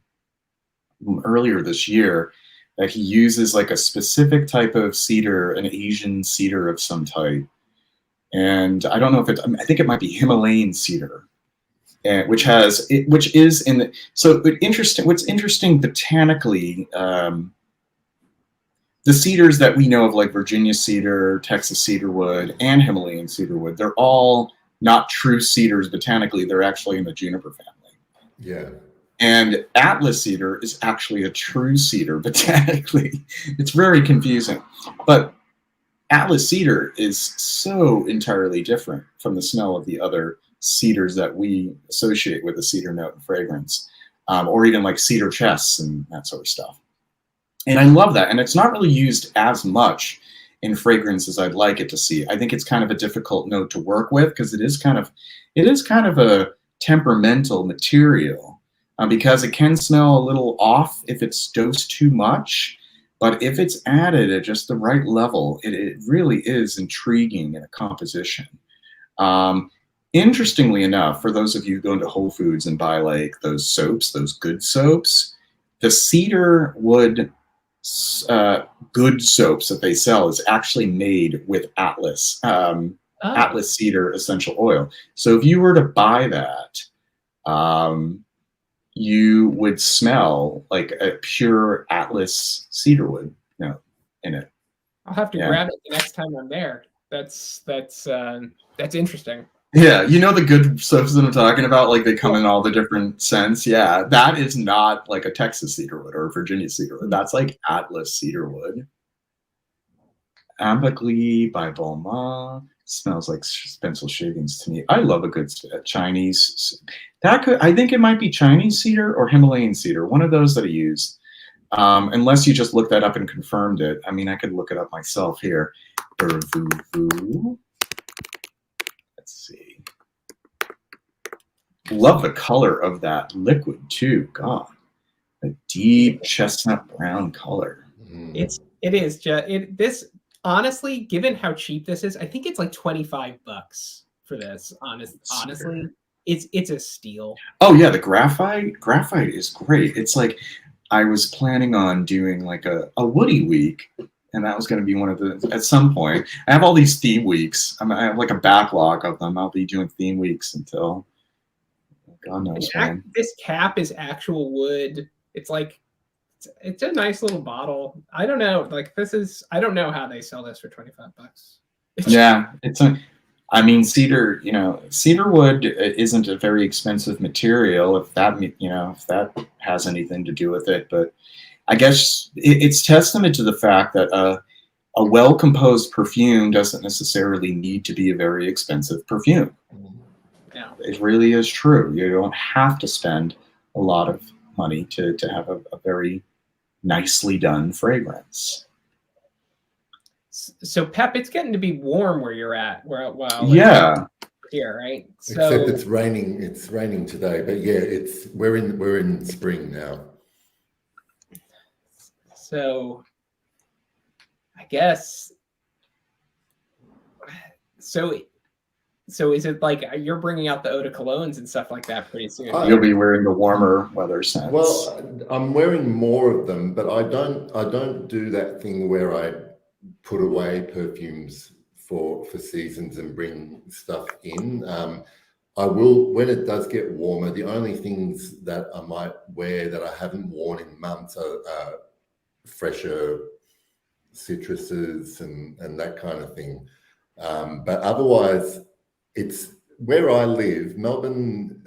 earlier this year, that he uses like a specific type of cedar, an Asian cedar of some type. And I don't know if I think it might be Himalayan cedar, which is in the, so interesting. What's interesting botanically, the cedars that we know of, like Virginia cedar, Texas cedarwood, and Himalayan cedarwood, they're all not true cedars botanically. They're actually in the juniper family. Yeah. And Atlas cedar is actually a true cedar botanically. It's very confusing. But Atlas cedar is so entirely different from the smell of the other cedars that we associate with a cedar note and fragrance, or even like cedar chests and that sort of stuff. And I love that. And it's not really used as much in fragrance as I'd like it to see. I think it's kind of a difficult note to work with because it is kind of a temperamental material, because it can smell a little off if it's dosed too much. But if it's added at just the right level, it really is intriguing in a composition. Interestingly enough, for those of you who go into Whole Foods and buy like those soaps, those good soaps, the cedar wood good soaps that they sell is actually made with Atlas, Atlas cedar essential oil. So if you were to buy that, you would smell like a pure Atlas cedarwood note in it. I'll have to grab it the next time I'm there. That's interesting. Yeah, you know the good soaps that I'm talking about, like they come in all the different scents. Yeah, that is not like a Texas cedarwood or a Virginia cedarwood. That's like Atlas cedarwood. Ambacli by Balmain smells like pencil shavings to me. I love a good Chinese. I think it might be Chinese cedar or Himalayan cedar, one of those that I use. Unless you just looked that up and confirmed it. I mean, I could look it up myself here. Let's see. Love the color of that liquid too. God, a deep chestnut brown color. It is just this. Honestly, given how cheap this is, I think it's like $25 for this. Honestly, it's a steal. Oh yeah, the graphite is great. It's like I was planning on doing like a woody week, and that was going to be one of the, at some point. I have all these theme weeks. I have like a backlog of them. I'll be doing theme weeks until God knows when. This cap is actual wood. It's like, it's a nice little bottle. I don't know. Like I don't know how they sell this for $25. Yeah, I mean, cedar, cedar wood isn't a very expensive material if that has anything to do with it. But I guess it's testament to the fact that a well-composed perfume doesn't necessarily need to be a very expensive perfume. Yeah. It really is true. You don't have to spend a lot of money to have a very nicely done fragrance. So Pep, it's getting to be warm where you're at. Yeah. Here, right? Except it's raining. It's raining today, but yeah, we're in spring now. So I guess so is it like you're bringing out the eau de colognes and stuff like that pretty soon? You'll be wearing the warmer weather scents. Well, I'm wearing more of them, but I don't do that thing where I put away perfumes for seasons and bring stuff in. I will, when it does get warmer, the only things that I might wear that I haven't worn in months are fresher citruses and that kind of thing. But otherwise, it's where I live, Melbourne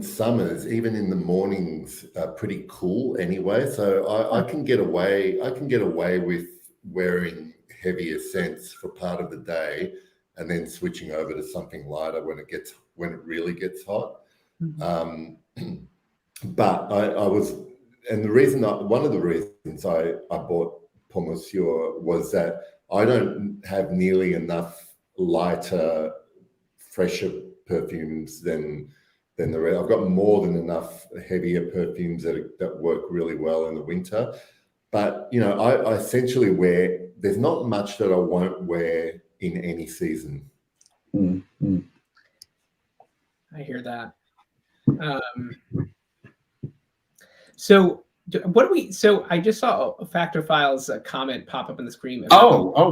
summers, even in the mornings, are pretty cool anyway. So I can get away. I can get away with wearing heavier scents for part of the day, and then switching over to something lighter when it really gets hot. Mm-hmm. But I was, and one of the reasons I bought Pour Monsieur was that I don't have nearly enough lighter, fresher perfumes than the rest. I've got more than enough heavier perfumes that work really well in the winter. But I essentially there's not much that I won't wear in any season. Mm-hmm. I hear that. So I just saw a Factor Files comment pop up on the screen.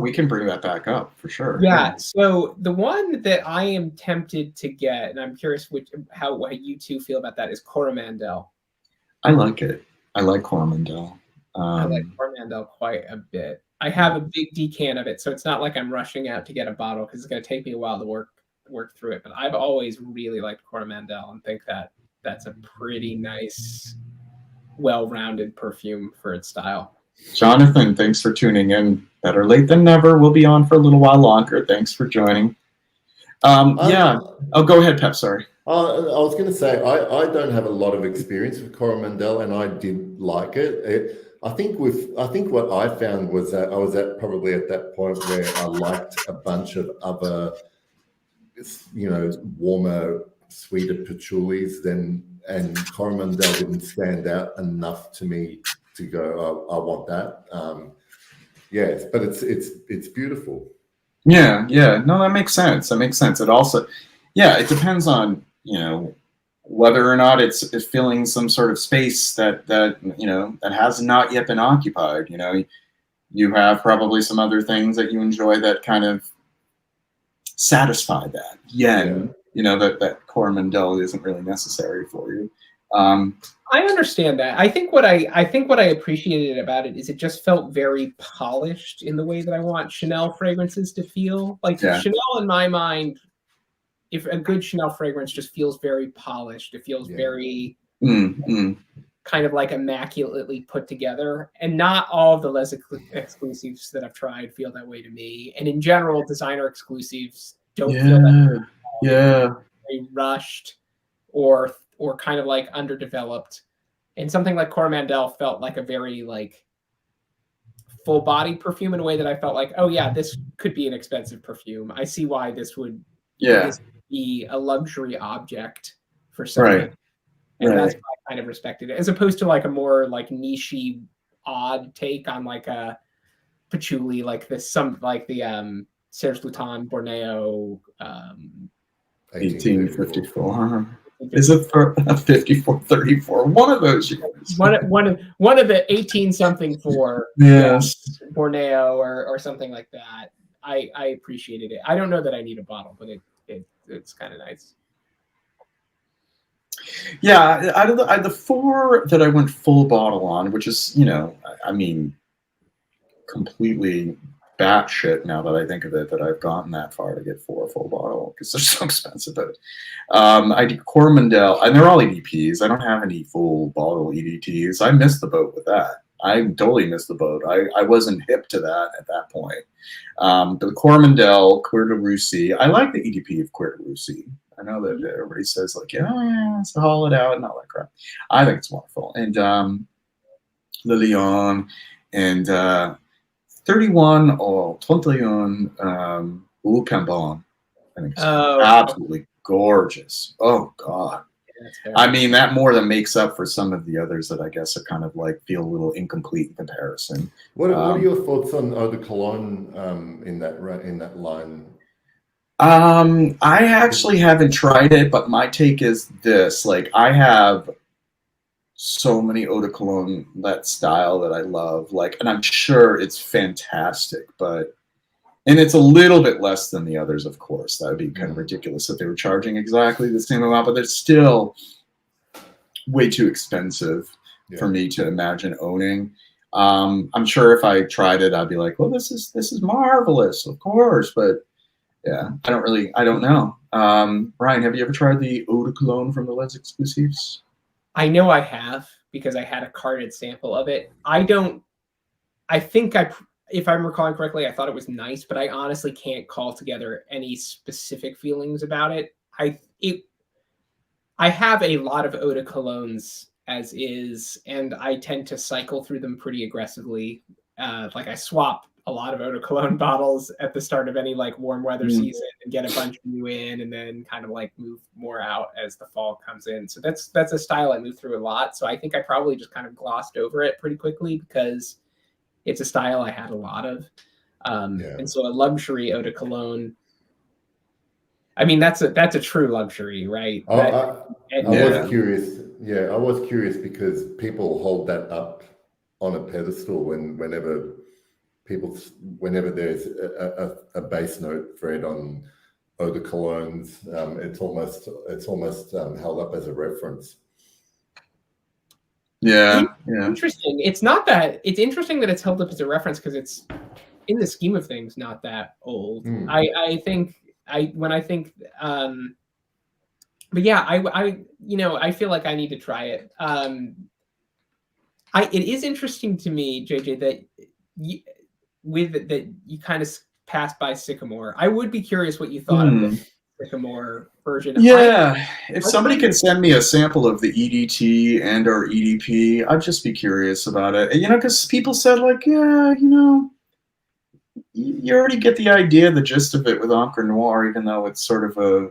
We can bring that back up for sure. Yeah. So the one that I am tempted to get, and I'm curious how you two feel about that, is Coromandel. I like it. I like Coromandel. I like Coromandel quite a bit. I have a big decan of it, so it's not like I'm rushing out to get a bottle because it's going to take me a while to work through it. But I've always really liked Coromandel and think that that's a pretty nice, well-rounded perfume for its style. Jonathan, thanks for tuning in. Better late than never. We'll be on for a little while longer. Thanks for joining. Yeah. Oh, go ahead, Pep. Sorry. I was going to say I don't have a lot of experience with Coromandel, and I did like it. I think what I found was that I was probably at that point where I liked a bunch of other, warmer, sweeter patchoulis and Coromandel didn't stand out enough to me to go, I want that. Yes, but it's beautiful. Yeah. No, that makes sense. It also, it depends on, whether or not it's filling some sort of space that has not yet been occupied. You have probably some other things that you enjoy that kind of satisfy that. That Coromandel isn't really necessary for you. I understand that. I think what I appreciated about it is it just felt very polished in the way that I want Chanel fragrances to feel. Like Chanel, in my mind, if a good Chanel fragrance just feels very polished, it feels very kind of like immaculately put together. And not all of the less exclusives that I've tried feel that way to me. And in general, designer exclusives don't feel that very rushed or kind of like underdeveloped. And something like Coromandel felt like a very like full body perfume in a way that I felt like, oh yeah, this could be an expensive perfume. I see why this would be a luxury object for someone. And that's why I kind of respected it, as opposed to like a more like niche-y, odd take on like a patchouli, like the Serge Luton Borneo 1854. Is it for 5434? One of those years. One of the 18 something for Borneo or something like that. I appreciated it. I don't know that I need a bottle, but it's kind of nice. Yeah, out of the four that I went full bottle on, which is completely batshit now that I think of it, that I've gotten that far to get 4 a full bottle because they're so expensive. But I do Coromandel, and they're all EDPs. I don't have any full bottle EDTs. I missed the boat with that. I totally missed the boat. I wasn't hip to that at that point. But the Coromandel, Cuir de Russie, I like the EDP of Cuir de Russie. I know that everybody says like, yeah, it's to haul it out and all that crap. I think it's wonderful. And Le Lion and 31 or 21 Eau Cambon. I think it's absolutely gorgeous. Oh God. I mean, that more than makes up for some of the others that I guess are kind of like feel a little incomplete in comparison. What are your thoughts on Eau de Cologne in that line? I actually haven't tried it, but my take is this: like, I have so many Eau de Cologne, that style, that I love, like, and I'm sure it's fantastic, but and it's a little bit less than the others, of course. That would be kind of ridiculous if they were charging exactly the same amount, but it's still way too expensive for me to imagine owning. I'm sure if I tried it, I'd be like, well, this is marvelous, of course, but yeah, I don't know. Ryan, have you ever tried the Eau de Cologne from the Les Exclusives? I know I have, because I had a carded sample of it. If I'm recalling correctly, I thought it was nice, but I honestly can't call together any specific feelings about it. I have a lot of Eau de Colognes as is, and I tend to cycle through them pretty aggressively. Like, I swap a lot of Eau de Cologne bottles at the start of any like warm weather season and get a bunch of new in, and then kind of like move more out as the fall comes in. So that's a style I move through a lot. So I think I probably just kind of glossed over it pretty quickly because it's a style I had a lot of. And so a luxury Eau de Cologne, I mean, that's a true luxury, right? I was curious. Yeah, I was curious because people hold that up on a pedestal whenever there's a base note thread on Eau de Colognes, it's almost held up as a reference. Yeah. Interesting. It's interesting that it's held up as a reference because it's, in the scheme of things, not that old. I think, but yeah, I feel like I need to try it. It is interesting to me, JJ, that you kind of passed by Sycamore. I would be curious what you thought of the Sycamore version. Yeah, if somebody can send me a sample of the EDT and or EDP, I'd just be curious about it. You know, because people said like, yeah, you know, you already get the idea, the gist of it with Encre Noire, even though it's sort of a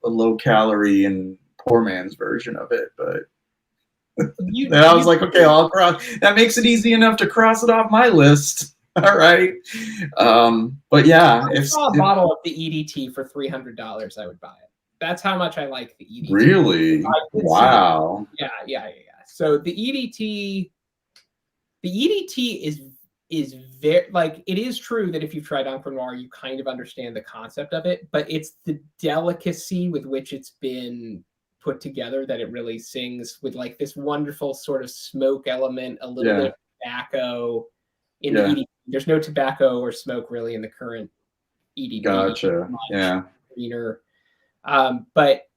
low calorie and poor man's version of it. But I was like, okay, I'll cross. That makes it easy enough to cross it off my list. All right. But yeah, if I saw a bottle of the EDT for $300, I would buy it. That's how much I like the EDT. Really? Wow. Yeah. So the EDT is very, like, it is true that if you've tried Encre Noire, you kind of understand the concept of it, but it's the delicacy with which it's been put together that it really sings with, like, this wonderful sort of smoke element, a little bit of tobacco in the EDT. There's no tobacco or smoke really in the current EDP. Gotcha. Yeah. Greener. But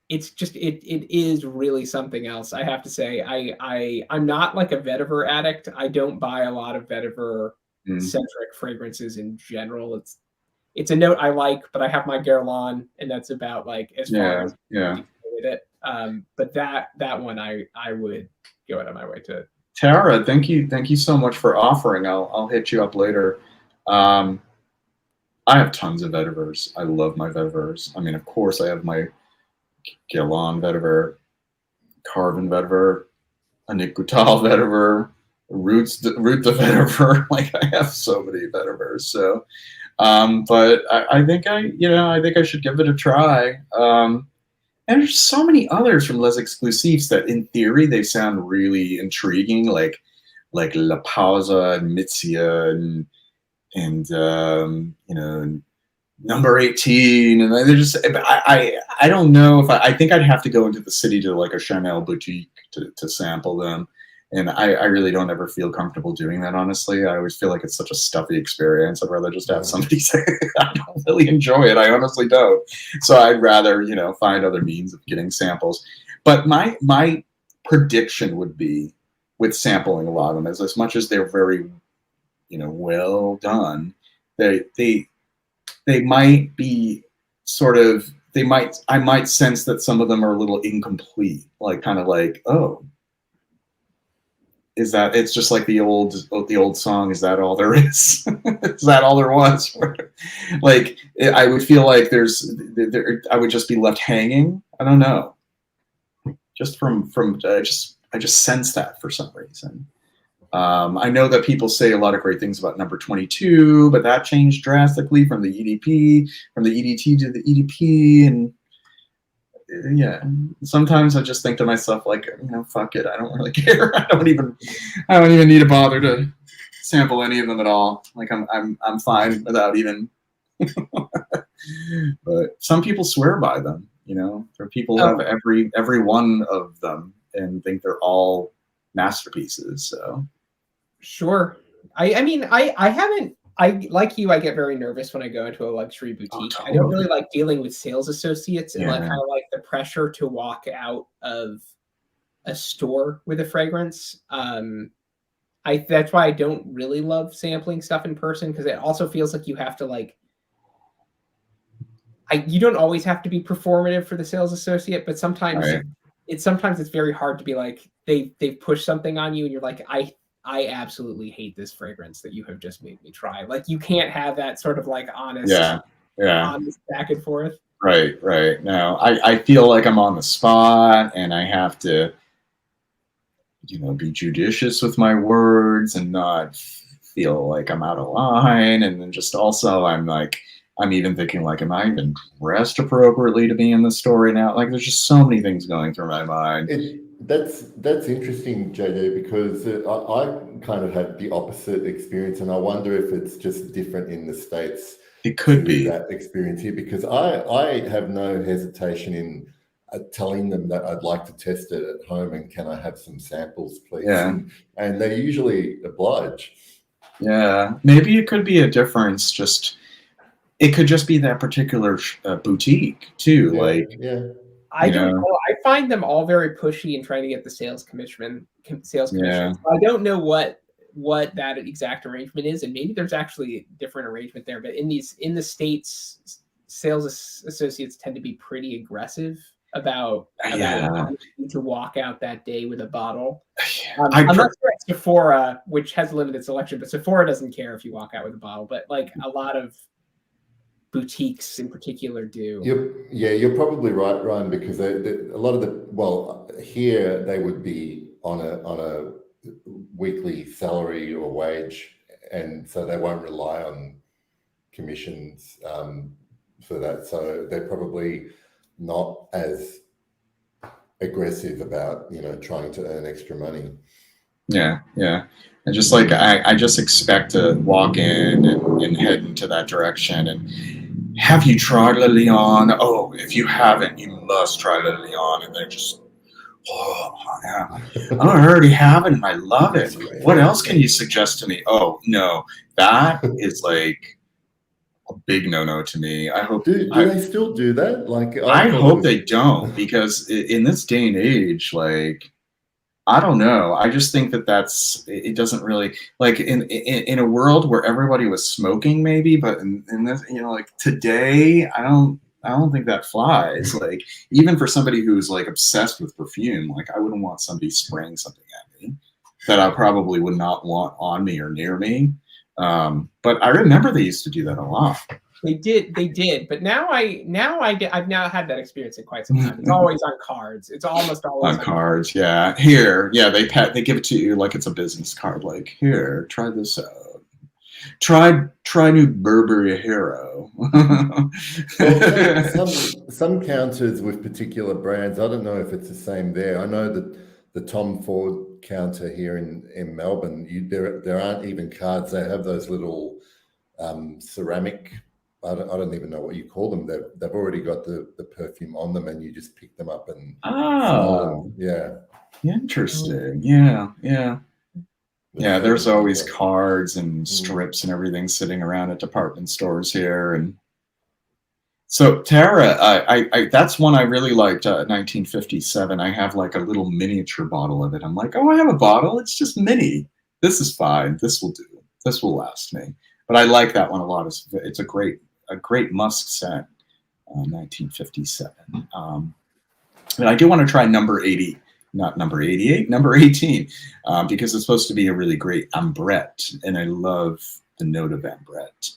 it's just it is really something else. I have to say, I'm not like a Vetiver addict. I don't buy a lot of Vetiver centric fragrances in general. It's a note I like, but I have my Guerlain, and that's about like as far as with it. But that one I would go out of my way to. Tara, thank you so much for offering. I'll hit you up later. I have tons of Vetivers. I love my Vetivers. I mean, of course, I have my Guerlain Vetiver, Carvin Vetiver, Annick Goutal Vetiver, Root de Vetiver. Like, I have so many Vetivers. So, but I think I should give it a try. And there's so many others from Les Exclusives that, in theory, they sound really intriguing, like La Pausa and Mitzia and Number 18, and they're just. I don't know if I think I'd have to go into the city to like a Chanel boutique to sample them And I really don't ever feel comfortable doing that, honestly. I always feel like it's such a stuffy experience. I'd rather just have somebody say, I don't really enjoy it. I honestly don't. So I'd rather, you know, find other means of getting samples. But my prediction would be with sampling a lot of them is as much as they're very, you know, well done, they might be sort of, I might sense that some of them are a little incomplete, like kind of like, oh, is that, it's just like the old song, is that all there is? Is that all there was? Like, I would feel like I would just be left hanging. I don't know. Just I just sense that for some reason. I know that people say a lot of great things about number 22, but that changed drastically from the EDP, from the EDT to the EDP, and yeah, sometimes I just think to myself, like, you know, fuck it, I don't really care. I don't even need to bother to sample any of them at all. Like, I'm fine without even. But some people swear by them, you know. There are people who have every one of them and think they're all masterpieces. So sure. I mean, I haven't. I like you. I get very nervous when I go into a luxury boutique. Oh, totally. I don't really like dealing with sales associates and like Yeah. kind of like the pressure to walk out of a store with a fragrance. That's why I don't really love sampling stuff in person, because it also feels like you have to like. You don't always have to be performative for the sales associate, but sometimes Right. it's very hard to be like they've pushed something on you and you're like, I absolutely hate this fragrance that you have just made me try. Like, you can't have that sort of like honest back and forth. Right. No, I feel like I'm on the spot and I have to, you know, be judicious with my words and not feel like I'm out of line. And then just also I'm even thinking like, am I even dressed appropriately to be in the story now? Like, there's just so many things going through my mind. That's interesting, JJ, because I kind of had the opposite experience, and I wonder if it's just different in the States. It could be that experience here, because I have no hesitation in telling them that I'd like to test it at home and can I have some samples, please? Yeah. And they usually oblige. Yeah, maybe it could be a difference. It could just be that particular boutique too. Yeah, like, yeah. I don't know. I find them all very pushy and trying to get the sales commission. So I don't know what that exact arrangement is, and maybe there's actually a different arrangement there. But in the States, sales associates tend to be pretty aggressive about to walk out that day with a bottle. I'm not sure at Sephora, which has a limited selection, but Sephora doesn't care if you walk out with a bottle. But like a lot of boutiques in particular do. You're probably right, Ryan, because a lot of here they would be on a weekly salary or wage, and so they won't rely on commissions for that. So they're probably not as aggressive about, you know, trying to earn extra money. Yeah. And just like I just expect to walk in and head into that direction and have you tried Le Lion? Oh, if you haven't, you must try Le Lion. And they're just, oh, yeah. I already have it and I love it. What else can you suggest to me? Oh, no, that is like a big no-no to me. I hope. Do they still do that? Like, I hope they don't, because in this day and age, like, I don't know. I just think it doesn't really, like, in a world where everybody was smoking, maybe, but in this, you know, like today, I don't think that flies. Like, even for somebody who's like obsessed with perfume, like I wouldn't want somebody spraying something at me that I probably would not want on me or near me. But I remember they used to do that a lot. They did, but I've now had that experience in quite some time. It's always on cards. It's almost always on cards. Yeah, here, yeah, they give it to you like it's a business card. Like, here, try this out. Try new Burberry Hero. Well, some counters with particular brands. I don't know if it's the same there. I know that the Tom Ford counter here in Melbourne, there aren't even cards. They have those little ceramic. I don't even know what you call them. They've already got the perfume on them, and you just pick them up and smell them. Yeah. Interesting. Yeah, yeah. Yeah, there's always But, cards and strips and everything sitting around at department stores here. And so Tara, that's one I really liked, 1957. I have like a little miniature bottle of it. I'm like, oh, I have a bottle. It's just mini. This is fine. This will do. This will last me. But I like that one a lot. It's a great musk scent, 1957. And I do want to try number 80, not number 88, number 18, because it's supposed to be a really great ambrette, and I love the note of ambrette.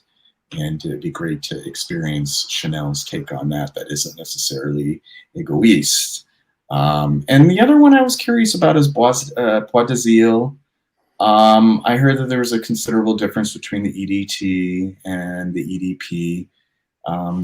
And it'd be great to experience Chanel's take on that. That isn't necessarily egoiste. And the other one I was curious about is Bois d'Azil. I heard that there was a considerable difference between the EDT and the EDP.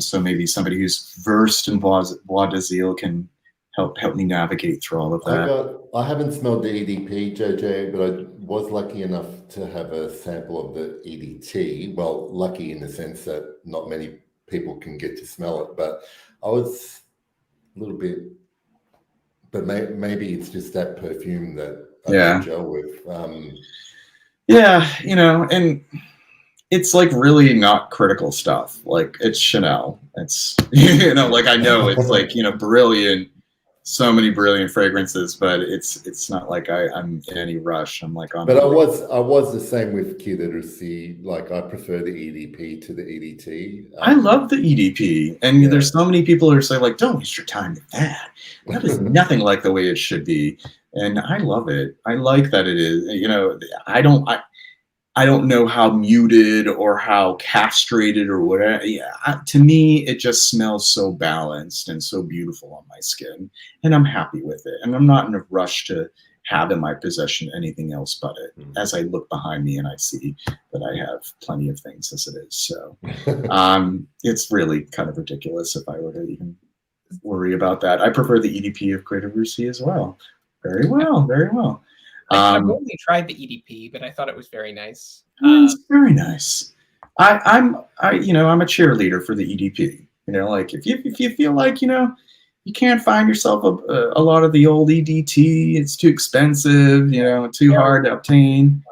So maybe somebody who's versed in Bois d'Azil can help me navigate through all of that. I haven't smelled the EDP, JJ, but I was lucky enough to have a sample of the EDT. Well, lucky in the sense that not many people can get to smell it, but I was a little bit, but maybe it's just that perfume that I can gel with. Yeah, and it's like really not critical stuff. Like it's Chanel. It's, like I know it's like, brilliant. So many brilliant fragrances, but it's not like I'm in any rush. I'm like on. But I was the same with Kid Literacy. Like I prefer the EDP to the EDT. I love the EDP, and there's so many people who say like, "Don't waste your time with that. That is nothing like the way it should be." And I love it. I like that it is. I don't know how muted or how castrated or whatever. To me, it just smells so balanced and so beautiful on my skin, and I'm happy with it. And I'm not in a rush to have in my possession anything else but it. As I look behind me and I see that I have plenty of things as it is. So it's really kind of ridiculous if I were to even worry about that. I prefer the EDP of Creative Russie as well. Very well, very well. I've only tried the EDP, but I thought it was very nice. It's very nice. I'm a cheerleader for the EDP. Like if you feel like you can't find yourself a lot of the old EDT, it's too expensive, too hard to obtain.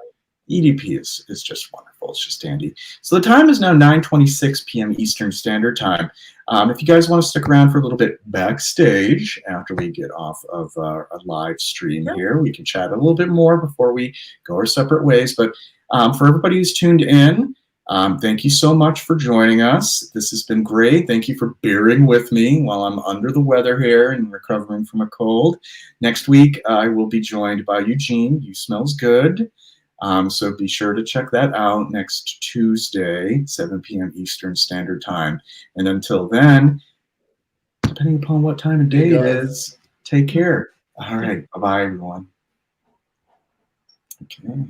EDP is just wonderful. It's just dandy. So the time is now 9:26 p.m. Eastern Standard Time. If you guys want to stick around for a little bit backstage after we get off of our live stream here, we can chat a little bit more before we go our separate ways. But for everybody who's tuned in, thank you so much for joining us. This has been great. Thank you for bearing with me while I'm under the weather here and recovering from a cold. Next week, I will be joined by Eugene. You Smells Good. So be sure to check that out next Tuesday, 7 p.m. Eastern Standard Time. And until then, depending upon what time of day it is, take care. All right. Bye-bye, everyone. Okay.